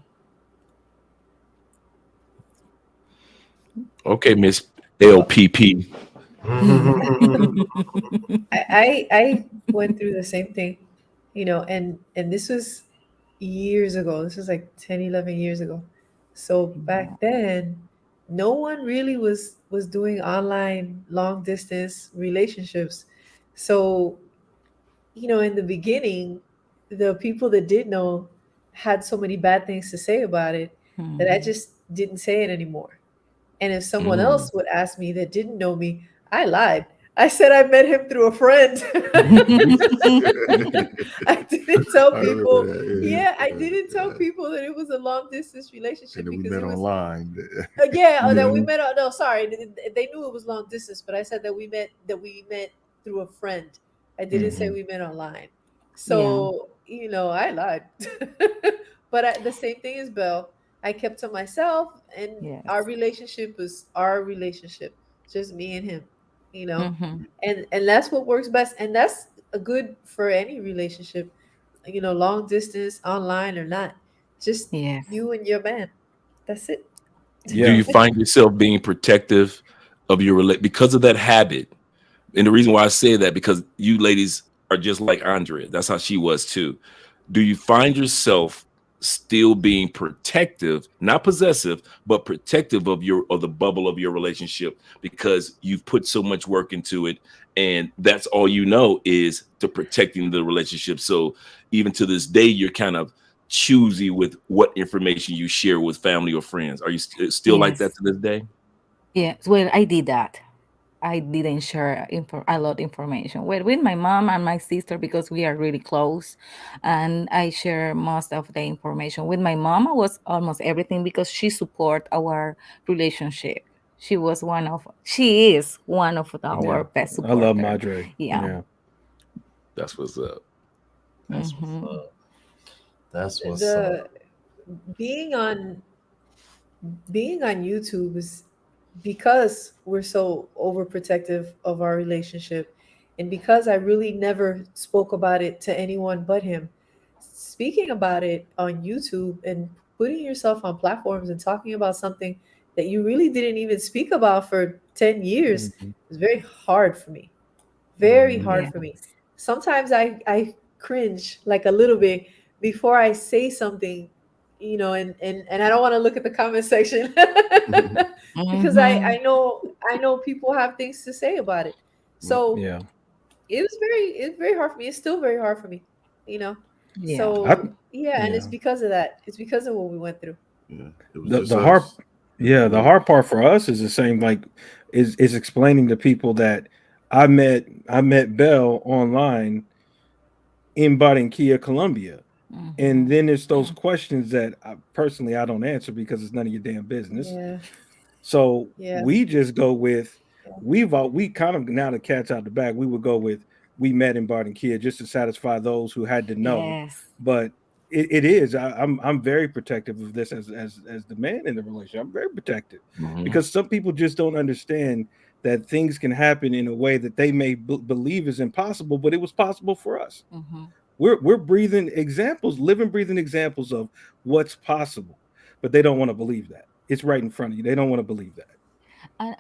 Okay, Miss LPP. I went through the same thing, and this was years ago. This was like 10, 11 years ago. So Yeah. back then, no one really was doing online long distance relationships. So, in the beginning, the people that did know had so many bad things to say about it that I Mhm. just didn't say it anymore. And if someone Mm. else would ask me that didn't know me, I lied. I said I met him through a friend. I didn't tell I people. remember that. Yeah, I Yeah, didn't tell yeah. people that it was a long distance And relationship then we because met it was. online. Yeah, that we Mhm. met. No, sorry, they knew it was long distance, but I said that we met through a friend. I didn't say Mhm. we met online. Yeah. So I lied. But the same thing as Belle. I kept to myself, and our Yes. relationship was our relationship, just me and him. You know, Hmm. and that's what works best, and that's a good for any relationship. Long distance, online or not, just Yes. you and your man. That's it. Do Yeah. you find yourself being protective of your because of that habit? And the reason why I say that, because you ladies are just like Andrea. That's how she was too. Do you find yourself still being protective, not possessive, but protective of the bubble of your relationship because you've put so much work into it, and that's all you know is to protecting the relationship. So even to this day, you're kind of choosy with what information you share with family or friends. Are you still like that Yes. to this day? Yes. Well, I did that. I didn't share a lot of information with my mom and my sister because we are really close, and I share most of the information. With my mom, I was almost everything because she support our relationship. She is one of Yeah. our best I love supporter. Madre. Yeah. Yeah. That's what's up. That's what's Hmm. up. That's what's up. The being on being on YouTube is because we're so overprotective of our relationship, and because I really never spoke about it to anyone but him. Speaking about it on YouTube and putting yourself on platforms and talking about something that you really didn't even speak about for 10 years Mhm. is very hard for me. Very Mhm. hard Yes. for me. Sometimes I cringe like a little bit before I say something, and I don't want to look at the comment section because Mm-hmm. I know people have things to say about it. So Yeah. it's very hard for me. It's still very hard for me, you know. Yeah. I, So yeah, and it's yeah. because of that. It's because of what we went through. Yeah, it was just The hard, us. yeah, the Yeah. hard part for us is the same. Like, is explaining to people that I met Belle online in Barranquilla, Colombia. And Mm-hmm. then it's those questions that personally I don't answer because it's none of your damn business. Yeah, So yeah, we just go with we kind of, now the cat's out the bag. We would go with we met in Barranquilla just to satisfy those who had to know. Yes. But it is I'm very protective of this as the man in the relationship. I'm very protective Mhm. because some people just don't understand that things can happen in a way that they may believe is impossible, but it was possible for us. Mm-hmm. We're breathing examples, living, breathing examples of what's possible, but they don't want to believe that. It's right in front of you. They don't want to believe that.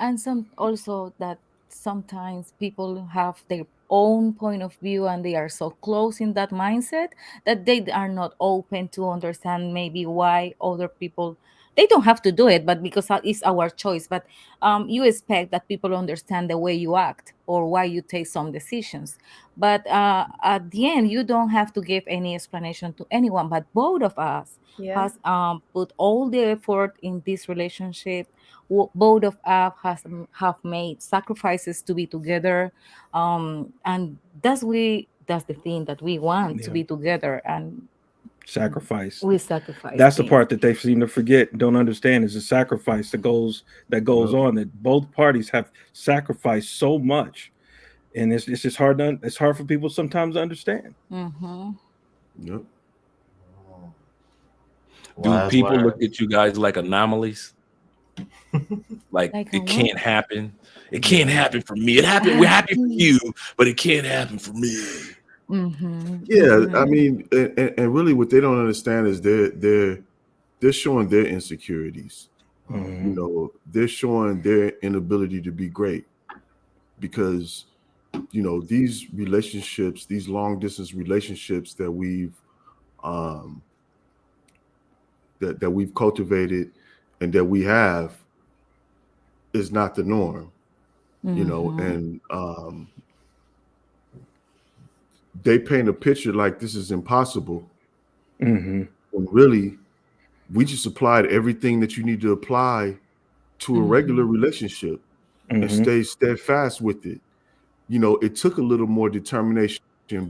And some also that sometimes people have their own point of view and they are so close in that mindset that they are not open to understand maybe why other people, they don't have to do it, but because it's our choice. But you expect that people understand the way you act or why you take some decisions. But at the end, you don't have to give any explanation to anyone, but both of us yeah, has put all the effort in this relationship. Both of us have made sacrifices to be together, and that's the thing that we want to Yeah. be together, and Sacrifice. we sacrifice That's the things. part that they seem to forget, don't understand, is the sacrifice that goes Yep. on, that both parties have sacrificed so much. And it's just it's hard for people sometimes to understand. Mm-hmm. Yep. Mm. Do Wise people look words. at you guys like anomalies? Like Like a it what? can't happen. It can't Yeah. happen for me. It happened. We're happy for you, but it can't happen for me. Mm-hmm. Yeah. I Mm-hmm. mean, and really, what they don't understand is they're showing their insecurities. Hmm. They're showing their inability to be great because these relationships, these long distance relationships um, that we've cultivated and that we have is not the norm. Mm-hmm. And they paint a picture like this is impossible Hmm. when really we just applied everything that you need to apply to a regular Mm-hmm. relationship and Hmm. stay steadfast with it. It took a little more determination,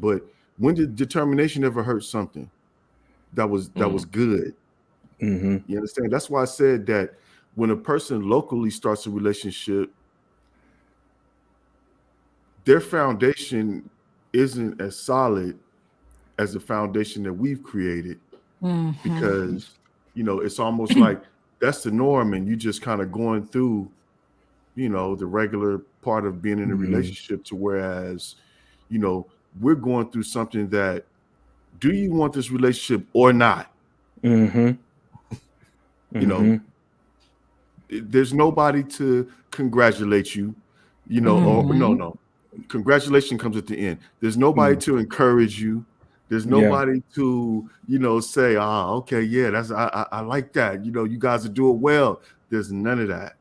but when did determination ever hurt something that was Mm, good? Hmm. You understand? That's why I said that when a person locally starts a relationship, their foundation isn't as solid as the foundation that we've created Mm-hmm. because it's almost like that's the norm and you just kind of going through the regular part of being in a Hmm. relationship, to whereas you know we're going through something that, do you want this relationship or not? Hmm. you know Hmm. there's nobody to congratulate you, or Hmm. no, Mm-hmm. no, congratulation comes at the end. There's nobody Mm. to encourage you. There's Yeah. nobody to say, ah, okay, yeah, that's I like that, you guys are doing well. There's none of that.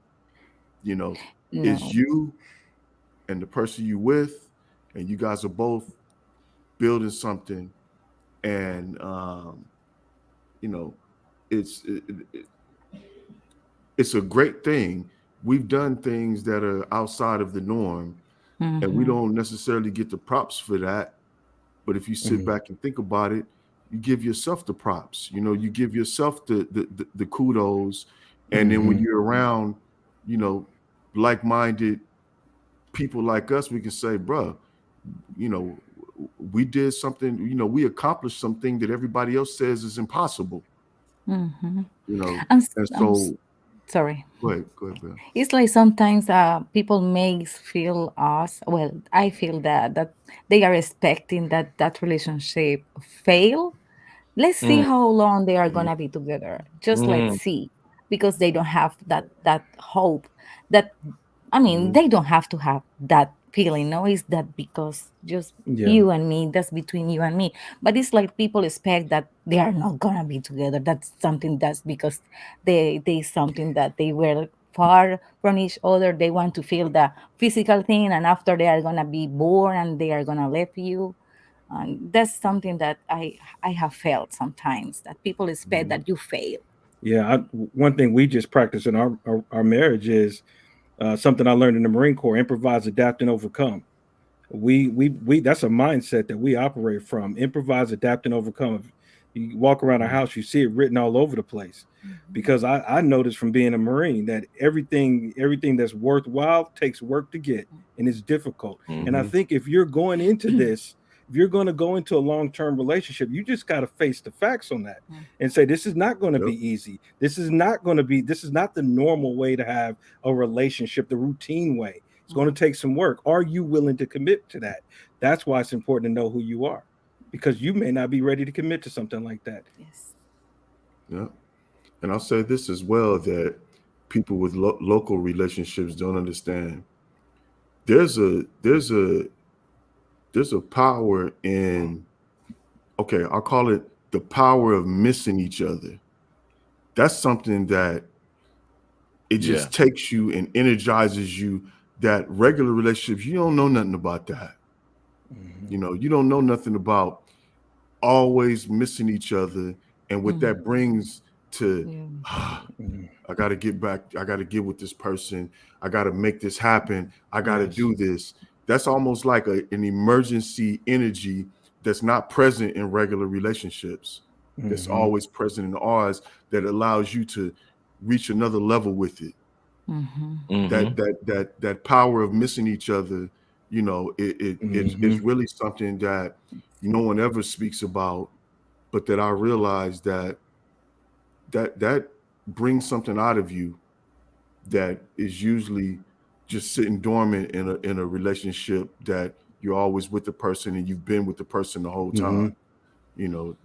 you know it's No. you and the person you with, and you guys are both building something. And you know it's it's a great thing. We've done things that are outside of the norm, and we Mm-hmm. don't necessarily get the props for that. But if you sit Hmm. back and think about it, you give yourself the props. You give yourself the kudos. And then when Hmm. you're around, you know, like-minded people like us, we can say, bruh, you know, we did something, we accomplished something that everybody else says is impossible. Mm-hmm. you know, I'm, and I'm so sorry. go ahead, Bill. It's like sometimes people makes feel us, well, I feel that they are expecting that that relationship fail. Let's see mm, how long they are Mhm. gonna be together. Just let's mm, see, because they don't have that hope. That I mean, Mhm. they don't have to have that feeling. No, is that because just Yeah. you and me, that's between you and me. But it's like people expect that they are not gonna be together. That's something that's because they something that they were far from each other. They want to feel the physical thing, and after they are gonna be born and they are gonna leave you. And that's something that I have felt sometimes, that people expect Mhm. that you fail. Yeah. One thing we just practice in our marriage is something I learned in the Marine Corps: improvise, adapt, and overcome. We that's a mindset that we operate from: improvise, adapt, and overcome. If you walk around our Mhm. house, you see it written all over the place. Because I noticed from being a Marine that everything that's worthwhile takes work to get, and it's difficult. And I Mhm. think if you're going into this, if you're going to go into a long-term relationship, you just got to face the facts on that and say, this is not going to Yep. be easy. This is not the normal way to have a relationship, the routine way. It's going to take some work. Are you willing to commit to that? That's why it's important to know who you are, because you may not be ready to commit to something like that. Yes. Yep. And I'll say this as well, that people with local relationships don't understand. There's a there's a there's a power in, okay, I'll call it the power of missing each other. That's something that it Yeah. just takes you and energizes you, that regular relationships, you don't know nothing about that. Mhm. You know, you don't know nothing about always missing each other, and what Mm. that brings to, Yeah. Mhm. I got to get back, I got to get with this person, I got to make this happen, I got to Yes. do this. That's almost like an emergency energy that's not present in regular relationships, that's Mhm. always present in ours, that allows you to reach another level with it. Mm-hmm. Mhm. That power of missing each other, you know, it's Mhm. really something that no one ever speaks about, but that I realize that brings something out of you that is usually just sitting dormant in a relationship, that you're always with the person and you've been with the person the whole time, Mhm. you know.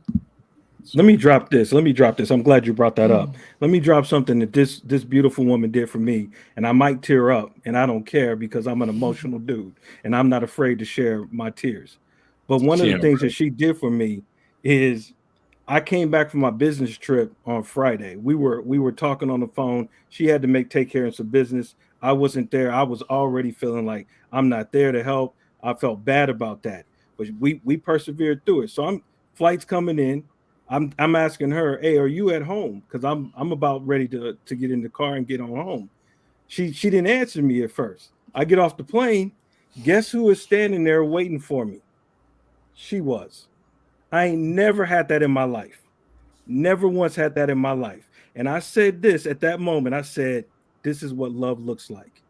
Let me So drop this. Let me drop this. I'm glad you brought that up. Let me drop something that this beautiful woman did for me, and I might tear up, and I don't care because I'm an emotional dude, and I'm not afraid to share my tears. But one of the Sharon, things that brother. she did for me is I came back from my business trip on Friday. We were talking on the phone. She had to take care of some business. I wasn't there. I was already feeling like I'm not there to help. I felt bad about that, but we persevered through it. So I'm flights coming in. I'm asking her, "Hey, are you at home?" Because I'm about ready to get in the car and get on home. She didn't answer me at first. I get off the plane. Guess who is standing there waiting for me? She was. I ain't never had that in my life. Never once had that in my life. And I said this at that moment. I said, "This is what love looks like."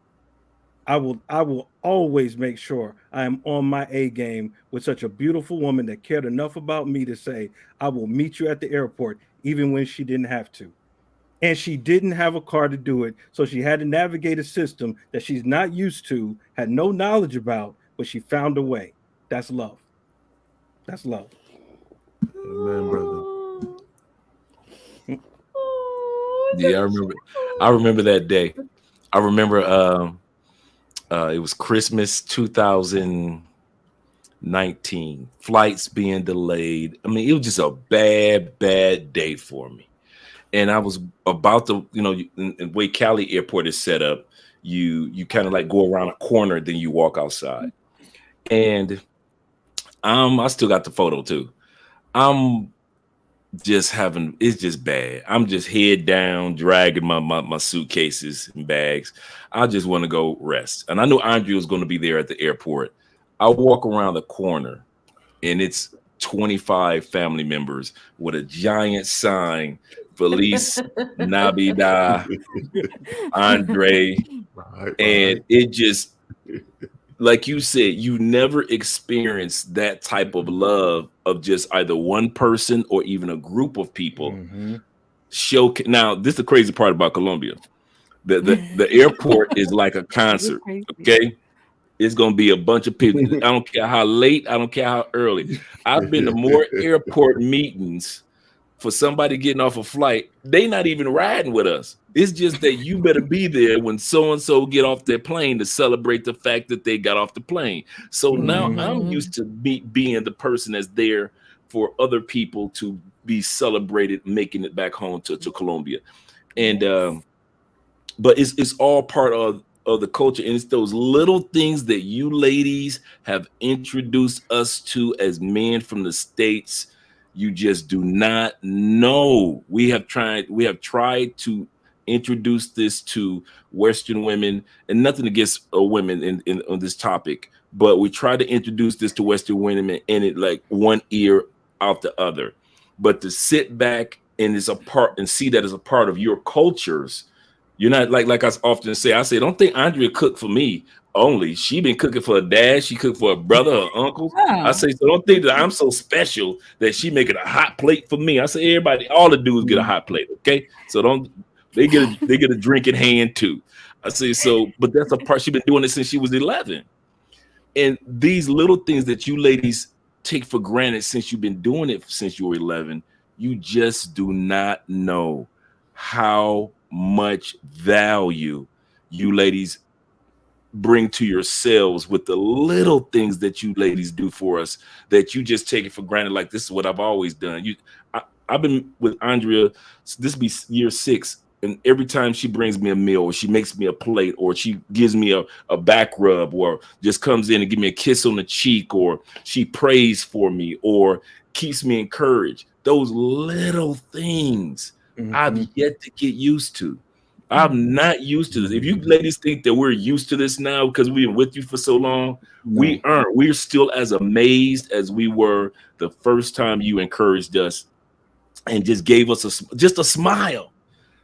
I will always make sure I am on my A game with such a beautiful woman that cared enough about me to say, "I will meet you at the airport," even when she didn't have to. And she didn't have a car to do it. So she had to navigate a system that she's not used to, had no knowledge about, but she found a way. That's love. That's love. amen, brother. Oh, Yeah, I that's remember. I remember that day. I remember it was Christmas 2019. Flights being delayed. I mean, it was just a bad day for me. And I was about to, in the way Cali Airport is set up, you kind of like go around a corner, then you walk outside. And I still got the photo too. I'm just having, it's just bad. I'm just head down, dragging my suitcases and bags. I just want to go rest. And I knew Andrea was going to be there at the airport. I walk around the corner and it's 25 family members with a giant sign, Feliz Navidad, Andre. Right, And right. it just, like you said, you never experience that type of love of just either one person or even a group of people. Mhm. Show now, this is the crazy part about Colombia. The airport is like a You're concert. crazy. Okay, it's gonna be a bunch of people. I don't care how late, I don't care how early. I've been to more airport meetings for somebody getting off a flight. They not even riding with us. It's just that you better be there when so and so get off their plane to celebrate the fact that they got off the plane. So now I'm used to being the person that's there for other people to be celebrated, making it back home to Colombia. And but it's all part of the culture, and it's those little things that you ladies have introduced us to as men from the States. You just do not know. We have tried to introduce this to Western women, and nothing against women in on this topic, but we try to introduce this to Western women, and it like one ear out the other. But to sit back and is a part and see that as a part of your cultures, you're not like I often say. I say, don't think Andrea cooked for me only. She been cooking for her dad. She cooked for her brother, her uncles. I say, so don't think that I'm so special that she making a hot plate for me. I say, everybody, all the dudes get a hot plate, okay? So don't they get a drink in hand too. I say so, but that's a part. She's been doing it since she was 11, and these little things that you ladies take for granted since you've been doing it since you were 11, you just do not know how much value you ladies bring to yourselves with the little things that you ladies do for us that you just take it for granted. Like, this is what I've always done. I've been with Andrea, this be year 6, and every time she brings me a meal, or she makes me a plate, or she gives me a back rub, or just comes in and give me a kiss on the cheek, or she prays for me, or keeps me encouraged, those little things I've yet to get used to. I'm not used to this. If you ladies think that we're used to this now because we've been with you for so long, we aren't. We're still as amazed as we were the first time you encouraged us and just gave us just a smile,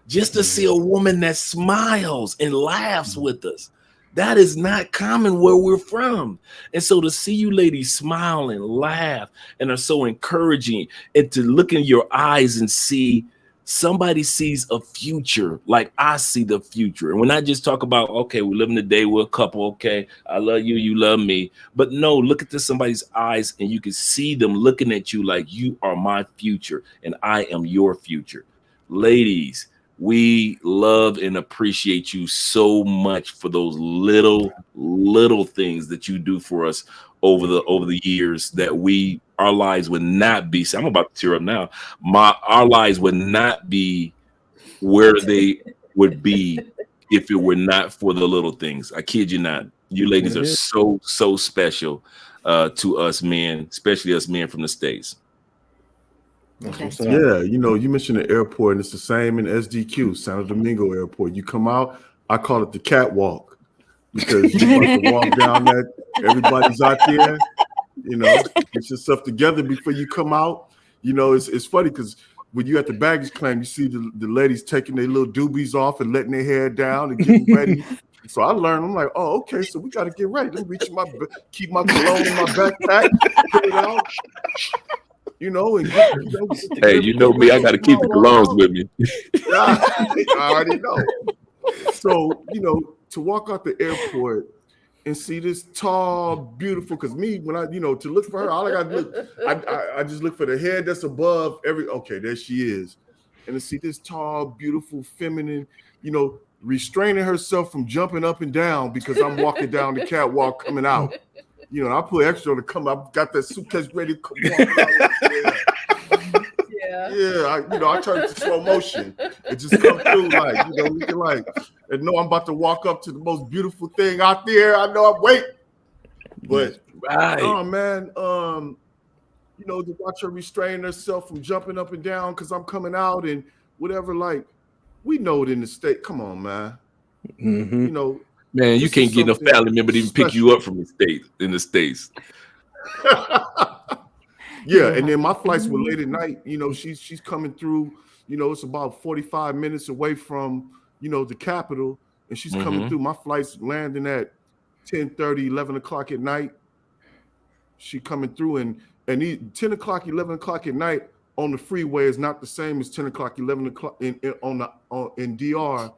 just to see a woman that smiles and laughs with us. That is not common where we're from. And so to see you ladies smile and laugh and are so encouraging, and to look in your eyes and see somebody sees a future like I see the future. And when I just talk about, okay, we're living the day, we're a couple, okay, I love you, you love me. But no, look at somebody's eyes and you can see them looking at you like you are my future and I am your future. Ladies, we love and appreciate you so much for those little things that you do for us over the years that our lives would not be. So I'm about to tear up now. Our lives would not be where they would be if it were not for the little things. I kid you not. You ladies are so special to us men, especially us men from the States. Yeah, you mentioned the airport, and it's the same in SDQ, Santo Domingo Airport. You come out, I call it the catwalk, because you about to walk down that, everybody's out there, get your stuff together before you come out. It's funny because when you at the baggage claim, you see the ladies taking their little doobies off and letting their hair down and getting ready. So I learned, I'm like, oh, okay, so we got to get ready. Let me keep my cologne in my backpack, pull it out. And hey, you know me, I got to keep the colognes with me. I already know. So, to walk out the airport and see this tall, beautiful, because me, when I, to look for her, all I got to look, I just look for the head that's above okay, there she is. And to see this tall, beautiful, feminine, restraining herself from jumping up and down because I'm walking down the catwalk coming out. I put extra on to come. I've got that suitcase ready to come out. Yeah. I turn it to slow motion. It just come through and know I'm about to walk up to the most beautiful thing out there. I know I'm waiting. But oh man, to watch her restrain herself from jumping up and down because I'm coming out and whatever. Like, we know it in the state. Come on, man. Man, you can't get no family member to even pick you up from in the States. Yeah, and then my flights were late at night. She's coming through. It's about 45 minutes away from, the capital, and she's coming through. My flight's landing at 10:30, 11 o'clock at night. She coming through, and 10 o'clock, 11 o'clock at night on the freeway is not the same as 10 o'clock, 11 o'clock in DR.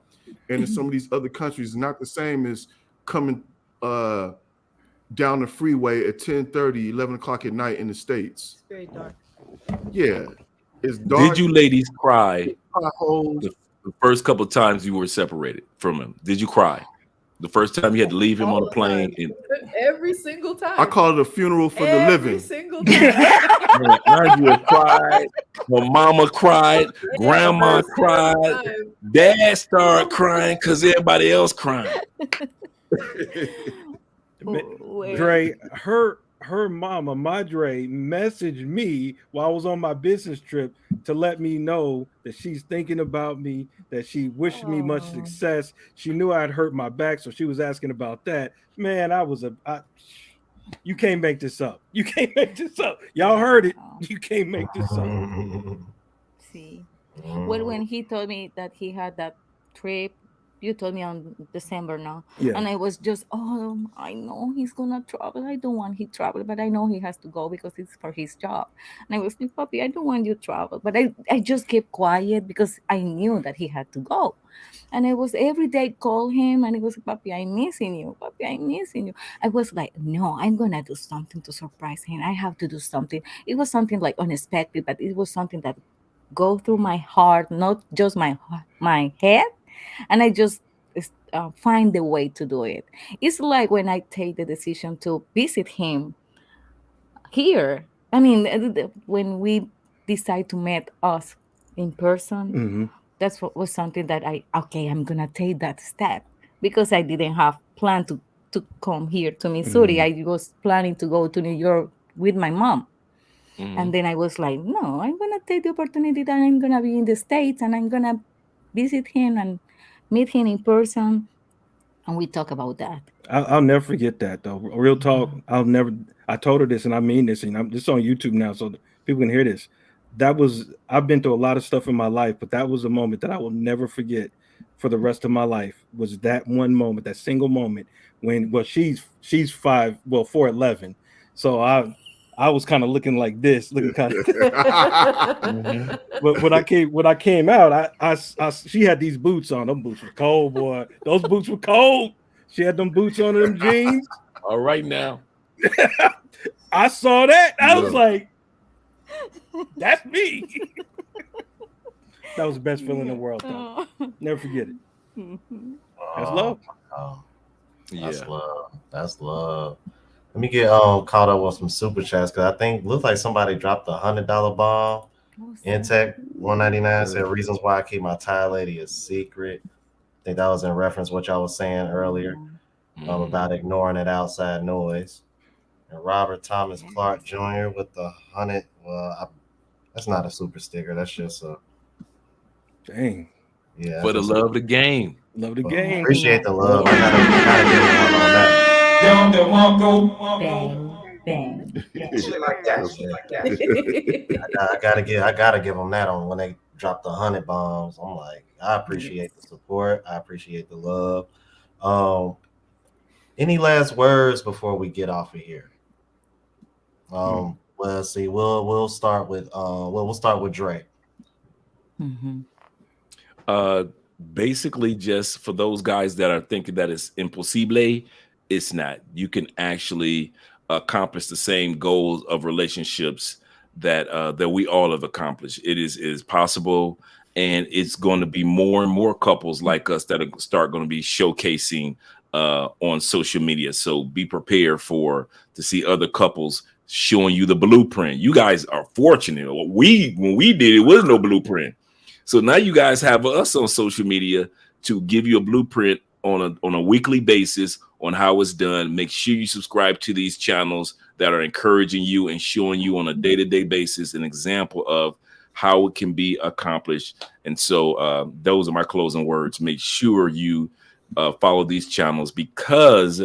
And in some of these other countries, not the same as coming down the freeway at 10:30, 11 o'clock at night in the States. It's very dark. Yeah, it's dark. Did you ladies cry the first couple of times you were separated from him? Did you cry? The first time you had to leave him on All the the plane, time. and Every single time. I call it a funeral for the Every living. single time. man, Andrea cried, my mama cried, grandma Every cried, time. dad started crying because everybody else crying. Dre, her mama, Madre, messaged me while I was on my business trip to let me know that she's thinking about me, that she wished me much Oh. success. She knew I'd hurt my back, so she was asking about that. Man, you can't make this up. You can't make this up. Y'all heard it. Wow. You can't make this up. See. Well, when he told me that he had that trip, you told me on December now, Yeah. and I was just, oh, I know he's gonna travel. I don't want he travel, but I know he has to go because it's for his job. And I was like, Papi, I don't want you to travel, but I just kept quiet because I knew that he had to go. And I was every day call him, and it was, Papi, I'm missing you. Papi, I'm missing you. I was like, no, I'm gonna do something to surprise him. I have to do something. It was something like unexpected, but it was something that go through my heart, not just my head, and I just find the way to do it. It's like when I take the decision to visit him here. I mean, when we decide to meet us in person, Mm-hmm. that's what was something that I'm gonna take that step because I didn't have plan to come here to Missouri. I was planning to go to New York with my mom. And then I was like, no, I'm going to take the opportunity that I'm going to be in the States and I'm going to visit him and meet him in person. And we talk about that. I'll never forget that though. Real talk. I'll never. I told her this, and I mean this, and I'm this on YouTube now, so people can hear this. I've been through a lot of stuff in my life, but that was a moment that I will never forget for the rest of my life. Was that one moment, that single moment when, well, she's 4'11", so I was kind of looking like this, looking kind of. But when I came out, she had these boots on. Them boots were cold, boy. Those boots were cold. She had them boots on, them jeans. All right now. I saw that. I was Yeah. like, that's me. That was the best feeling in the world, though. Never forget it. That's love. Oh, Yeah. that's love. That's love. Let me get caught up with some super chats because I think looks like somebody dropped $100 bomb. Intech 199 said reasons why I keep my Thai lady a secret. I think that was in reference to what y'all was saying earlier about ignoring that outside noise. And Robert Thomas Clark Jr. with the 100. Well, that's not a super sticker. That's just a Dang. yeah. For the love of the game. Love the Well, game. appreciate the love. I gotta give him one on that. Bang, bang. Shit like that. Shit like that. I gotta give them that on when they drop the 100 bombs. I'm like, I appreciate the support. I appreciate the love. Any last words before we get off of here? Well, let's see. We'll start with we'll start with Dre. Basically, just for those guys that are thinking that it's impossible, it's not. You can actually accomplish the same goals of relationships that that we all have accomplished. It is possible, and it's going to be more and more couples like us that are start going to be showcasing on social media. So be prepared to see other couples showing you the blueprint. You guys are fortunate. When we did it was no blueprint. So now you guys have us on social media to give you a blueprint on a weekly basis on how it's done. Make sure you subscribe to these channels that are encouraging you and showing you on a day-to-day basis an example of how it can be accomplished. And so those are my closing words. Make sure you follow these channels because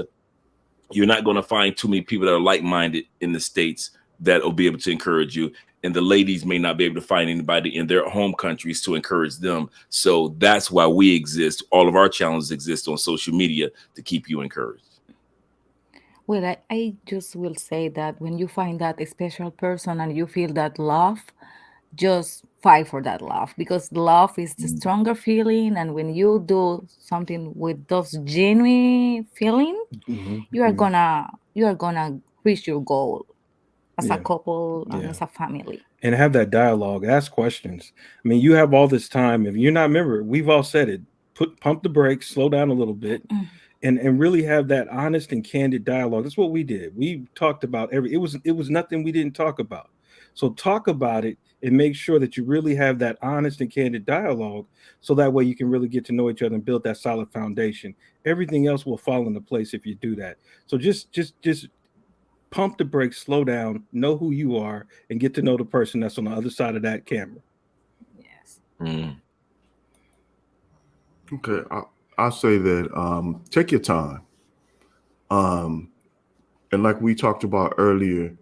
you're not going to find too many people that are like-minded in the States that will be able to encourage you. And the ladies may not be able to find anybody in their home countries to encourage them. So that's why we exist. All of our challenges exist on social media to keep you encouraged. Well, I just will say that when you find that special person and you feel that love, just fight for that love because love is the stronger feeling. And when you do something with those genuine feeling, you are gonna reach your goal as a couple and as a family. and have that dialogue. Ask questions. I mean, you have all this time. If you're not, remember, we've all said it. Pump the brakes, slow down a little bit, and really have that honest and candid dialogue. That's what we did. We talked about it was nothing we didn't talk about. So talk about it and make sure that you really have that honest and candid dialogue, so that way you can really get to know each other and build that solid foundation. Everything else will fall into place if you do that. So just pump the brakes, slow down, know who you are, and get to know the person that's on the other side of that camera. Yes. Mm. Okay, I'll say that take your time. And like we talked about earlier,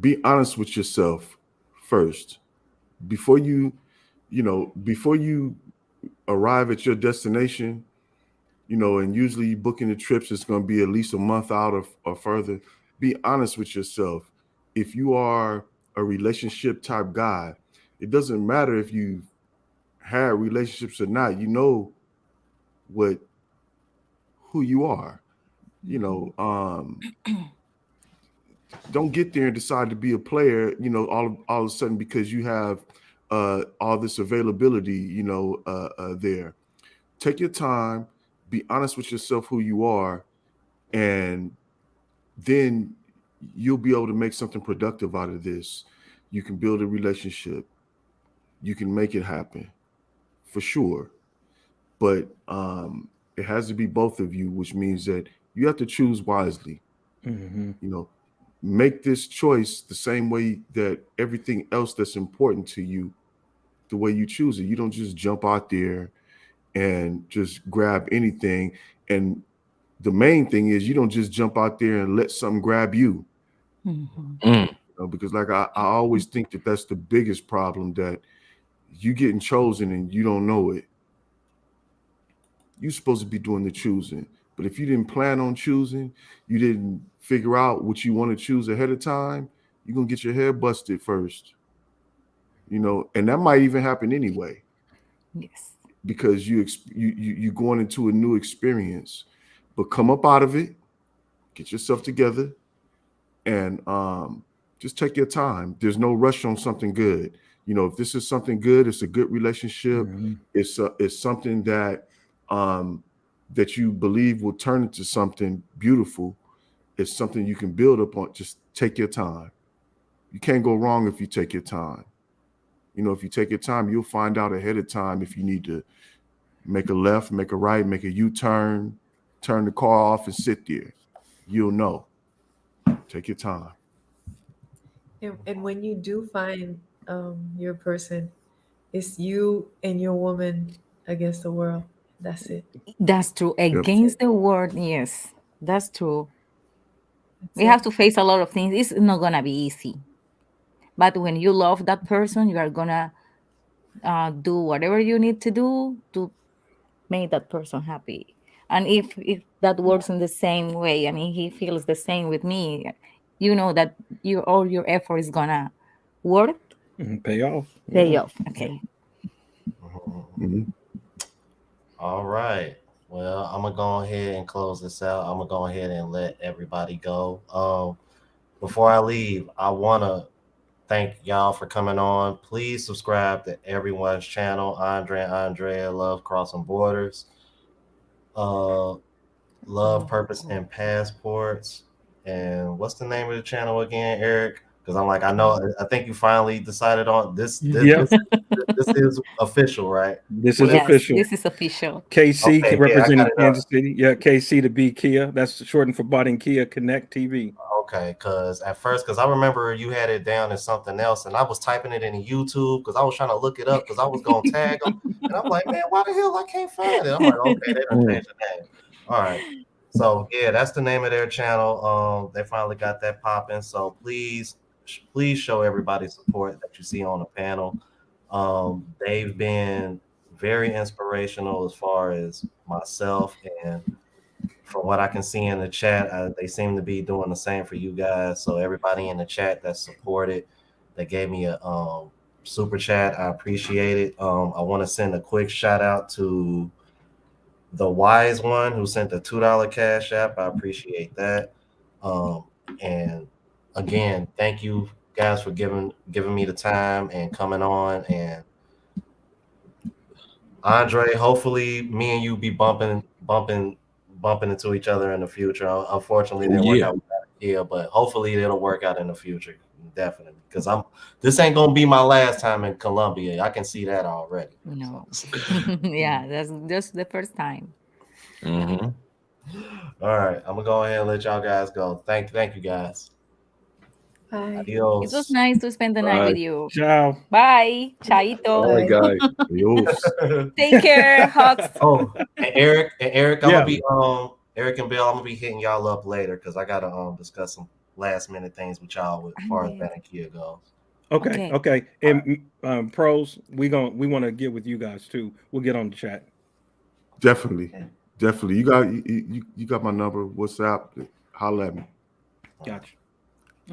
be honest with yourself first before before you arrive at your destination. And usually you booking the trips, it's going to be at least a month out or further. Be honest with yourself. If you are a relationship type guy, it doesn't matter if you've had relationships or not. You know what who you are. Don't get there and decide to be a player, all of a sudden because you have all this availability, there. Take your time, be honest with yourself who you are, and then you'll be able to make something productive out of this. You can build a relationship. You can make it happen for sure. But it has to be both of you, which means that you have to choose wisely. Mm-hmm. Make this choice the same way that everything else that's important to you, the way you choose it. You don't just jump out there and just grab anything. And the main thing is you don't just jump out there and let something grab you. Mhm. Mm. Because like I always think that that's the biggest problem, that you getting chosen and you don't know it. You're supposed to be doing the choosing. But if you didn't plan on choosing, you didn't figure out what you want to choose ahead of time, you're going to get your head busted first. And that might even happen anyway, Yes. because you're going into a new experience. But come up out of it, get yourself together, and just take your time. There's no rush on something good. If this is something good, it's a good relationship. Mm-hmm. It's something that that you believe will turn into something beautiful. It's something you can build upon. Just take your time. You can't go wrong if you take your time. If you take your time, you'll find out ahead of time if you need to make a left, make a right, make a U-turn, turn the car off and sit there. You'll know. Take your time. And when you do find your person, it's you and your woman against the world. That's it. That's true. Yep. That's it. Against the world, yes. That's true. That's We have it. to face a lot of things. It's not gonna be easy. But when you love that person, you are gonna do whatever you need to do to make that person happy. And if that works in the same way, I mean, he feels the same with me, you know that all your effort is gonna work, Mm-hmm. Pay off. pay Yeah. off. Okay. Mm-hmm. All right. Well, I'm gonna go ahead and close this out. I'm gonna go ahead and let everybody go. Before I leave, I wanna thank y'all for coming on. Please subscribe to everyone's channel. Andre and Andrea Love Crossing Borders. Uh, Love, Purpose, and Passports. And what's the name of the channel again, Eric? Because I'm like, I think you finally decided on this. Yep. This is official, right? This What is is Yes, official. this is official. KC Okay, yeah, I got representing it up. Kansas City. Yeah, KC to be Kia. That's shortened for Bought in Kia Connect TV. Okay, because at first, because I remember you had it down as something else, and I was typing it in YouTube because I was trying to look it up because I was gonna tag them, and I'm like, man, why the hell I can't find it? I'm like, okay, they done Mm. changed the name. All right, so yeah, that's the name of their channel. They finally got that popping. So please show everybody support that you see on the panel. They've been very inspirational as far as myself, and from what I can see in the chat, they seem to be doing the same for you guys. So everybody in the chat that supported, that gave me a super chat, I appreciate it. I want to send a quick shout out to the wise one who sent the $2 cash app. I appreciate that. And again, thank you guys for giving me the time and coming on. And Andre, hopefully me and you be bumping into each other in the future. Unfortunately, it Oh didn't work yeah. out here, but hopefully it'll work out in the future. Definitely, because this ain't gonna be my last time in Colombia. I can see that already. No. So. Yeah, that's just the first time. Mm-hmm. All right, I'm gonna go ahead and let y'all guys go. Thank you guys. Bye. It was Adios. nice to spend the night Bye. with you. Ciao. Bye. All right, Chaito. Bye. guys. Adios. Take care. Hugs. Oh, and Eric, I'm Yeah. gonna be Eric and Bill, I'm gonna be hitting y'all up later because I gotta discuss some last minute things with y'all with as far as Ben and Kia goes. Okay. Okay. And pros, we want to get with you guys too. We'll get on the chat. Definitely. You got my number. WhatsApp. Holla at me. Gotcha.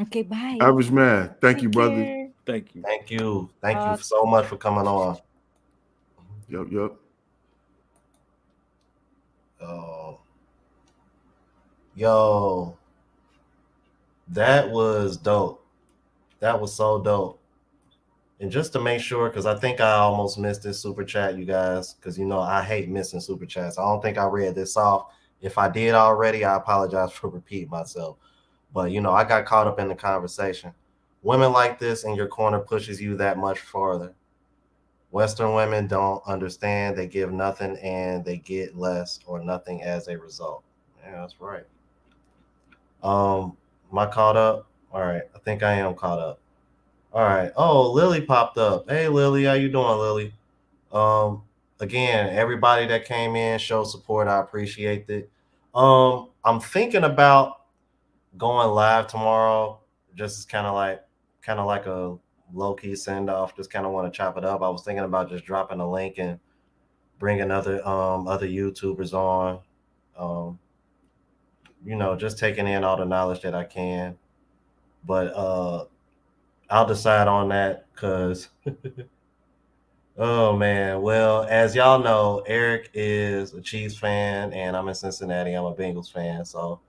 Okay, bye. Average man. Thank you, Take brother. care. Thank you. Thank you so much for coming on. Yep. Yo, that was dope. That was so dope. And just to make sure, because I think I almost missed this super chat, you guys, because I hate missing super chats. I don't think I read this off. If I did already, I apologize for repeating myself. But I got caught up in the conversation. Women like this in your corner pushes you that much farther. Western women don't understand. They give nothing and they get less or nothing as a result. Yeah, that's right. Am I caught up? All right. I think I am caught up. All right. Oh, Lily popped up. Hey, Lily, how you doing, Lily? Again, everybody that came in, show support. I appreciate it. I'm thinking about going live tomorrow. Just kind of like a low key send off. Just kind of want to chop it up. I was thinking about just dropping a link and bringing other YouTubers on. Just taking in all the knowledge that I can. But I'll decide on that because oh man. Well, as y'all know, Eric is a Chiefs fan and I'm in Cincinnati. I'm a Bengals fan. So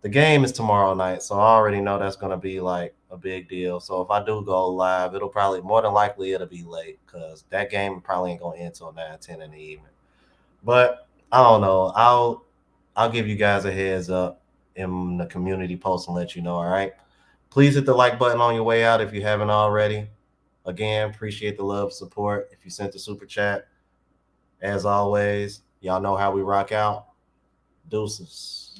the game is tomorrow night. So I already know that's gonna be like a big deal. So if I do go live, it'll probably more than likely it'll be late because that game probably ain't gonna end till 9-10 in the evening. But I don't know. I'll give you guys a heads up in the community post and let you know. All right. Please hit the like button on your way out if you haven't already. Again, appreciate the love, support. If you sent the super chat, as always, y'all know how we rock out. Deuces.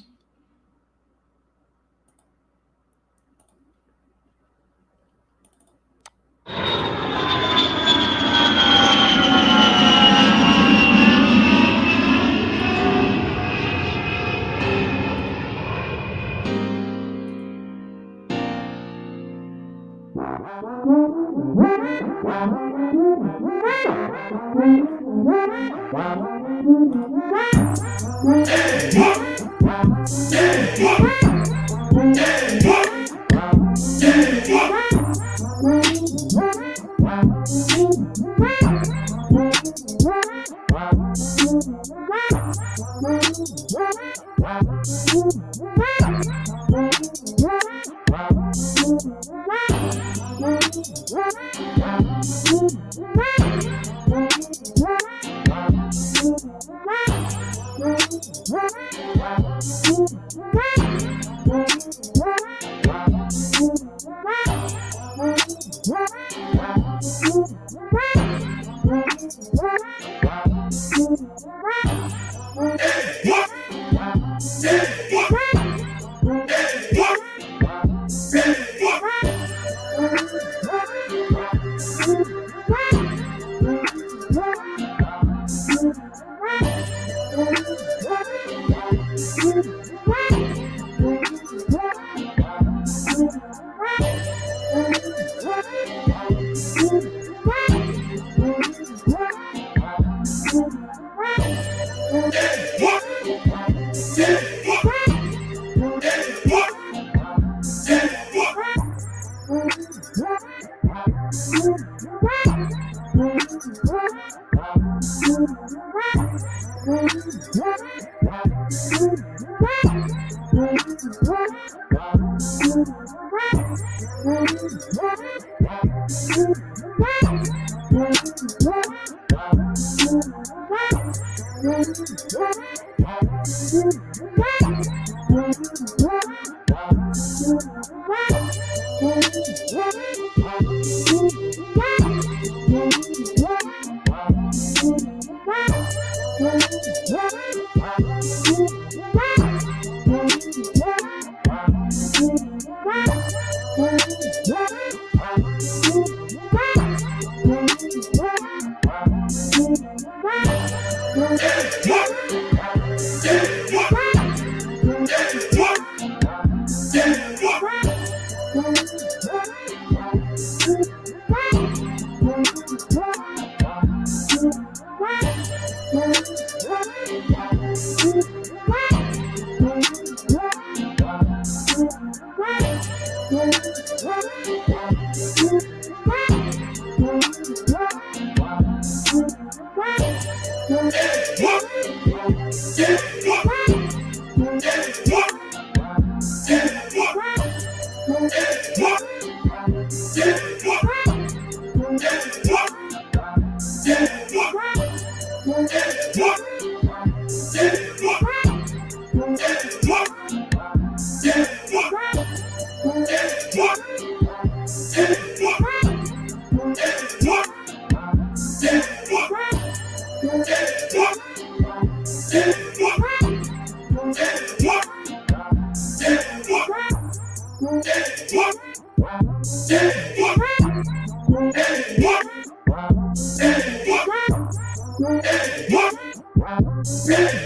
Yeah.